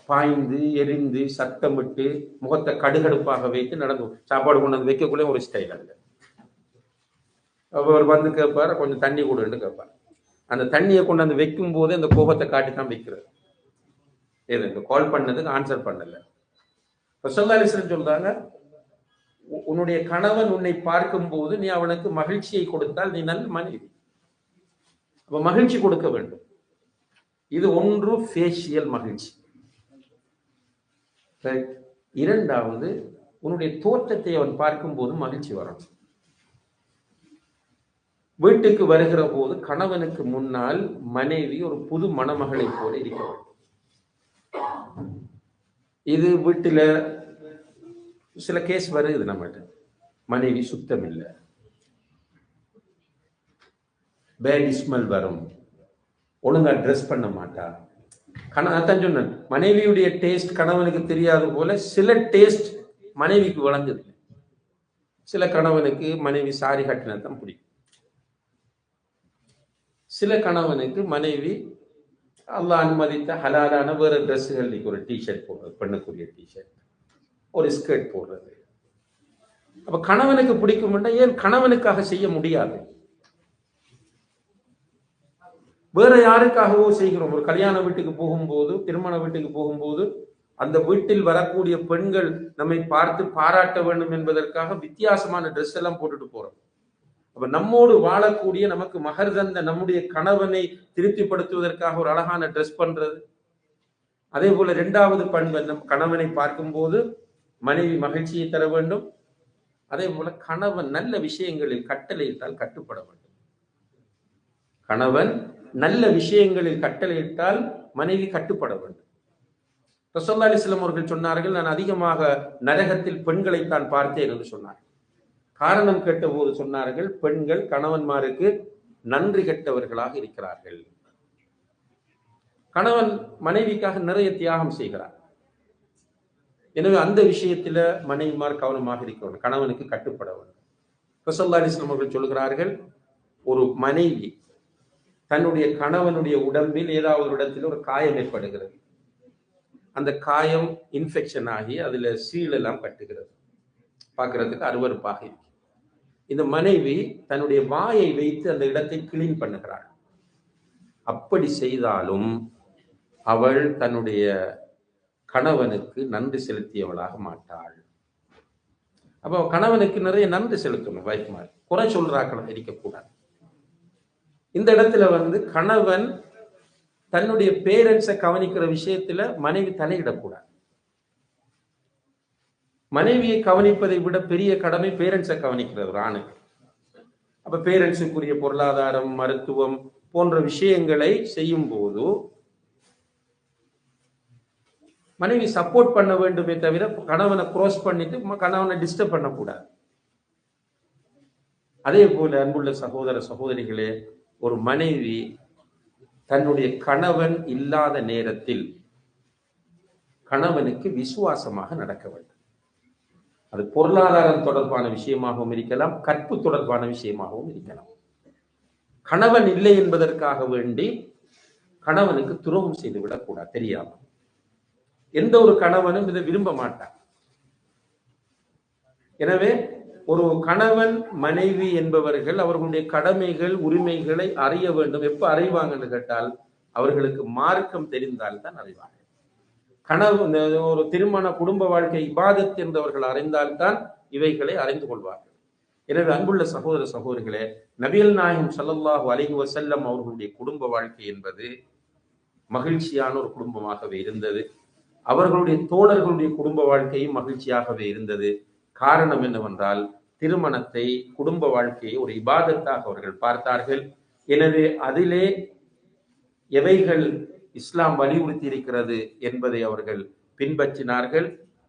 பாய்ந்து எரிந்து சத்தமிட்டு முகத்தை கடுகடுப்பாக வைத்து நடந்து, சாப்பாடு கொண்டு வந்து வைக்கக்குள்ளே ஒரு ஸ்டைல் அல்ல. அவர் வந்து கேட்பார், கொஞ்சம் தண்ணி கொடுன்னு கேட்பார். அந்த தண்ணியை கொண்டு வந்து வைக்கும் போதே அந்த கோபத்தை காட்டி தான் வைக்கிறது. ஏது இந்த கால் பண்ணதுக்கு ஆன்சர் பண்ணல. ரசூலுல்லாஹி அலைஹி வஸல்லம் சொல்றாங்க, உன்னுடைய கணவன் உன்னை பார்க்கும் போது நீ அவனுக்கு மகிழ்ச்சியை கொடுத்தால் நீ நல்ல மனைவி. அப்ப மகிழ்ச்சி கொடுக்க வேண்டும். இது ஒன்று ஃபேஷியல் மகிழ்ச்சி. இரண்டாவது, உன்னுடைய தோற்றத்தை அவன் பார்க்கும் போது மகிழ்ச்சி வரும். வீட்டுக்கு வருகிற போது கணவனுக்கு முன்னால் மனைவி ஒரு புது மணமகளை போல இருக்க வேண்டும். இது வீட்டுல சில கேஸ் வருது நம்மகிட்ட. மனைவி சுத்தம் இல்லை, பேட் ஸ்மெல் வரும், ஒழுங்கா ட்ரெஸ் பண்ண மாட்டா. அதான் சொன்னேன், மனைவியுடைய டேஸ்ட் கணவனுக்கு தெரியாது போல சில டேஸ்ட் மனைவிக்கு வழங்குது. சில கணவனுக்கு மனைவி சாரி கட்டினா தான் பிடிக்கும். சில கணவனுக்கு மனைவி அல்லாஹ் அனுமதித்த ஹலாலான வேற ட்ரெஸ்ஸுகள், ஒரு டிஷர்ட் போடுறது, பெண்ணுக்குரிய டிஷர்ட், ஒரு ஸ்கர்ட் போடுறது. அப்ப கணவனுக்கு பிடிக்கும், ஏன் கணவனுக்காக செய்ய முடியாது? வேற யாருக்காகவோ செய்கிறோம். ஒரு கல்யாண வீட்டுக்கு போகும்போது, திருமண வீட்டுக்கு போகும்போது, அந்த வீட்டில் வரக்கூடிய பெண்கள் நம்மை பார்த்து பாராட்ட வேண்டும் என்பதற்காக வித்தியாசமான ட்ரெஸ் எல்லாம் போட்டுட்டு போறோம். அப்ப நம்மோடு வாழக்கூடிய, நமக்கு மகர் தந்த நம்முடைய கணவனை திருப்திப்படுத்துவதற்காக ஒரு அழகான ட்ரெஸ் பண்றது. அதே போல இரண்டாவது பண்பு, நம் கணவனை பார்க்கும் போது மனைவி மகிழ்ச்சியை தர வேண்டும். அதே போல கணவன் நல்ல விஷயங்களில் கட்டளையிட்டால் கட்டுப்பட வேண்டும். கணவன் நல்ல விஷயங்களில் கட்டளையிட்டால் மனைவி கட்டுப்பட வேண்டும். ரசூலுல்லாஹி அலைஹி வஸல்லம் அவர்கள் சொன்னார்கள், நான் அதிகமாக நரகத்தில் பெண்களைத்தான் பார்த்தேன் என்று சொன்னார்கள். காரணம் கேட்ட போது சொன்னார்கள், பெண்கள் கணவன்மாருக்கு நன்றி கெட்டவர்களாக இருக்கிறார்கள். கணவன் மனைவிக்காக நிறைய தியாகம் செய்கிறார். எனவே அந்த விஷயத்துல மனைவிமார் கவனமாக இருக்க வேண்டும், கணவனுக்கு கட்டுப்பட வேண்டும். ரசூலுல்லாஹி அலைஹி வஸல்லம் அவர்கள் சொல்கிறார்கள், ஒரு மனைவி தன்னுடைய கணவனுடைய உடம்பில் ஏதாவது ஒரு இடத்தில் ஒரு காயம் ஏற்படுகிறது, அந்த காயம் இன்ஃபெக்ஷன் ஆகி அதுல சீலெல்லாம் கட்டுகிறது, பார்க்கறதுக்கு அருவருப்பாக இருக்கு. இந்த மனைவி தன்னுடைய வாயை வைத்து அந்த இடத்தை கிளீன் பண்ணுகிறாள். அப்படி செய்தாலும் அவள் தன்னுடைய கணவனுக்கு நன்றி செலுத்தியவளாக மாட்டாள். அப்போ கணவனுக்கு நிறைய நன்றி செலுத்தணும். வைஃப் மாதிரி குறை சொல்றாக்கள் இருக்கக்கூடாது. இந்த இடத்துல கணவன் தன்னுடைய பேரண்ட்ஸை கவனிக்கிற விஷயத்துல மனைவி தலையிடக்கூடாது. மனைவியை கவனிப்பதை விட பெரிய கடமை பேரண்ட்ஸை கவனிக்கிறது ஒரு ஆணுக்கு. அப்ப பேரண்ட்ஸுக்குரிய பொருளாதாரம், மருத்துவம் போன்ற விஷயங்களை செய்யும் போது மனைவி சப்போர்ட் பண்ண வேண்டுமே தவிர கணவனை cross பண்ணிட்டு கணவனை டிஸ்டர்ப் பண்ணக்கூடாது. அதே போல அன்புள்ள சகோதர சகோதரிகளே, ஒரு மனைவி தன்னுடைய கணவன் இல்லாத நேரத்தில் கணவனுக்கு விசுவாசமாக நடக்க வேண்டும். அது பொருளாதாரம் தொடர்பான விஷயமாகவும் இருக்கலாம், கற்பு தொடர்பான விஷயமாகவும் இருக்கலாம். கணவன் இல்லை என்பதற்காக வேண்டி கணவனுக்கு துரோகம் செய்து விடக்கூடாது. தெரியாம எந்த ஒரு கணவனும் இதை விரும்ப மாட்டான். எனவே ஒரு கணவன் மனைவி என்பவர்கள் அவர்களுடைய கடமைகள், உரிமைகளை அறிய வேண்டும். எப்ப அறிவாங்கன்னு கேட்டால் அவர்களுக்கு மார்க்கம் தெரிந்தால் தான் அறிவாங்க. கணவன் ஒரு திருமண குடும்ப வாழ்க்கை இபாதத் என்றவர்கள் அறிந்தால்தான் இவைகளை அறிந்து கொள்வார்கள். எனவே அன்புள்ள சகோதர சகோதரிகளே, நபிகள் நாயகம் ஸல்லல்லாஹு அலைஹி வஸல்லம் அவர்களுடைய குடும்ப வாழ்க்கை என்பது மகிழ்ச்சியான ஒரு குடும்பமாகவே இருந்தது. அவர்களுடைய தோழர்களுடைய குடும்ப வாழ்க்கையும் மகிழ்ச்சியாகவே இருந்தது. காரணம் என்னவென்றால் திருமணத்தை, குடும்ப வாழ்க்கையை ஒரு இபாதத்தாக அவர்கள் பார்த்தார்கள். எனவே அதிலே எவைகள் இஸ்லாம் வலியுறுத்தி இருக்கிறது என்பதை அவர்கள் பின்பற்றினார்கள்,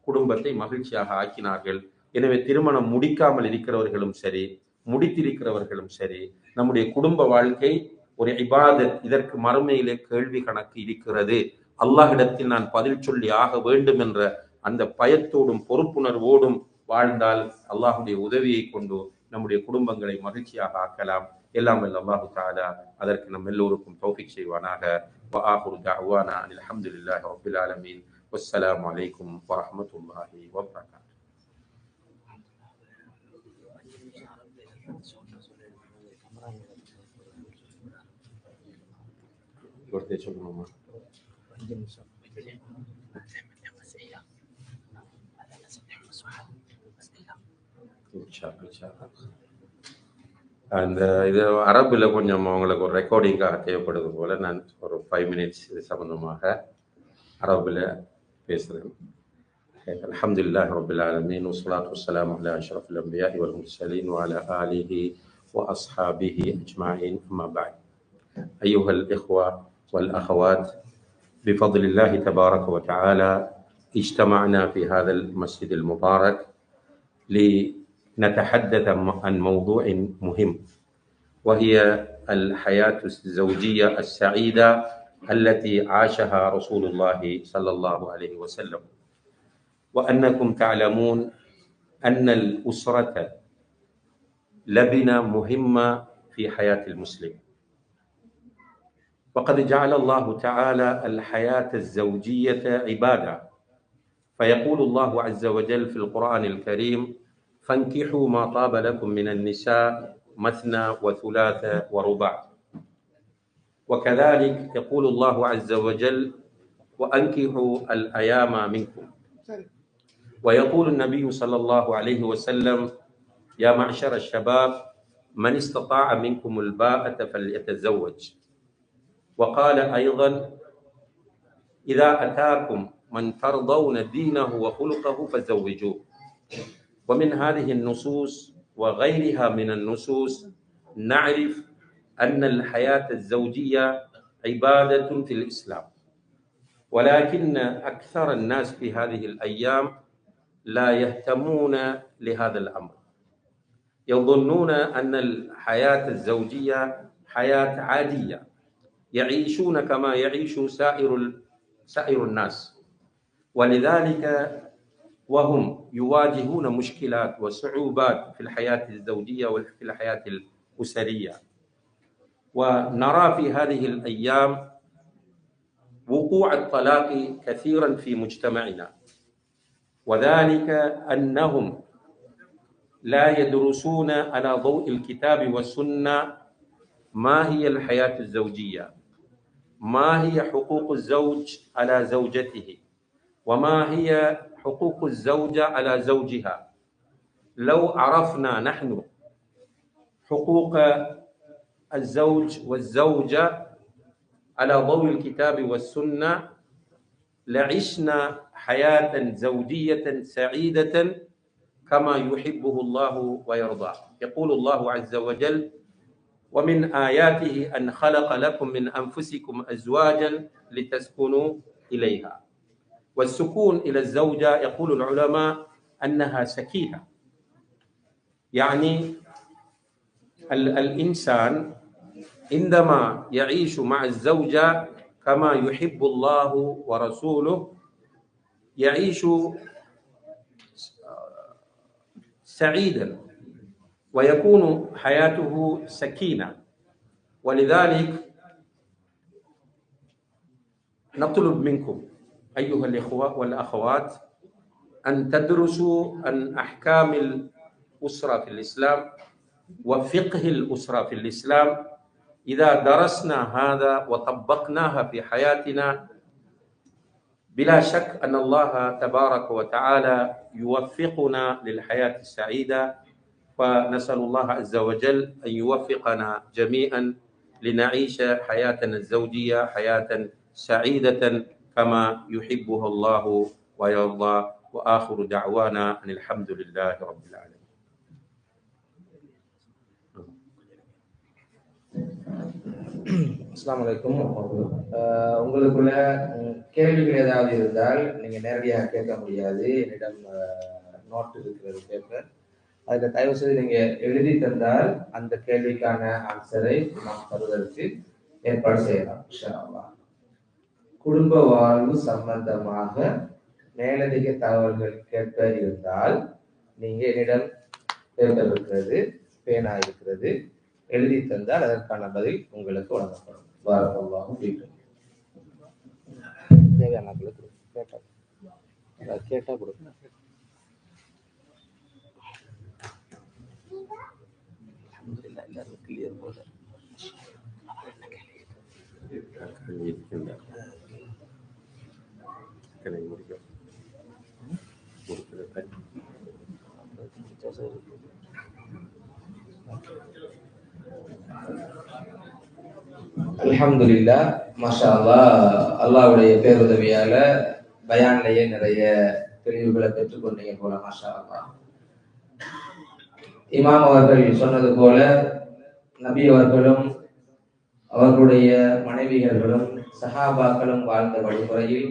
குடும்பத்தை மகிழ்ச்சியாக ஆக்கினார்கள். எனவே திருமணம் முடிக்காமல் இருக்கிறவர்களும் சரி, முடித்திருக்கிறவர்களும் சரி, நம்முடைய குடும்ப வாழ்க்கை ஒரு இபாதத், இதற்கு மறுமையிலே கேள்வி கணக்கு இருக்கிறது, அல்லாஹ்விடத்தில் நான் பதில் சொல்லி ஆக வேண்டும் என்ற அந்த பயத்தோடும் பொறுப்புணர்வோடும் வாழ்ந்தால் அல்லாஹுடைய உதவியை கொண்டு நம்முடைய குடும்பங்களை மகிழ்ச்சியாக ஆக்கலாம். எல்லாம் வல்ல அல்லாஹு தஆலா அதற்கு நம் எல்லோருக்கும் தௌஃபீக் செய்வானாக. வஆஹிரு தஅவானா அல்ஹம்துலில்லாஹி ரப்பில் ஆலமீன். வஸ்ஸலாமு அலைக்கும் வரஹ்மத்துல்லாஹி வபரகாத்துஹு. ஒருத்தே சொல்லணுமா? அந்த இது அரபுல கொஞ்சம் அவங்களுக்கு ஒரு ரெக்கார்டிங்காக தேவைப்படுது போல, நான் ஒரு 5 minutes இது சம்பந்தமாக அரபுல பேசுறேன். அல்ஹம்துலில்லாஹி ரப்பில் ஆலமீன் வஸ்ஸலாத்து வஸ்ஸலாமு அலா அஷ்ரஃபில் அன்பியாஇ வல் முர்ஸலீன் வ அலா ஆலிஹி வ அஸ்ஹாபிஹி அஜ்மஈன். அம்மா பஅத். அய்யுஹல் இஹ்வா வல் அஹவாத், பிஃضலில்லாஹி தபாரக வ தஆலா اجتمعنا في هذا المسجد المبارك لنتحدث عن موضوع مهم، وهي الحياة الزوجية السعيدة التي عاشها رسول الله صلى الله عليه وسلم. وأنكم تعلمون أن الأسرة لبنة مهمة في حياة المسلم، وقد جعل الله تعالى الحياة الزوجية عبادة، فيقول الله عز وجل في القرآن الكريم: فانكحوا ما طاب لكم من النساء مثنى وثلاث ورباع. وكذلك يقول الله عز وجل: وأنكحوا الأيام منكم. ويقول النبي صلى الله عليه وسلم: يا معشر الشباب من استطاع منكم الباءة فليتزوج. وقال أيضا: إذا أتاكم من ترضون دينه وخلقه فزوجوه. ومن هذه النصوص وغيرها من النصوص نعرف أن الحياة الزوجية عبادة في الإسلام، ولكن أكثر الناس في هذه الأيام لا يهتمون لهذا الأمر، يظنون أن الحياة الزوجية حياة عادية، يعيشون كما يعيش سائر الناس، ولذلك وهم يواجهون مشكلات وصعوبات في الحياة الزوجية وفي الحياة الأسرية. ونرى في هذه الأيام وقوع الطلاق كثيرا في مجتمعنا، وذلك أنهم لا يدرسون على ضوء الكتاب والسنة ما هي الحياة الزوجية، ما هي حقوق الزوج على زوجته، وما هي حقوق الزوجة على زوجها، لو عرفنا نحن حقوق الزوج والزوجة على ضوء الكتاب والسنة لعشنا حياة زوجية سعيدة كما يحبه الله ويرضاه. يقول الله عز وجل: ومن آياته أن خلق لكم من أنفسكم أزواجا لتسكنوا إليها. والسكون إلى الزوجة يقول العلماء أنها سكينة، يعني الإنسان عندما يعيش مع الزوجة كما يحب الله ورسوله يعيش سعيدا ويكون حياته سكينة. ولذلك نطلب منكم أيها الإخوة والأخوات أن تدرسوا عن أحكام الأسرة في الإسلام وفقه الأسرة في الإسلام. إذا درسنا هذا وطبقناها في حياتنا بلا شك أن الله تبارك وتعالى يوفقنا للحياة السعيدة. فنسأل الله عز وجل أن يوفقنا جميعا لنعيش حياتنا الزوجية حياة سعيدة كما يحبها الله ويرضى. وآخر دعوانا أن الحمد لله رب العالمين. அஸ்ஸலாமு அலைக்கும். உங்களுக்குள்ள கேள்விகள் ஏதாவது இருந்தால் நீங்க நேரடியாக கேட்க முடியாது. என்னிடம் நோட் இருக்கிறது, பேப்பர். அதில் தயவு செய்து நீங்க எழுதி தந்தால் அந்த கேள்விக்கான ஆன்சரை நாம் தருவதற்கு ஏற்பாடு செய்யலாம் இன்ஷா அல்லாஹ். குடும்ப வாழ்வு சம்பந்தமாக மேலதிக தகவல்கள் கேட்க இருந்தால் நீங்க என்னிடம் பேப்பர் இருக்கிறது, பேனா இருக்கிறது, எழுதி தந்தால் அதற்கான பதில் உங்களுக்கு வழங்கப்படும். பாரக்கல்லாஹு ஃபீக்கும். தேவையான கேட்டா கொடுங்க. அல்ஹம்துலில்லாஹ் எல்லாரும் கிளியர் போல. அல்ஹம்துலில்லாஹ், மாஷா அல்லாஹ். அல்லாஹ்வுடைய பேருதவியால பயான்லயே நிறைய தெளிவுகளை பெற்றுக்கொண்டீங்க போல, மாஷா அல்லாஹ். இமாம் அவர்கள் சொன்னது போல நபி அவர்களும் அவர்களுடைய மனைவிகளும் சஹாபாக்களும் வாழ்ந்த வழிமுறையில்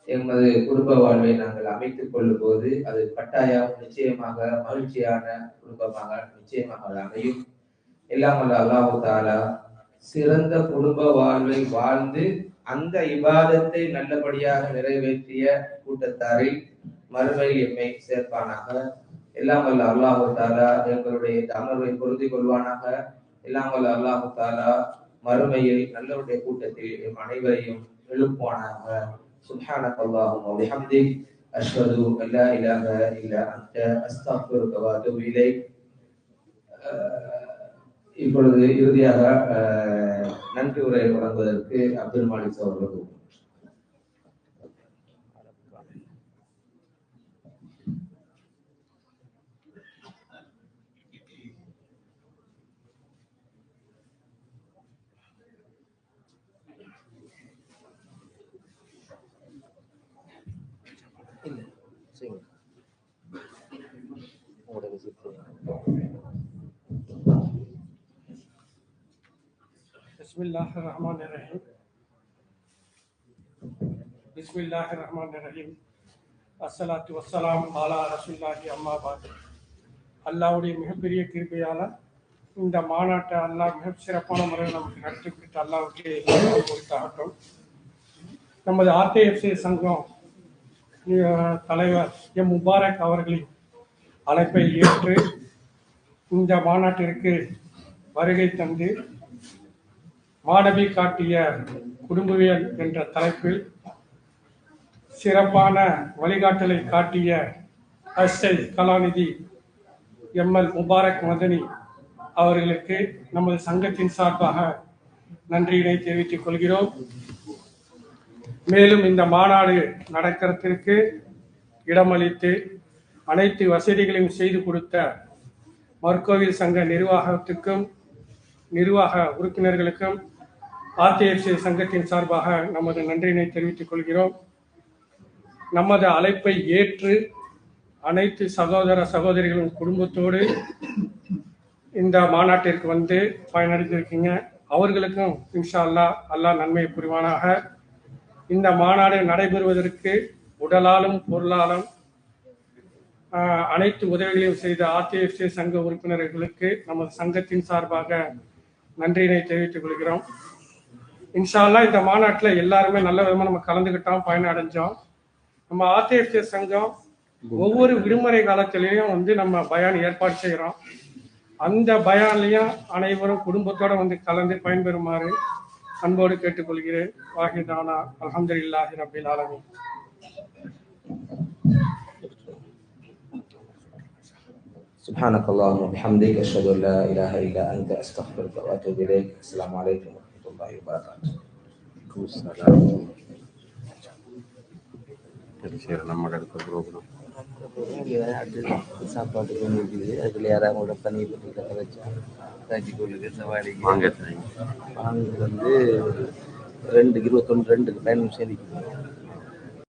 எமது குடும்ப வாழ்வை நாங்கள் அமைத்துக் கொள்ளும் போது அது கட்டாயம் நிச்சயமாக மகிழ்ச்சியான குடும்பமாக நிச்சயமாக அமையும். எல்லாம் அல்ல அல்லாஹு தஆலா சிறந்த குடும்ப வாழ்வை வாழ்ந்து அந்த இபாதத்தை நல்லபடியாக நிறைவேற்றிய கூட்டத்தாரில் மறுமையில் எம்மை சேர்ப்பானாக. எல்லாம் வல்ல அல்லாஹு தஆலா எங்களுடைய அமர்வை பொருந்தி கொள்வானாக. எல்லாம் வல்ல அல்லாஹு தஆலா மறுமையில் நல்லவருடைய கூட்டத்தில் எம் அனைவரையும் எழுப்புவானாக. சுப்ஹானக்கல்லாஹும்ம வ பிஹம்திக் அஷ்ஹது அல்லா இலாஹ இல்லா அன்த அஸ்தக்ஃபிருக வ அத்தூபு இலைக். இப்பொழுது இறுதியாக நன்றி உரை வழங்குவதற்கு அப்துல் மாலிக் அவர்கள். பிஸ்மில்லாஹிர்ரஹ்மானிர்ரஹீம். பிஸ்மில்லாஹிர்ரஹ்மானிர்ரஹீம். அஸ்ஸலாத்து வஸ்ஸலாம் அலா ரசூலில்லாஹி அம்மா பாத். அல்லாஹ்வுடைய மிகப்பெரிய கிருபையால இந்த மாநாட்டை அல்லாஹ் மிக சிறப்பான முறையில் நமக்கு நடத்தி கொடுத்த அல்லாஹ்வுக்கு கொடுத்தாகட்டும். நமது ஆர்டிஎஃப்சி சங்கம் தலைவர் எம் முபாரக் அவர்களின் அழைப்பை ஏற்று இந்த மாநாட்டிற்கு வருகை தந்து மாணவி காட்டிய குடும்பவியல் என்ற தலைப்பில் சிறப்பான வழிகாட்டலை காட்டிய எஸ்ஐ கலாநிதி எம்எல் முபாரக் மதனி அவர்களுக்கு நமது சங்கத்தின் சார்பாக நன்றியினை தெரிவித்துக் கொள்கிறோம். மேலும் இந்த மாநாடு நடக்கிறதுக்கு இடமளித்து அனைத்து வசதிகளையும் செய்து கொடுத்த மர்கோவில் சங்க நிர்வாகத்துக்கும் நிர்வாக உறுப்பினர்களுக்கும் ஆர்டிஎஃப்சி சங்கத்தின் சார்பாக நமது நன்றியினை தெரிவித்துக் கொள்கிறோம். நமது அழைப்பை ஏற்று அனைத்து சகோதர சகோதரிகளும் குடும்பத்தோடு இந்த மாநாட்டிற்கு வந்து பயனடைந்திருக்கீங்க. அவர்களுக்கும் இன்ஷா அல்லாஹ் நன்மை புரிவானாக. இந்த மாநாடு நடைபெறுவதற்கு உடலாலும் பொருளாலும் அனைத்து உதவிகளையும் செய்த ஆர்டிஎஃப்சி சங்க உறுப்பினர்களுக்கு நமது சங்கத்தின் சார்பாக நன்றியினை தெரிவித்துக் கொள்கிறோம். இன்ஷா அல்லாஹ் இந்த மாநாட்டில் எல்லாருமே நல்ல விதமாக நம்ம கலந்துக்கிட்டோம், பயனடைஞ்சோம். நம்ம ஆர்டிஎஃப்சி சங்கம் ஒவ்வொரு விடுமுறை காலத்திலையும் வந்து நம்ம பயான் ஏற்பாடு செய்கிறோம். அந்த பயான்லையும் அனைவரும் குடும்பத்தோடு வந்து கலந்து பயன்பெறுமாறு அன்போடு கேட்டுக்கொள்கிறேன். வாஹிதானா அல்ஹம்துலில்லாஹி ரப்பில் ஆலமீன். سبحانك اللهم وبحمدك أشهد أن لا إله إلا أنت أستغفرك وأتوب إليك. السلام عليكم ورحمة الله وبركاته. நம்ம அடுத்த ப்ரோக்ராம் சாப்பாட்டுக்கு இருக்குது. அதுக்குள்ள யாராவது கூட தண்ணி பற்றி வச்சா காய்ச்சி கொள்ளுக்கு சவாரிக்கு வாங்க வாங்க வந்து 2 21 2 பயணம் சரி